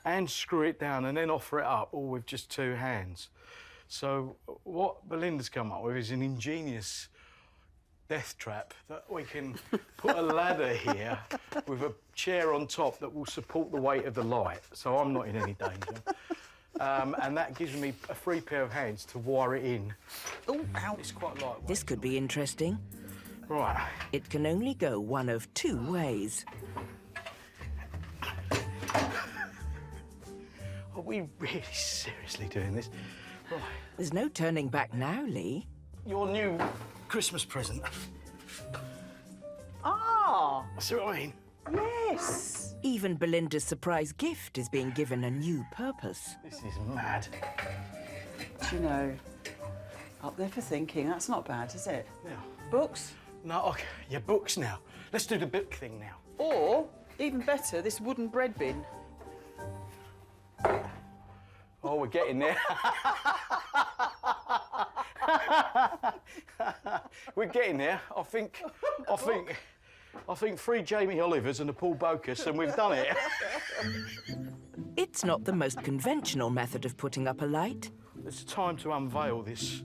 and screw it down and then offer it up, all with just two hands. So what Belinda's come up with is an ingenious death trap that we can put a ladder here with a chair on top that will support the weight of the light, so I'm not in any danger. And that gives me a free pair of hands to wire it in. Oh, ow. It's quite lightweight. This could be interesting. Right. It can only go one of two ways. Are we really seriously doing this? Right. There's no turning back now, Lee. Your new Christmas present. Ah! See what I mean? Yes! Even Belinda's surprise gift is being given a new purpose. This is mad. Do you know, up there for thinking, that's not bad, is it? Yeah. Books? No, okay, yeah, books now. Let's do the book thing now. Or, even better, this wooden bread bin. Oh, we're getting there. We're getting there. I think 3 Jamie Olivers and a Paul Bocuse, and we've done it. It's not the most conventional method of putting up a light. It's time to unveil this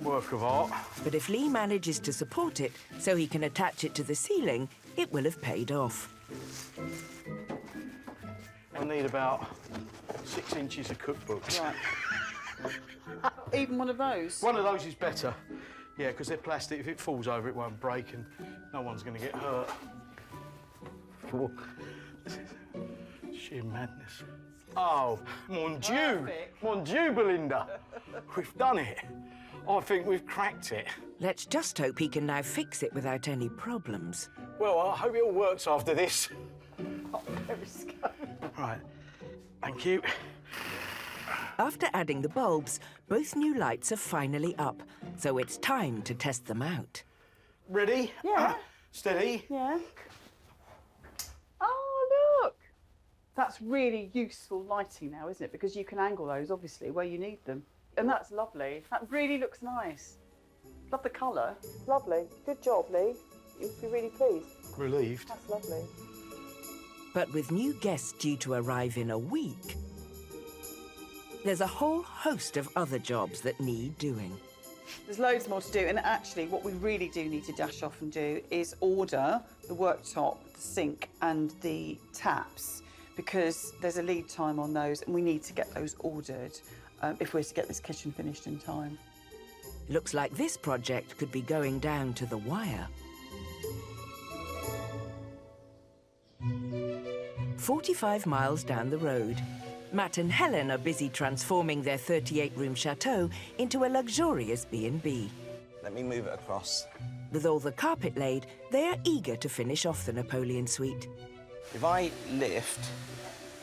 work of art. But if Lee manages to support it so he can attach it to the ceiling, it will have paid off. I need about 6 inches of cookbooks. Right. Even one of those? One of those is better. Yeah, because they're plastic. If it falls over, it won't break, and no one's going to get hurt. This is sheer madness. Oh, mon Dieu! Perfect. Mon Dieu, Belinda! We've done it. I think we've cracked it. Let's just hope he can now fix it without any problems. Well, I hope it all works after this. Oh, very scary. Right. Thank you. After adding the bulbs, both new lights are finally up, so it's time to test them out. Ready? Yeah. Steady. Yeah. Oh, look! That's really useful lighting now, isn't it? Because you can angle those, obviously, where you need them. And that's lovely. That really looks nice. Love the colour. Lovely. Good job, Lee. You'll be really pleased. Relieved. That's lovely. But with new guests due to arrive in a week, there's a whole host of other jobs that need doing. There's loads more to do, and actually what we really do need to dash off and do is order the worktop, the sink and the taps, because there's a lead time on those and we need to get those ordered if we're to get this kitchen finished in time. Looks like this project could be going down to the wire. 45 miles down the road, Matt and Helen are busy transforming their 38-room chateau into a luxurious B&B. Let me move it across. With all the carpet laid, they are eager to finish off the Napoleon suite. If I lift,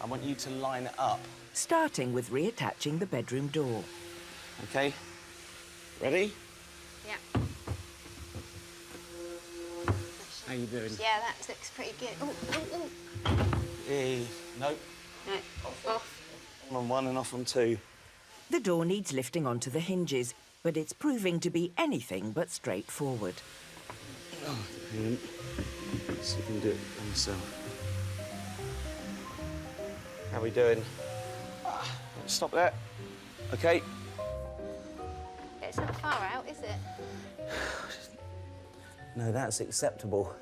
I want you to line it up. Starting with reattaching the bedroom door. Okay? Ready? Yeah. How you doing? Yeah, that looks pretty good. Oh, oh, oh. Hey, nope. No, off. On 1 and off on 2. The door needs lifting onto the hinges, but it's proving to be anything but straightforward. Oh, brilliant. Let's see if we can do it by myself. How are we doing? Stop there. Okay. It's not far out, is it? No, that's acceptable.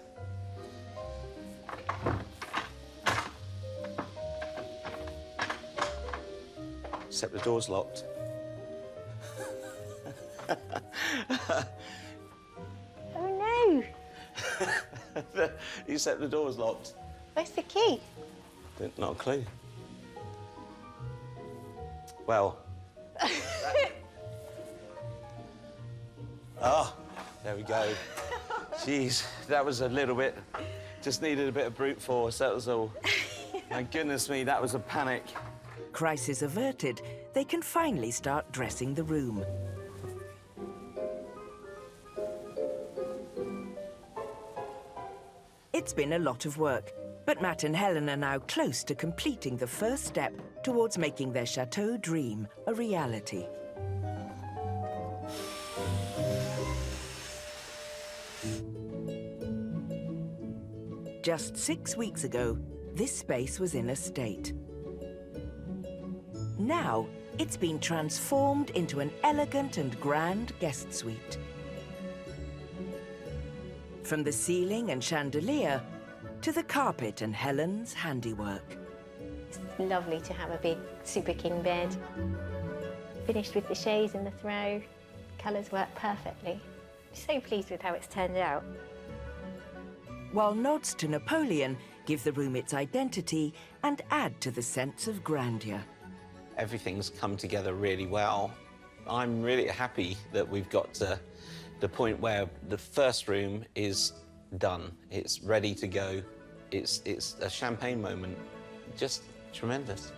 Except the door's locked. Oh, no. Except the door's locked. Where's the key? Not a clue. Well. Oh, there we go. Jeez, that was a little bit... Just needed a bit of brute force, that was all. My goodness me, that was a panic. Crisis averted, they can finally start dressing the room. It's been a lot of work, but Matt and Helen are now close to completing the first step towards making their chateau dream a reality. Just 6 weeks ago, this space was in a state. Now, it's been transformed into an elegant and grand guest suite. From the ceiling and chandelier to the carpet and Helen's handiwork. It's lovely to have a big super king bed. Finished with the shades and the throw. Colours work perfectly. So pleased with how it's turned out. While nods to Napoleon give the room its identity and add to the sense of grandeur. Everything's come together really well. I'm really happy that we've got to the point where the first room is done. It's ready to go. It's a champagne moment. Just tremendous.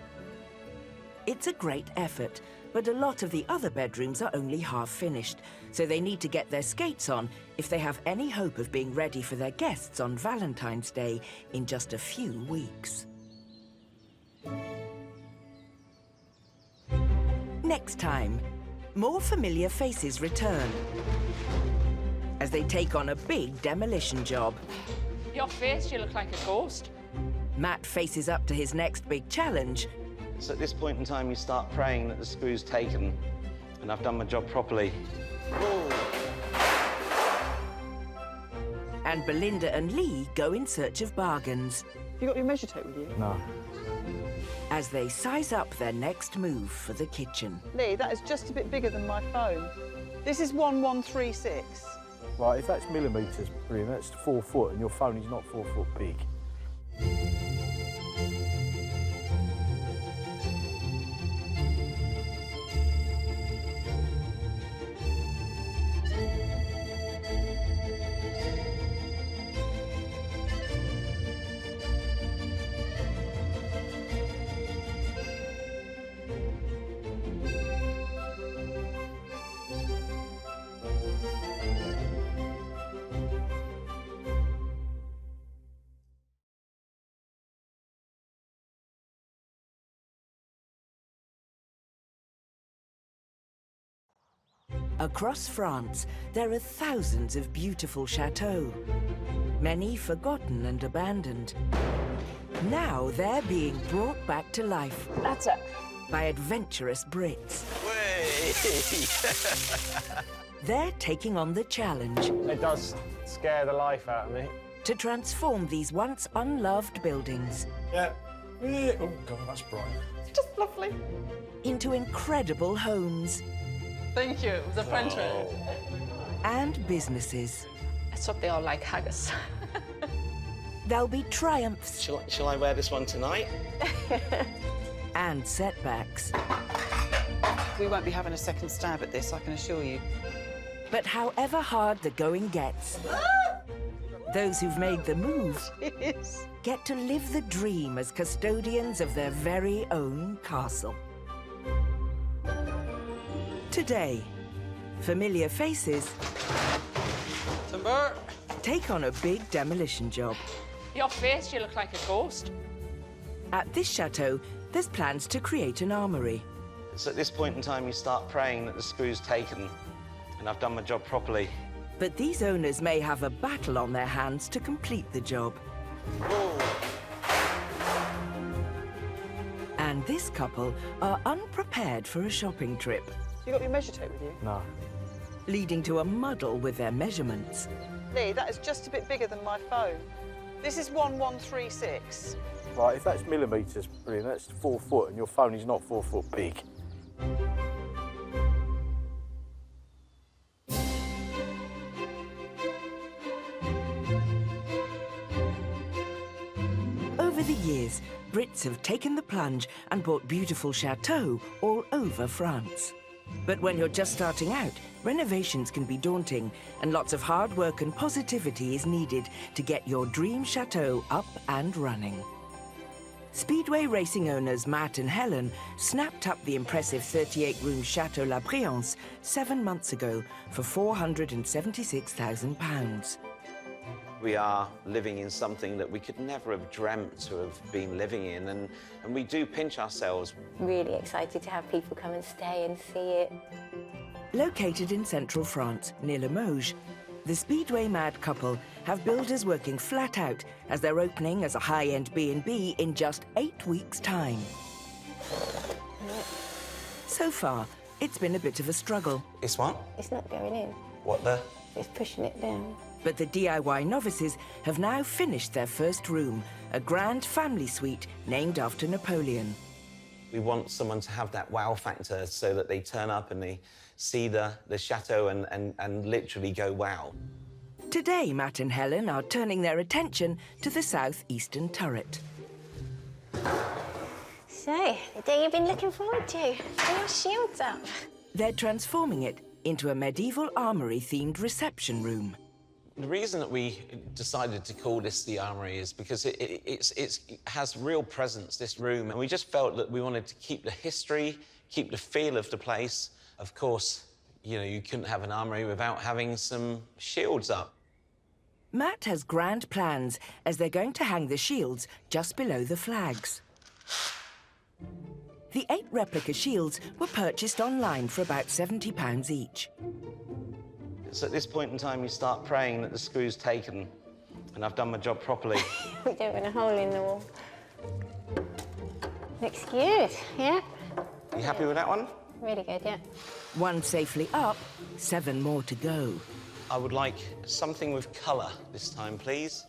It's a great effort, but a lot of the other bedrooms are only half finished, so they need to get their skates on if they have any hope of being ready for their guests on Valentine's Day in just a few weeks. Next time, more familiar faces return as they take on a big demolition job. Your face, you look like a ghost. Matt faces up to his next big challenge. So at this point in time, you start praying that the screw's taken and I've done my job properly. And Belinda and Lee go in search of bargains. You got your measure tape with you? No. As they size up their next move for the kitchen. Lee, that is just a bit bigger than my phone. This is 1136. Right, if that's millimetres, brilliant, that's 4 foot, and your phone is not 4 foot big. Across France, there are thousands of beautiful chateaux, many forgotten and abandoned. Now they're being brought back to life. That's it. By adventurous Brits. They're taking on the challenge. It does scare the life out of me. To transform these once unloved buildings. Yeah. Oh, God, that's bright. It's just lovely. Into incredible homes. Thank you. It was a French one. And businesses. Let's hope they all like haggis. There'll be triumphs. Shall I wear this one tonight? And setbacks. We won't be having a second stab at this, I can assure you. But however hard the going gets, those who've made the move get to live the dream as custodians of their very own castle. Today, familiar faces Timber. take on a big demolition job. Your face, you look like a ghost. At this chateau, there's plans to create an armory. So at this point in time, you start praying that the screw's taken and I've done my job properly. But these owners may have a battle on their hands to complete the job. And this couple are unprepared for a shopping trip. You got your measure tape with you? No. Leading to a muddle with their measurements. Lee, that is just a bit bigger than my phone. This is 1136. Right, if that's millimetres, brilliant, that's 4 foot, and your phone is not 4 foot big. Over the years, Brits have taken the plunge and bought beautiful chateaux all over France. But when you're just starting out, renovations can be daunting, and lots of hard work and positivity is needed to get your dream chateau up and running. Speedway racing owners Matt and Helen snapped up the impressive 38-room Chateau La Briance 7 months ago for £476,000. We are living in something that we could never have dreamt to have been living in, and we do pinch ourselves. Really excited to have people come and stay and see it. Located in central France, near Limoges, the Speedway-mad couple have builders working flat out as they're opening as a high-end B&B in just 8 weeks' time. So far, it's been a bit of a struggle. It's what? It's not going in. What the? It's pushing it down. But the DIY novices have now finished their first room, a grand family suite named after Napoleon. We want someone to have that wow factor so that they turn up and they see the chateau and literally go, wow. Today, Matt and Helen are turning their attention to the southeastern turret. So, the day you've been looking forward to. Put your shields up. They're transforming it into a medieval armory-themed reception room. The reason that we decided to call this the Armory is because it has real presence, this room, and we just felt that we wanted to keep the history, keep the feel of the place. Of course, you know, you couldn't have an armory without having some shields up. Matt has grand plans as they're going to hang the shields just below the flags. The 8 replica shields were purchased online for about £70 each. So at this point in time, you start praying that the screw's taken and I've done my job properly. We don't want a hole in the wall. Looks good, yeah? You happy with that one? Really good, yeah. 1 safely up, 7 more to go. I would like something with colour this time, please.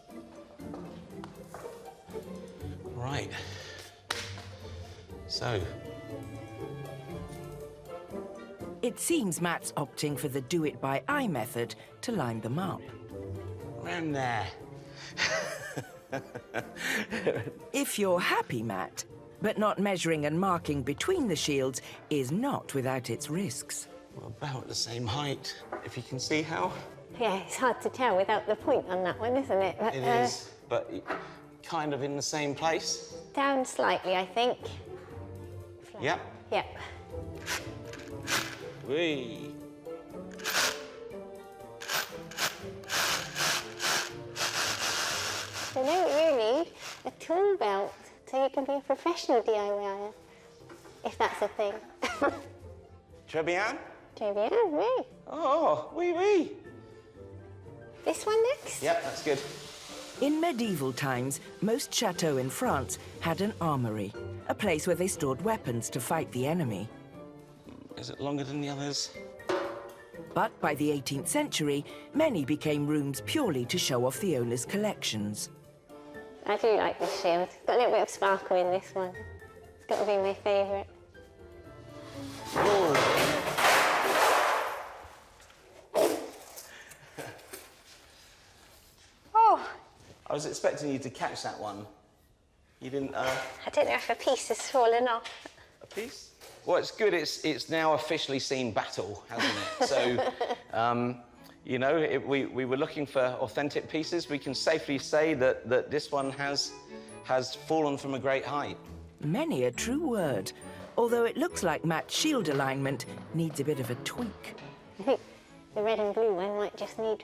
Right. So. It seems Matt's opting for the do-it-by-eye method to line them up. Around there. If you're happy, Matt, but not measuring and marking between the shields is not without its risks. We're about the same height, if you can see how. Yeah, it's hard to tell without the point on that one, isn't it? But, It is, but kind of in the same place. Down slightly, I think. Yep. Yep. Whee. So now you need a tool belt so you can be a professional DIYer, if that's a thing. Très bien? Très bien, oui. Oh, oui, oui. This one next? Yep, that's good. In medieval times, most chateaux in France had an armory, a place where they stored weapons to fight the enemy. Is it longer than the others? But by the 18th century, many became rooms purely to show off the owner's collections. I do like this shield. It's got a little bit of sparkle in this one. It's got to be my favourite. Oh! I was expecting you to catch that one. You didn't, I don't know if a piece has fallen off. A piece? Well, it's good. It's now officially seen battle, hasn't it? So, you know, we were looking for authentic pieces. We can safely say that this one has fallen from a great height. Many a true word, although it looks like Matt's shield alignment needs a bit of a tweak. I think the red and blue one might just need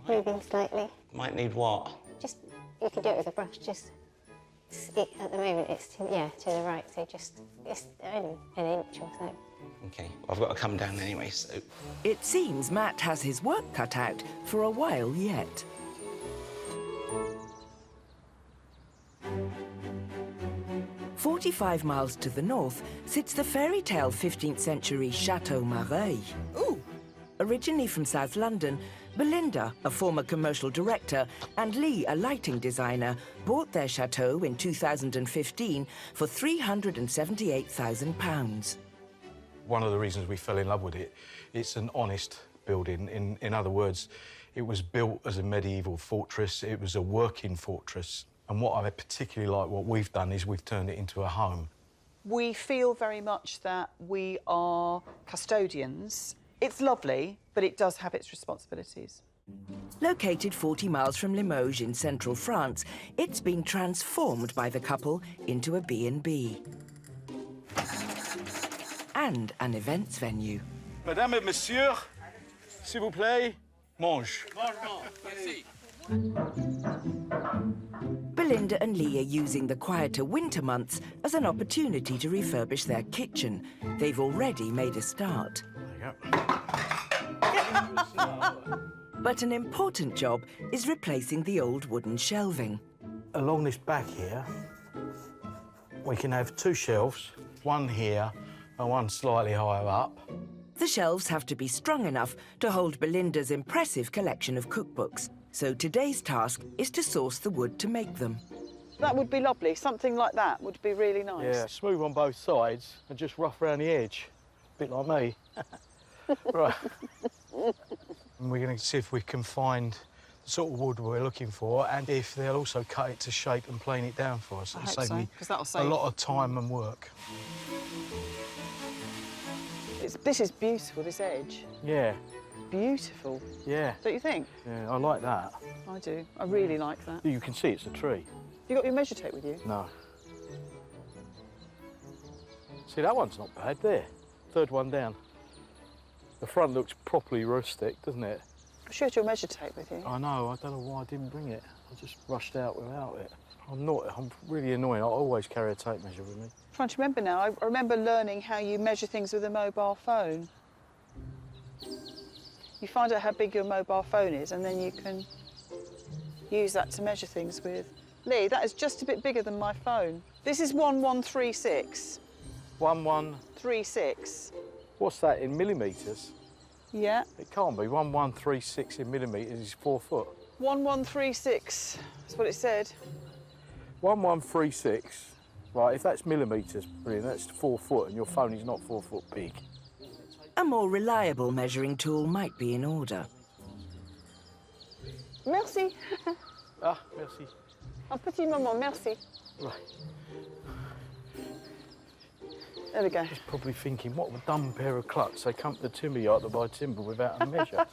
moving slightly. Might need what? Just, you could do it with a brush, just... at the moment, it's to the right, so just, it's only an inch or so. OK, well, I've got to come down anyway, so... It seems Matt has his work cut out for a while yet. "45 miles to the north sits the fairy tale 15th century Chateau Marais. Ooh! Originally from South London, Belinda, a former commercial director, and Lee, a lighting designer, bought their chateau in 2015 for £378,000. One of the reasons we fell in love with it, it's an honest building. In other words, it was built as a medieval fortress. It was a working fortress. And what I particularly like what we've done is we've turned it into a home. We feel very much that we are custodians. It's lovely, but it does have its responsibilities. Located 40 miles from Limoges in central France, it's been transformed by the couple into a B&B. And an events venue. Madame et monsieur, s'il vous plaît, mange. Belinda and Lee are using the quieter winter months as an opportunity to refurbish their kitchen. They've already made a start. There you go. But an important job is replacing the old wooden shelving. Along this back here, we can have 2 shelves, one here and one slightly higher up. The shelves have to be strong enough to hold Belinda's impressive collection of cookbooks. So today's task is to source the wood to make them. That would be lovely. Something like that would be really nice. Yeah, smooth on both sides and just rough around the edge. A bit like me. Right. And we're going to see if we can find the sort of wood we're looking for and if they'll also cut it to shape and plane it down for us. It'll save me a lot of time and work. This is beautiful, this edge. Yeah. Beautiful. Yeah. Don't you think? Yeah, I like that. I do. I really like that. You can see it's a tree. You got your measure tape with you? No. See, that one's not bad there. 3rd one down. The front looks properly rustic, doesn't it? I'm sure you had your measure tape with you. I know. I don't know why I didn't bring it. I just rushed out without it. I'm really annoying. I always carry a tape measure with me. I'm trying to remember now. I remember learning how you measure things with a mobile phone. You find out how big your mobile phone is and then you can use that to measure things with. Lee, that is just a bit bigger than my phone. This is 1136. 1136. What's that in millimetres? Yeah. It can't be. 1136 in millimetres is 4 foot. 1136. That's what it said. 1136. Right, if that's millimetres, brilliant, that's 4 foot, and your phone is not 4 foot big. A more reliable measuring tool might be in order. Merci. Ah, merci. Un petit moment, merci. Right. There we go. He's probably thinking, what a dumb pair of clucks. They come to the timber yard to buy timber without a measure.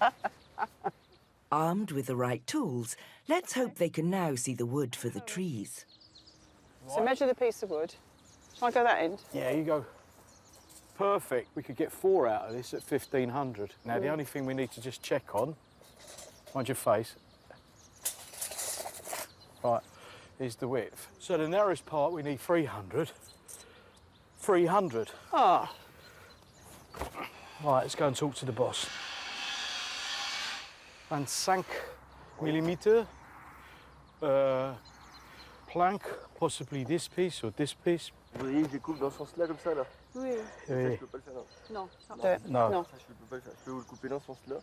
Armed with the right tools, let's hope they can now see the wood for the trees. So measure the piece of wood. Shall I go that end? Yeah, you go. Perfect. We could get 4 out of this at 1,500. Now, the only thing we need to just check on, mind your face, right, is the width. So the narrowest part, we need 300. 300. Ah. Right, let's go and talk to the boss. 25 millimeter plank, possibly this piece or this piece. Vous voyez que je coupe dans ce sens-là, comme ça, là? Oui. Ça, je peux pas le faire, non. No, not do it. No. No. Ça, je peux pas le faire. Je peux vous le couper dans ce sens-là.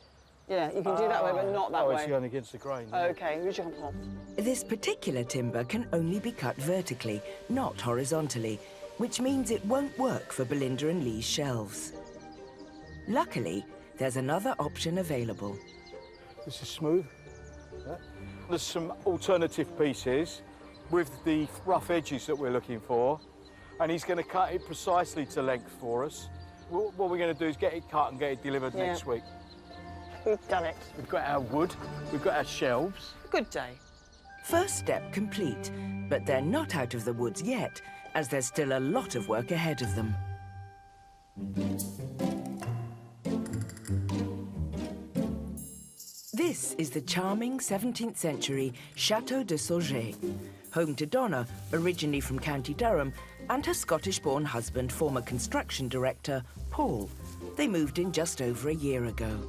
Yeah, you can do that way, but not that way. It's going against the grain. OK, je comprends. This particular timber can only be cut vertically, not horizontally, which means it won't work for Belinda and Lee's shelves. Luckily, there's another option available. This is smooth. Yeah. There's some alternative pieces with the rough edges that we're looking for, and he's going to cut it precisely to length for us. What we're going to do is get it cut and get it delivered next week. We've done it. We've got our wood, we've got our shelves. Good day. First step complete, but they're not out of the woods yet, as there's still a lot of work ahead of them. This is the charming 17th century Chateau de Sauget, home to Donna, originally from County Durham, and her Scottish-born husband, former construction director, Paul. They moved in just over a year ago.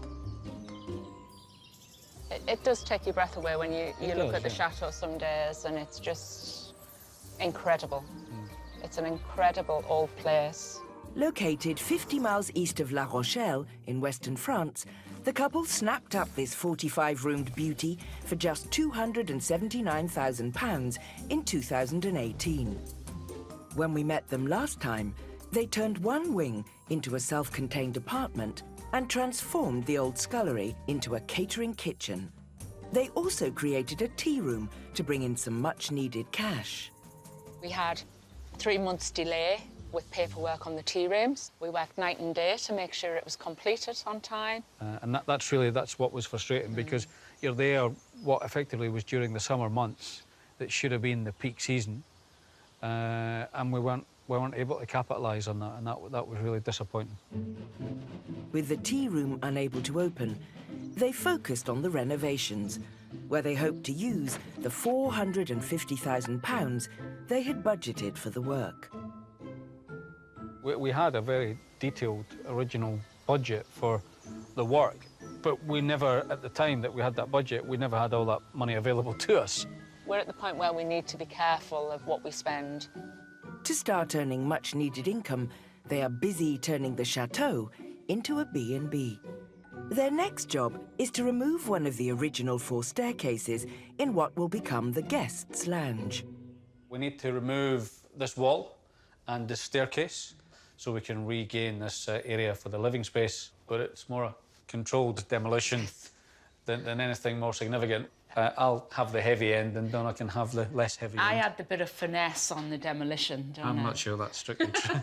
It does take your breath away when you look at the chateau some days, and it's just incredible. It's an incredible old place. Located 50 miles east of La Rochelle in western France, the couple snapped up this 45-roomed beauty for just £279,000 in 2018. When we met them last time, they turned one wing into a self-contained apartment and transformed the old scullery into a catering kitchen. They also created a tea room to bring in some much-needed cash. We had 3 months delay with paperwork on the tea rooms. We worked night and day to make sure it was completed on time. And that's what was frustrating, because you're there what effectively was during the summer months that should have been the peak season, and we weren't able to capitalise on that, and that was really disappointing. With the tea room unable to open, they focused on the renovations, where they hoped to use the £450,000 they had budgeted for the work. We had a very detailed original budget for the work, but we never, at the time that we had that budget, we never had all that money available to us. We're at the point where we need to be careful of what we spend. To start earning much-needed income, they are busy turning the chateau into a B&B. Their next job is to remove one of the original 4 staircases in what will become the guests' lounge. We need to remove this wall and this staircase so we can regain this area for the living space, but it's more a controlled demolition than anything more significant. I'll have the heavy end and Donna can have the less heavy end. I had the bit of finesse on the demolition, don't I? I'm not sure that's strictly true.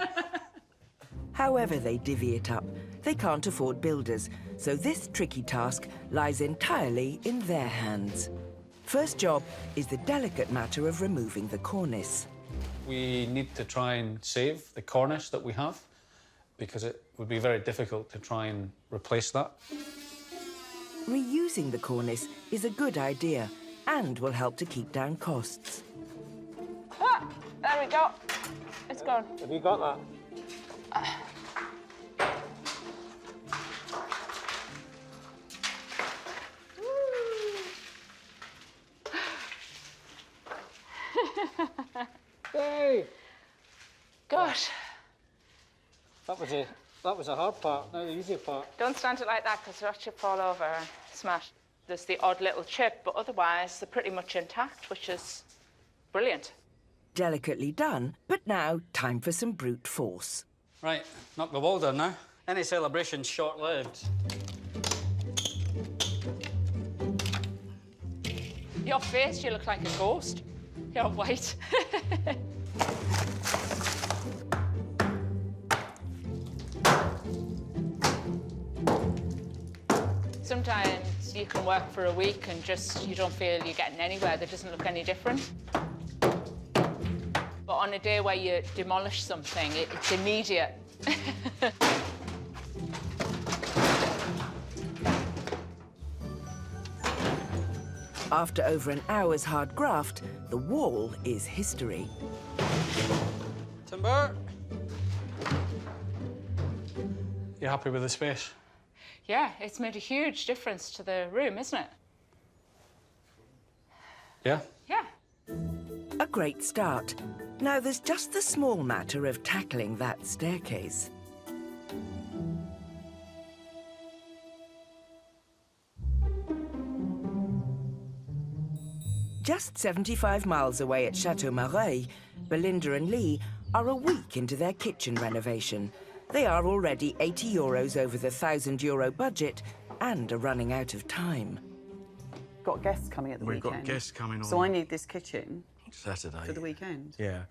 However they divvy it up, they can't afford builders, so this tricky task lies entirely in their hands. First job is the delicate matter of removing the cornice. We need to try and save the cornice that we have, because it would be very difficult to try and replace that. Reusing the cornice is a good idea and will help to keep down costs. Ah, there we go. It's gone. Have you got that? Hey! Gosh. That was a hard part, now the easier part. Don't stand it like that, because it'll actually fall over and smash. There's the odd little chip, but otherwise they're pretty much intact, which is brilliant. Delicately done, but now time for some brute force. Right, knock the wall down now. Any celebration's short-lived. Your face, you look like a ghost. You're white. Sometimes you can work for a week and you don't feel you're getting anywhere. That doesn't look any different. But on a day where you demolish something, it's immediate. After over an hour's hard graft, the wall is history. Timber! You happy with the space? Yeah, it's made a huge difference to the room, isn't it? Yeah? Yeah. A great start. Now there's just the small matter of tackling that staircase. Just 75 miles away at Chateau Mareuil, Belinda and Lee are a week into their kitchen renovation. They are already €80 over the €1,000 budget and are running out of time. Got guests coming at the weekend. We've got guests coming on. So I need this kitchen Saturday. for the weekend. Yeah.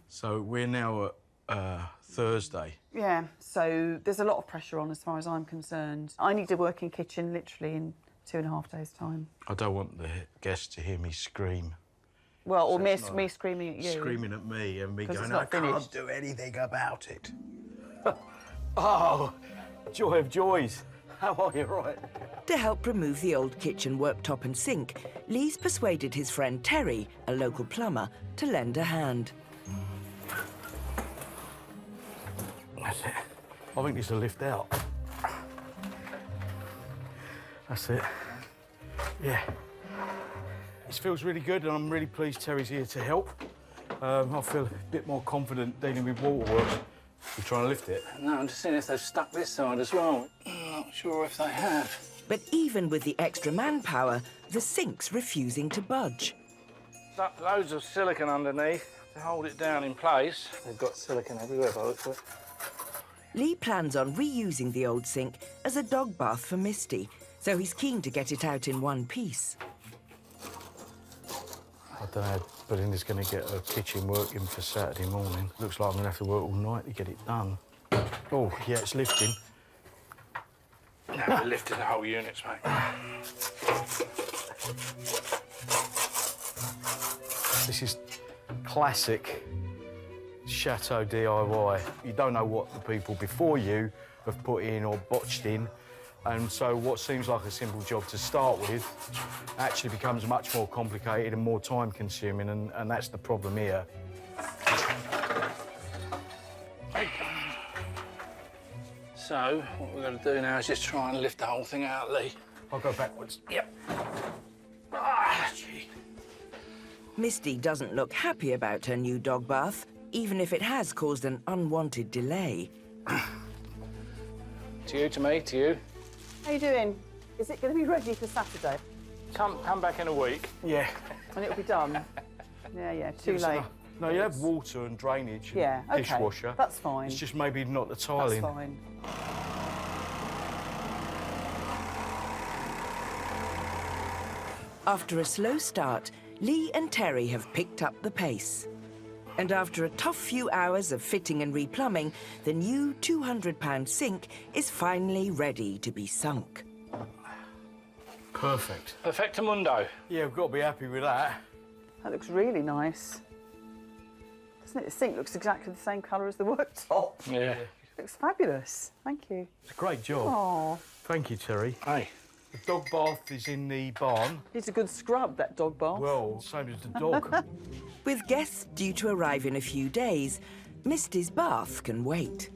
So we're now at Thursday. yeah, so there's a lot of pressure on as far as I'm concerned. I need a working kitchen literally in 2.5 days' time. I don't want the guests to hear me scream. Well, or me screaming at you. Screaming at me and me 'Cause going, it's I not can't finished." do anything about it. Oh, joy of joys. How are you, right? To help remove the old kitchen worktop and sink, Lee's persuaded his friend Terry, a local plumber, to lend a hand. That's it. I think this will lift out. That's it. Yeah. This feels really good and I'm really pleased Terry's here to help. I feel a bit more confident dealing with waterworks. You're trying to lift it? No, I'm just seeing if they've stuck this side as well. I'm not sure if they have. But even with the extra manpower, the sink's refusing to budge. Loads of silicone underneath to hold it down in place. They've got silicone everywhere, by the looks of it. Lee plans on reusing the old sink as a dog bath for Misty, so he's keen to get it out in one piece. I don't know, but Linda's going to get her kitchen working for Saturday morning. Looks like I'm going to have to work all night to get it done. Oh, yeah, it's lifting. Now we're lifting the whole units, mate. This is classic Chateau DIY. You don't know what the people before you have put in or botched in, and so what seems like a simple job to start with actually becomes much more complicated and more time-consuming, and that's the problem here. So, what we're going to do now is just try and lift the whole thing out, Lee. I'll go backwards. Yep. Gee. Misty doesn't look happy about her new dog bath, even if it has caused an unwanted delay. To you, to me, to you. How you doing? Is it going to be ready for Saturday? Come back in a week. Yeah. And it'll be done? Yeah, too Yes, late. No, you have water and drainage and Yeah, okay. dishwasher. That's fine. It's just maybe not the tiling. That's fine. After a slow start, Lee and Terry have picked up the pace. And after a tough few hours of fitting and replumbing, the new £200 sink is finally ready to be sunk. Perfect. Perfectamundo. Yeah, we've got to be happy with that. That looks really nice. Doesn't it? The sink looks exactly the same colour as the worktop. Yeah. Looks fabulous. Thank you. It's a great job. Oh, Thank you, Terry. Hey. The dog bath is in the barn. needs a good scrub, that dog bath. Well, same as the dog. With guests due to arrive in a few days, Misty's bath can wait.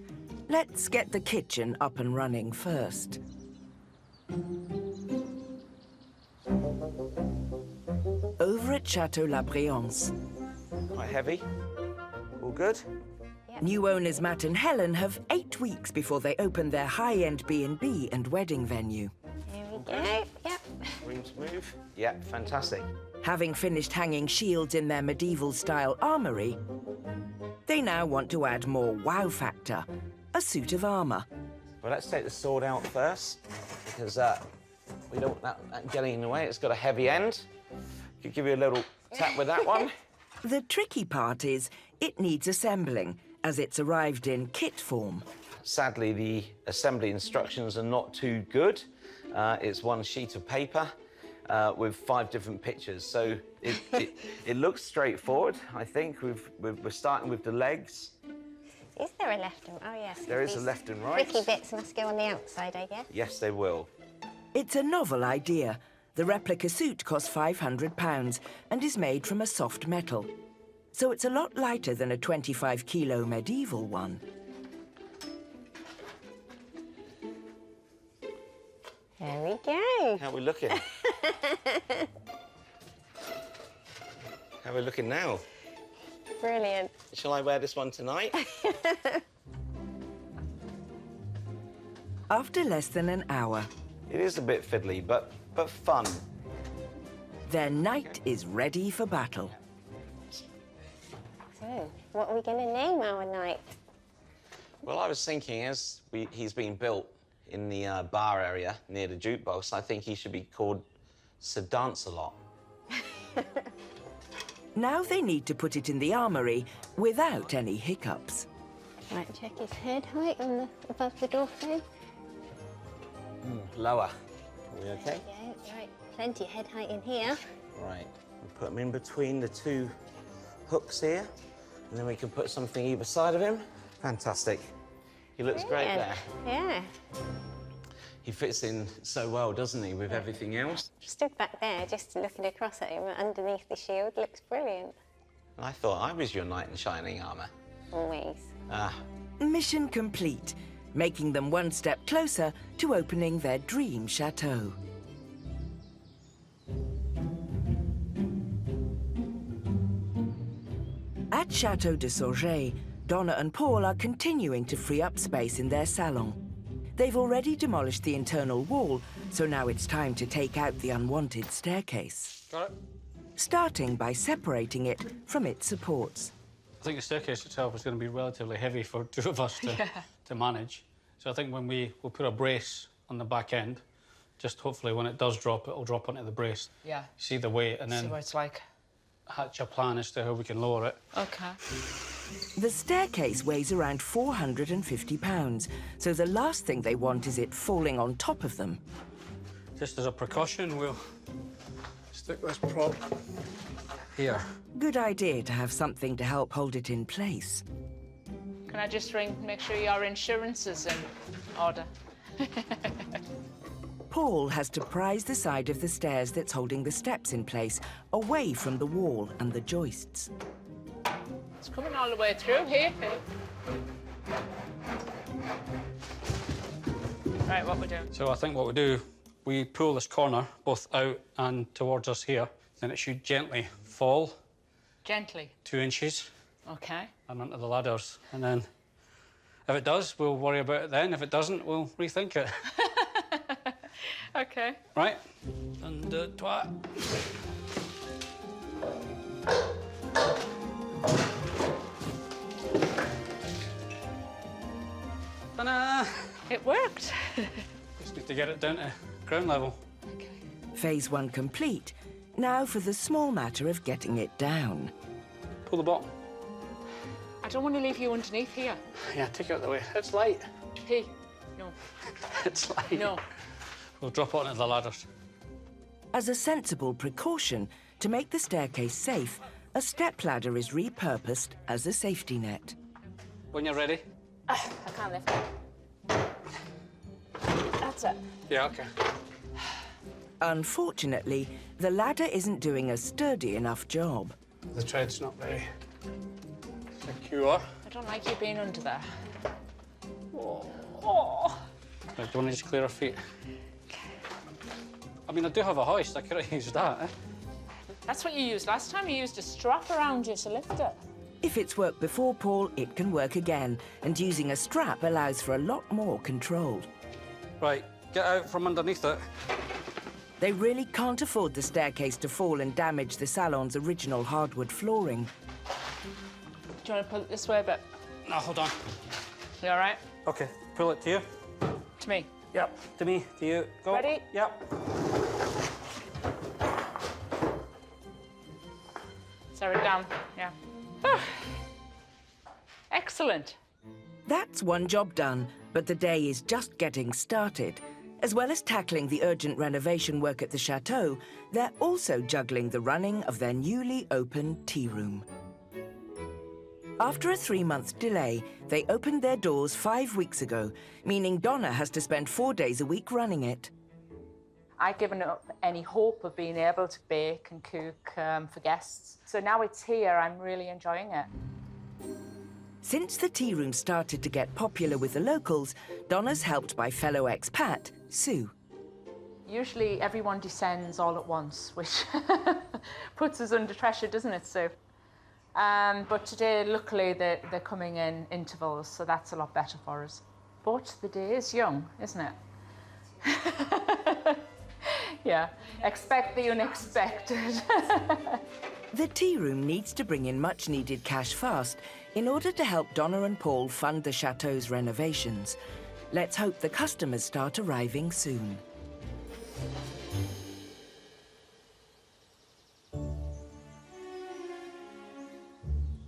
Let's get the kitchen up and running first. Over at Chateau La Briance, Quite heavy. All good? new owners Matt and Helen have 8 weeks before they open their high-end B&B and wedding venue. Here we go. Yep. Room to move? Yeah, fantastic. Having finished hanging shields in their medieval-style armory, they now want to add more wow factor, a suit of armour. Well, let's take the sword out first, because we don't want that getting in the way. It's got a heavy end. Could give you a little tap with that one. The tricky part is it needs assembling, as it's arrived in kit form. Sadly, the assembly instructions are not too good. It's one sheet of paper with 5 different pictures. So it looks straightforward, I think. We're starting with the legs. Is there a left and oh yes? There is a these left and right. Tricky bits must go on the outside, I guess. Yes, they will. It's a novel idea. The replica suit costs £500 and is made from a soft metal. So it's a lot lighter than a 25-kilo medieval one. There we go. How are we looking? How are we looking now? Brilliant. Shall I wear this one tonight? After less than an hour, It is a bit fiddly, but fun. their knight is ready for battle. So, what are we going to name our night? Well, I was thinking, as he's been built in the bar area near the jukebox, I think he should be called Sir Dance-A-Lot. Now they need to put it in the armory without any hiccups. Right, check his head height on the above the door frame. Lower. Are we okay? There we go. Right, plenty of head height in here. Right. We'll put him in between the 2 hooks here, and then we can put something either side of him. Fantastic. He looks great there. Yeah. He fits in so well, doesn't he, with everything else? Stood back there, just looking across at him underneath the shield. Looks brilliant. I thought I was your knight in shining armour. Always. Ah, Mission complete, making them one step closer to opening their dream chateau. At Chateau de Sorgé, Donna and Paul are continuing to free up space in their salon. They've already demolished the internal wall, so now it's time to take out the unwanted staircase. Got it? Starting by separating it from its supports. I think the staircase itself is going to be relatively heavy for 2 of us to manage. So I think when we'll put a brace on the back end, Just hopefully when it does drop, it'll drop onto the brace. Yeah. See the weight and then See what it's like. hatch a plan as to how we can lower it. Okay. The staircase weighs around 450 pounds, so the last thing they want is it falling on top of them. Just as a precaution, we'll stick this prop here. Good idea to have something to help hold it in place. Can I just ring, make sure your insurance is in order? Paul has to prise the side of the stairs that's holding the steps in place, away from the wall and the joists. It's coming all the way through here. Right, what we do? So I think what we do, we pull this corner both out and towards us here, then it should gently fall Gently. 2 inches Okay. and onto the ladders. And then if it does, we'll worry about it then. If it doesn't, we'll rethink it. Okay. Right? And twat. Ta-da! It worked. Just need to get it down to ground level. Phase 1 complete. Now for the small matter of getting it down. Pull the bottom. I don't want to leave you underneath here. Yeah, take it out of the way. It's light. Hey, no. It's light. No. We'll drop it onto the ladders. As a sensible precaution, to make the staircase safe, a stepladder is repurposed as a safety net. When you're ready. I can't lift it. That's it. Yeah, OK. Unfortunately, the ladder isn't doing a sturdy enough job. The tread's not very secure. I don't like you being under there. Oh. Oh. Right, do you want to just clear our feet? I mean, I do have a hoist. I could have used that, eh? That's what you used last time. You used a strap around you to lift it. If it's worked before, Paul, it can work again, and using a strap allows for a lot more control. Right, get out from underneath it. They really can't afford the staircase to fall and damage the salon's original hardwood flooring. Do you want to pull it this way a bit? No, hold on. You all right? OK, pull it to you. To me? Yep, to me, to you. Go. Ready? Yep. Set it down. Yeah. Excellent. That's one job done, but the day is just getting started. As well as tackling the urgent renovation work at the chateau, they're also juggling the running of their newly opened tea room. After a 3-month delay, they opened their doors 5 weeks ago, meaning Donna has to spend 4 days a week running it. I'd given up any hope of being able to bake and cook for guests. So now it's here, I'm really enjoying it. Since the tea room started to get popular with the locals, Donna's helped by fellow expat, Sue. Usually everyone descends all at once, which puts us under pressure, doesn't it, Sue? But today, luckily, they're coming in intervals, so that's a lot better for us. But the day is young, isn't it? Yeah, expect the unexpected. The tea room needs to bring in much-needed cash fast in order to help Donna and Paul fund the chateau's renovations. Let's hope the customers start arriving soon.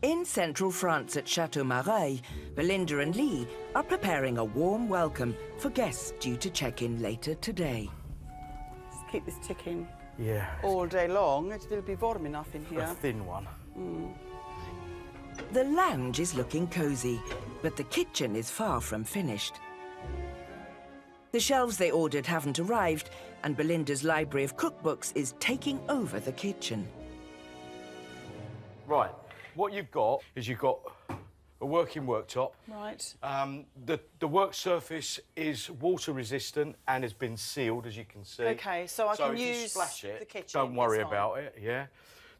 In central France at Chateau Marais, Belinda and Lee are preparing a warm welcome for guests due to check in later today. Just keep this ticking Yeah. all day long. It'll be warm enough in here. A thin one. The lounge is looking cosy, but the kitchen is far from finished. The shelves they ordered haven't arrived, and Belinda's library of cookbooks is taking over the kitchen. Right. What you've got is you've got a working worktop. Right. The work surface is water resistant and has been sealed, as you can see. OK, so I can if you use splash it, the kitchen. don't worry it's fine. about it, yeah.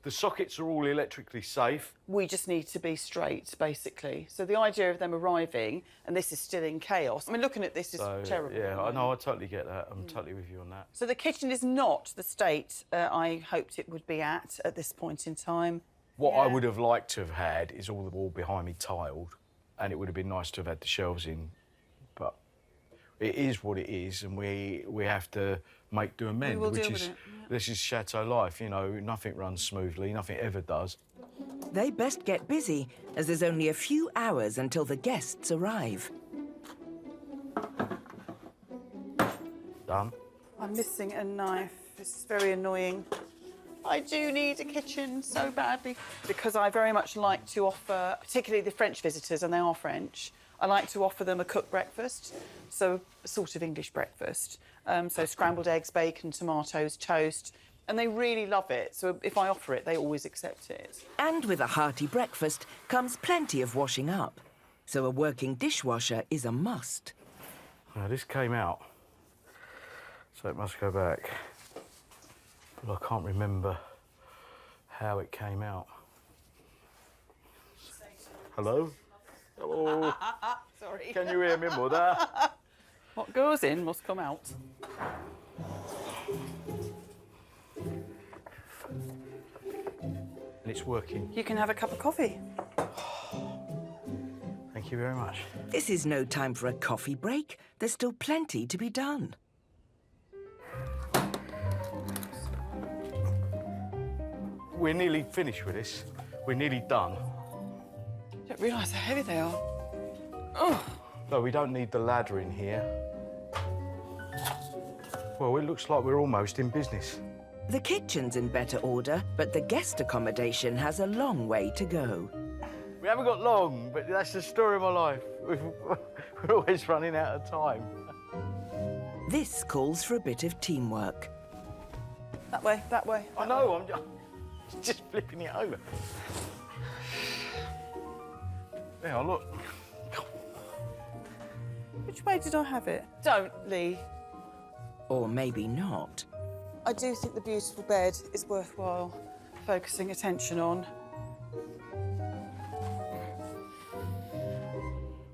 The sockets are all electrically safe. We just need to be straight, basically. So the idea of them arriving, and this is still in chaos. I mean, looking at this is terrible. Yeah, I know, I totally get that. I'm totally with you on that. So the kitchen is not the state I hoped it would be at this point in time. What I would have liked to have had is all the wall behind me tiled, and it would have been nice to have had the shelves in, but it is what it is, and we have to make do amend, will which deal is with it, this is chateau life. You know, nothing runs smoothly, nothing ever does. They best get busy, as there's only a few hours until the guests arrive. Done. I'm missing a knife. This is very annoying. I do need a kitchen so badly because I very much like to offer, particularly the French visitors, and they are French, I like to offer them a cooked breakfast, so a sort of English breakfast. So scrambled eggs, bacon, tomatoes, toast, and they really love it. So if I offer it, they always accept it. And with a hearty breakfast comes plenty of washing up. So a working dishwasher is a must. Now, this came out, so it must go back. But I can't remember how it came out. Hello? Hello? Sorry. Can you hear me, Mother? What goes in must come out. And it's working. You can have a cup of coffee. Thank you very much. This is no time for a coffee break. There's still plenty to be done. We're nearly finished with this. We're nearly done. I don't realise how heavy they are. Oh. No, we don't need the ladder in here. Well, it looks like we're almost in business. The kitchen's in better order, but the guest accommodation has a long way to go. We haven't got long, but that's the story of my life. We're always running out of time. This calls for a bit of teamwork. That way, that way. I know, I'm just flipping it over. Yeah, look. Which way did I have it? Don't, Lee. Or maybe not. I do think the beautiful bed is worthwhile focusing attention on.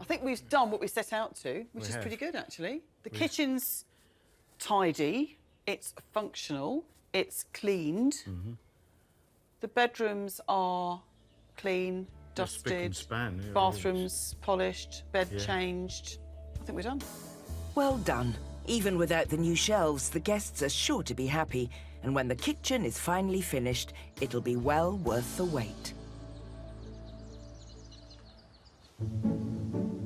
I think we've done what we set out to, which is pretty good, actually. The kitchen's tidy, it's functional, it's cleaned. Mm-hmm. The bedrooms are clean, dusted, spick and span, yeah, bathrooms polished, bed Yeah. changed. I think we're done. Well done. Even without the new shelves, the guests are sure to be happy. And when the kitchen is finally finished, it'll be well worth the wait.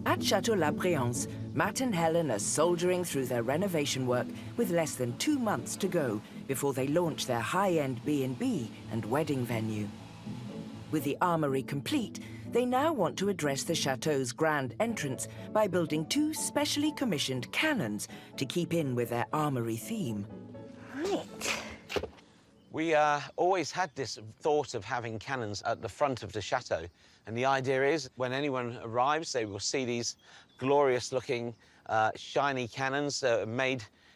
At Chateau La Briance, Matt and Helen are soldiering through their renovation work with less than 2 months to go before they launch their high-end B&B and wedding venue. With the Armory complete, they now want to address the chateau's grand entrance by building 2 specially commissioned cannons to keep in with their Armory theme. Right. We always had this thought of having cannons at the front of the chateau. And the idea is, when anyone arrives, they will see these glorious-looking, shiny cannons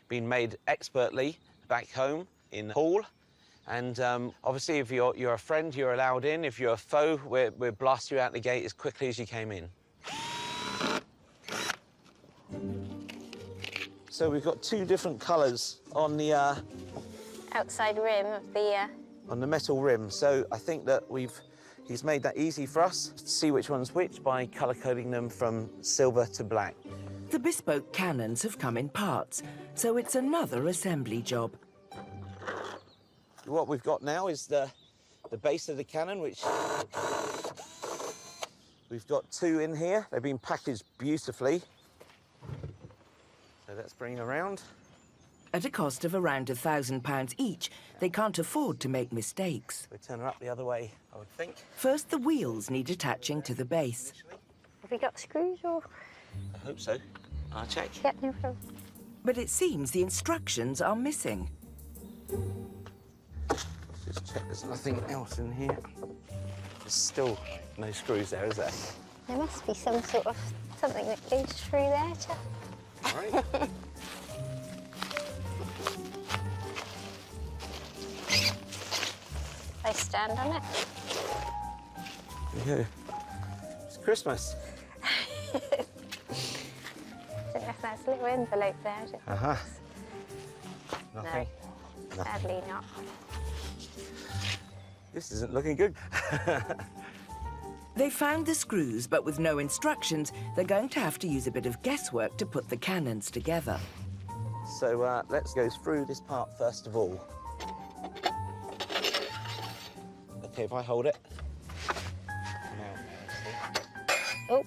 being made expertly back home in the hall. And obviously, if you're a friend, you're allowed in. If you're a foe, we'll blast you out the gate as quickly as you came in. So we've got 2 different colours on the Outside rim of the... on the metal rim. So I think that he's made that easy for us to see which one's which by colour coding them from silver to black. The bespoke cannons have come in parts, so it's another assembly job. What we've got now is the base of the cannon, which we've got 2 in here. They've been packaged beautifully. So let's bring around. At a cost of around £1,000 each, they can't afford to make mistakes. We turn her up the other way, I would think. First, the wheels need attaching to the base. Have we got screws or...? I hope so. I'll check. Yeah, no problem. But it seems the instructions are missing. Just check there's nothing else in here. There's still no screws there, is there? There must be some sort of something that goes through there, chap. All right. I stand on it. There you go. It's Christmas. I don't know if that's a little envelope there. I don't know. Uh-huh. Nothing? No, sadly not. This isn't looking good. They found the screws, but with no instructions, they're going to have to use a bit of guesswork to put the cannons together. So let's go through this part first of all. Okay, if I hold it. Oh,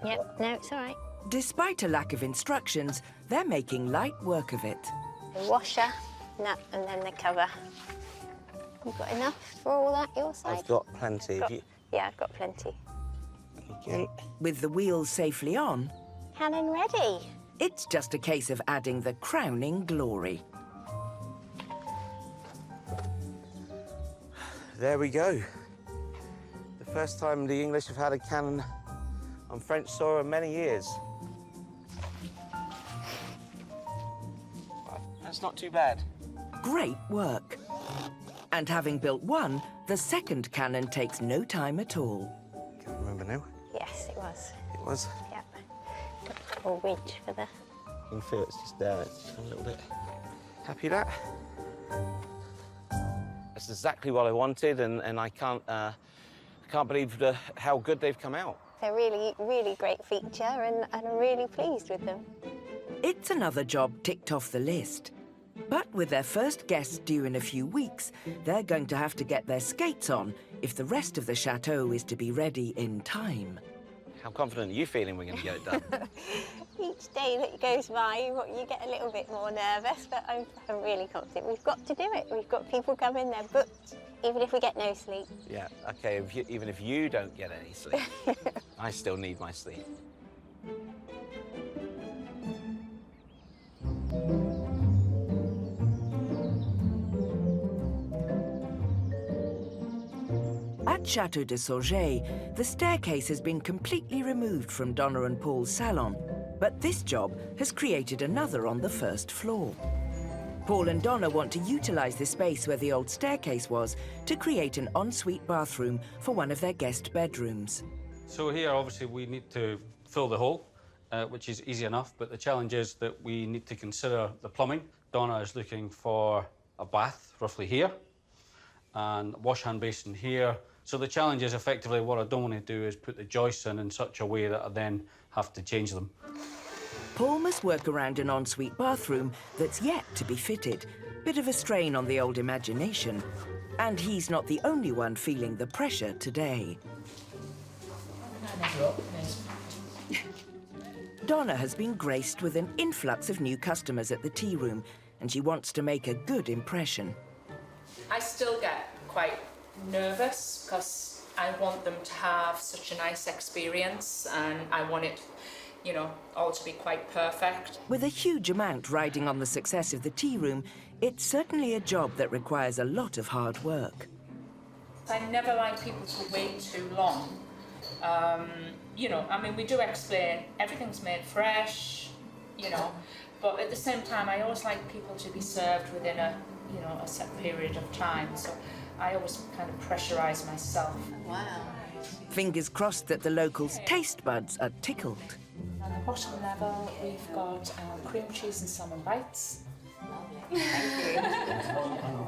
yep, no, it's all right. Despite a lack of instructions, they're making light work of it. The washer, nut, and then the cover. You've got enough for all that, your side? I've got plenty. Yeah, I've got plenty. Okay. With the wheels safely on, Cannon ready. it's just a case of adding the crowning glory. There we go. The first time the English have had a cannon on French soil in many years. That's not too bad. Great work. And having built one, the second cannon takes no time at all. Can't remember now. Yes, it was. It was. Yep. Or wedge for the... You can feel it's just there. It's just a little bit. Happy with that? That's exactly what I wanted, and I can't believe how good they've come out. They're really, really great feature, and I'm really pleased with them. It's another job ticked off the list. But with their first guests due in a few weeks, they're going to have to get their skates on if the rest of the chateau is to be ready in time. How confident are you feeling we're going to get it done? Each day that goes by, you get a little bit more nervous, but I'm really confident. We've got to do it. We've got people coming, they're booked, even if we get no sleep. Yeah, OK, even if you don't get any sleep, I still need my sleep. At Chateau de Sorgé, the staircase has been completely removed from Donna and Paul's salon, but this job has created another on the first floor. Paul and Donna want to utilize the space where the old staircase was to create an ensuite bathroom for one of their guest bedrooms. So here, obviously, we need to fill the hole, which is easy enough, but the challenge is that we need to consider the plumbing. Donna is looking for a bath roughly here, and wash hand basin here. So the challenge is effectively what I don't want to do is put the joists in such a way that I then have to change them. Paul must work around an ensuite bathroom that's yet to be fitted. Bit of a strain on the old imagination. And he's not the only one feeling the pressure today. Donna has been graced with an influx of new customers at the tea room, and she wants to make a good impression. I still get quite nervous because I want them to have such a nice experience, and I want it, you know, all to be quite perfect. With a huge amount riding on the success of the tea room, it's certainly a job that requires a lot of hard work. I never like people to wait too long. You know, I mean, we do explain everything's made fresh, you know, but at the same time, I always like people to be served within a, you know, a set period of time. So I always kind of pressurize myself. Wow. Fingers crossed that the locals' taste buds are tickled. On the bottom level, we've got cream cheese and salmon bites. Thank you.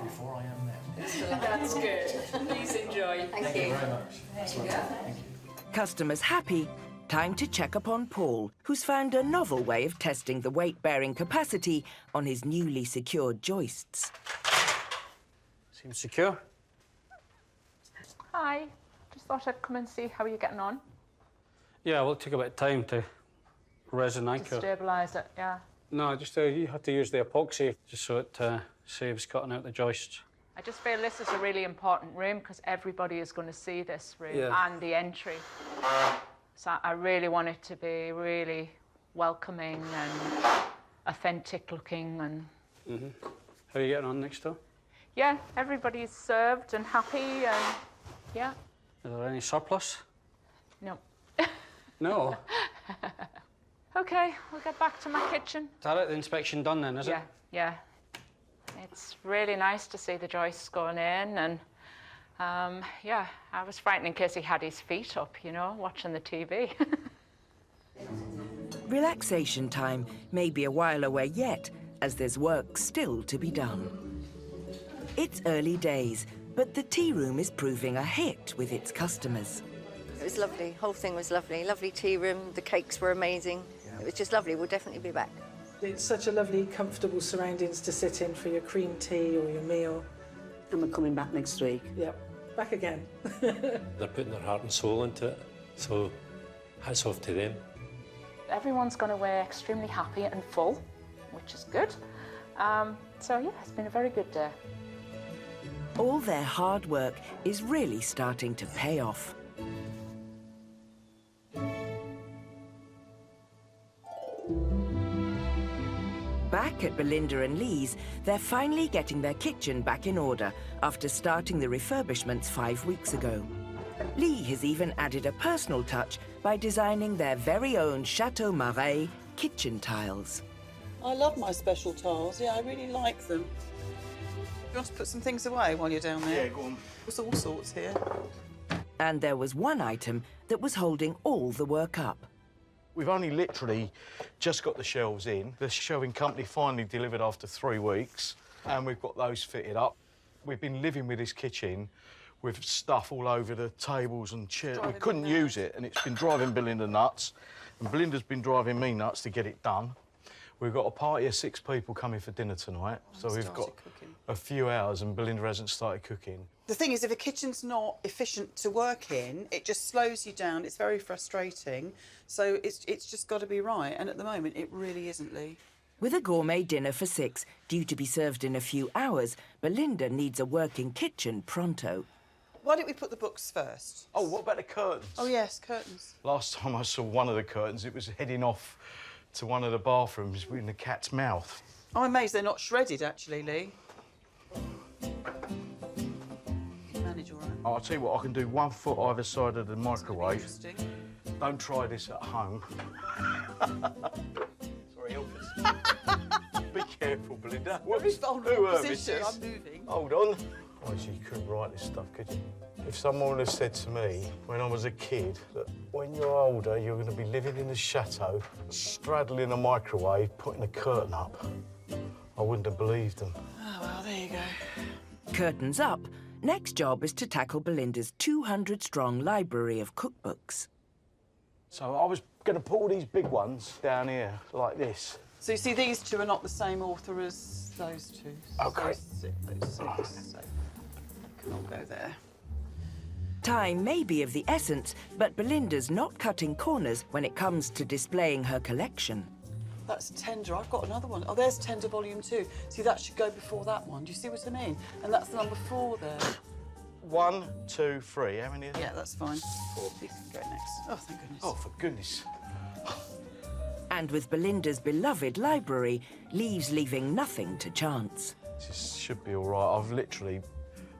Before I am there. That's good. Please enjoy. Thank you. Very much. There you go. Customers happy, time to check up on Paul, who's found a novel way of testing the weight-bearing capacity on his newly secured joists. Seems secure. Hi. Just thought I'd come and see how you're getting on. Yeah, well, it took a bit of time to resin anchor. To stabilise it, yeah. No, just you have to use the epoxy just so it saves cutting out the joists. I just feel this is a really important room because everybody is going to see this room and the entry. So I really want it to be really welcoming and authentic looking and... How are you getting on next door? Yeah, everybody's served and happy and yeah. Is there any surplus? No. No? OK, I'll get back to my kitchen. Is that it? The inspection done then, is it? Yeah. It's really nice to see the joists going in and, yeah, I was frightened in case he had his feet up, you know, watching the TV. Relaxation time may be a while away yet, as there's work still to be done. It's early days, but the tea room is proving a hit with its customers. It was lovely. Whole thing was lovely. Lovely tea room. The cakes were amazing. It was just lovely. We'll definitely be back. It's such a lovely, comfortable surroundings to sit in for your cream tea or your meal. And we're coming back next week. Yep, back again. They're putting their heart and soul into it, so hats off to them. Everyone's gone away extremely happy and full, which is good. So yeah, it's been a very good day. All their hard work is really starting to pay off. Back at Belinda and Lee's, they're finally getting their kitchen back in order after starting the refurbishments 5 weeks ago. Lee has even added a personal touch by designing their very own Chateau Marais kitchen tiles. I love my special tiles. Yeah, I really like them. You want to put some things away while you're down there? Yeah, go on. There's all sorts here. And there was one item that was holding all the work up. We've only literally just got the shelves in. The shelving company finally delivered after 3 weeks, and we've got those fitted up. We've been living with this kitchen with stuff all over the tables and chairs. We couldn't use it, and it's been driving Belinda nuts, and Belinda's been driving me nuts to get it done. We've got a party of 6 people coming for dinner tonight, so we've got a few hours, and Belinda hasn't started cooking. The thing is, if a kitchen's not efficient to work in, it just slows you down. It's very frustrating. So it's just got to be right. And at the moment, it really isn't, Lee. With a gourmet dinner for 6 due to be served in a few hours, Belinda needs a working kitchen pronto. Why don't we put the books first? Oh, what about the curtains? Oh, yes, curtains. Last time I saw one of the curtains, it was heading off to one of the bathrooms in the cat's mouth. I'm amazed they're not shredded, actually, Lee. Manage all right. I'll tell you what, I can do 1 foot either side of the microwave. Interesting. Don't try this at home. Sorry, Elvis. Be careful, Belinda. Very vulnerable Who position. this? I'm moving. Hold on. Oh, you couldn't write this stuff, could you? If someone had said to me when I was a kid that when you're older, you're going to be living in a chateau, straddling a microwave, putting a curtain up, I wouldn't have believed them. Oh, well, there you go. Curtains up, next job is to tackle Belinda's 200-strong library of cookbooks. So I was going to put all these big ones down here, like this. So you see, these 2 are not the same author as those 2. OK. Those 6, so can all go there. Time may be of the essence, but Belinda's not cutting corners when it comes to displaying her collection. That's Tender. I've got another one. Oh, there's Tender Volume 2. See, that should go before that one. Do you see what I mean? And that's the number 4 there. 1, 2, 3. How many? Yeah, that's fine. 4. These can go next. Oh, thank goodness. Oh, for goodness. And with Belinda's beloved library, Lee's leaving nothing to chance. This should be all right. I've literally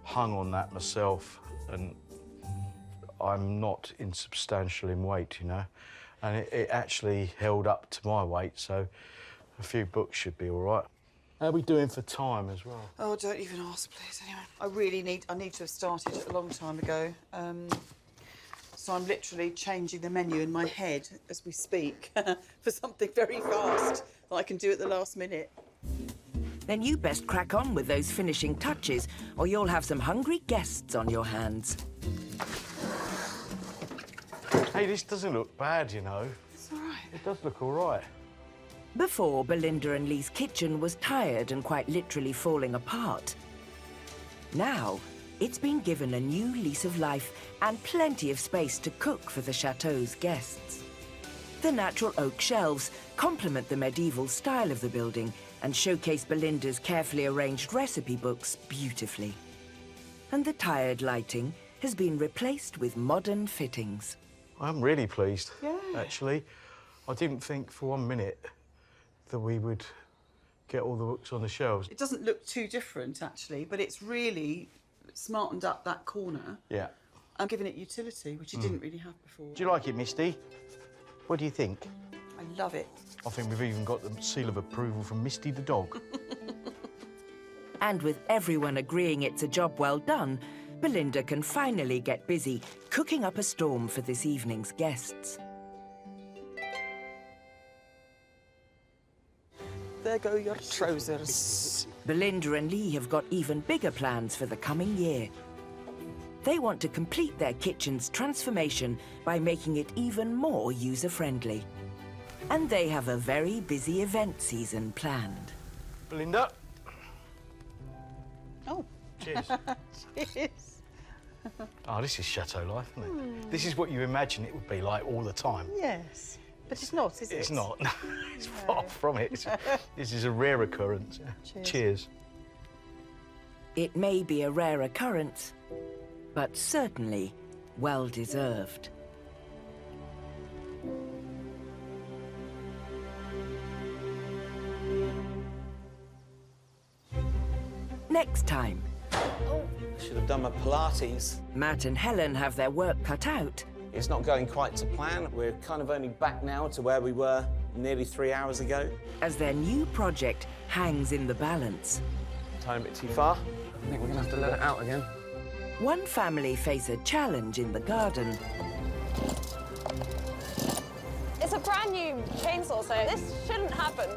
hung on that myself, and I'm not insubstantial in weight, you know, and it actually held up to my weight, so a few books should be all right. How are we doing for time as well? Oh, don't even ask, please, anyway. I need to have started a long time ago. So I'm literally changing the menu in my head as we speak for something very fast that I can do at the last minute. Then you best crack on with those finishing touches, or you'll have some hungry guests on your hands. Hey, this doesn't look bad, you know. It's all right. It does look all right. Before, Belinda and Lee's kitchen was tired and quite literally falling apart. Now, it's been given a new lease of life and plenty of space to cook for the chateau's guests. The natural oak shelves complement the medieval style of the building and showcase Belinda's carefully arranged recipe books beautifully. And the tired lighting has been replaced with modern fittings. I'm really pleased, Yeah. actually. I didn't think for 1 minute that we would get all the books on the shelves. It doesn't look too different, actually, but it's really smartened up that corner. Yeah. I'm giving it utility, which it didn't really have before. Do you like it, Misty? What do you think? I love it. I think we've even got the seal of approval from Misty the dog. And with everyone agreeing it's a job well done, Belinda can finally get busy cooking up a storm for this evening's guests. There go your trousers. Belinda and Lee have got even bigger plans for the coming year. They want to complete their kitchen's transformation by making it even more user-friendly. And they have a very busy event season planned. Belinda. Oh. Cheers. Cheers. Oh, this is chateau life, isn't it? This is what you imagine it would be like all the time. Yes. But it's not, is it? It's not. It's far from it. This is a rare occurrence. Cheers. It may be a rare occurrence, but certainly well-deserved. Next time. I should have done my Pilates. Matt and Helen have their work cut out. It's not going quite to plan. We're kind of only back now to where we were nearly 3 hours ago. As their new project hangs in the balance. Time a bit too far. I think we're going to have to let it out again. One family face a challenge in the garden. It's a brand new chainsaw, so this shouldn't happen.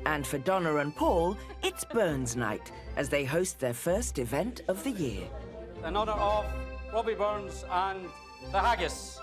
And for Donna and Paul, it's Burns Night, as they host their first event of the year. In honour of Robbie Burns and the haggis.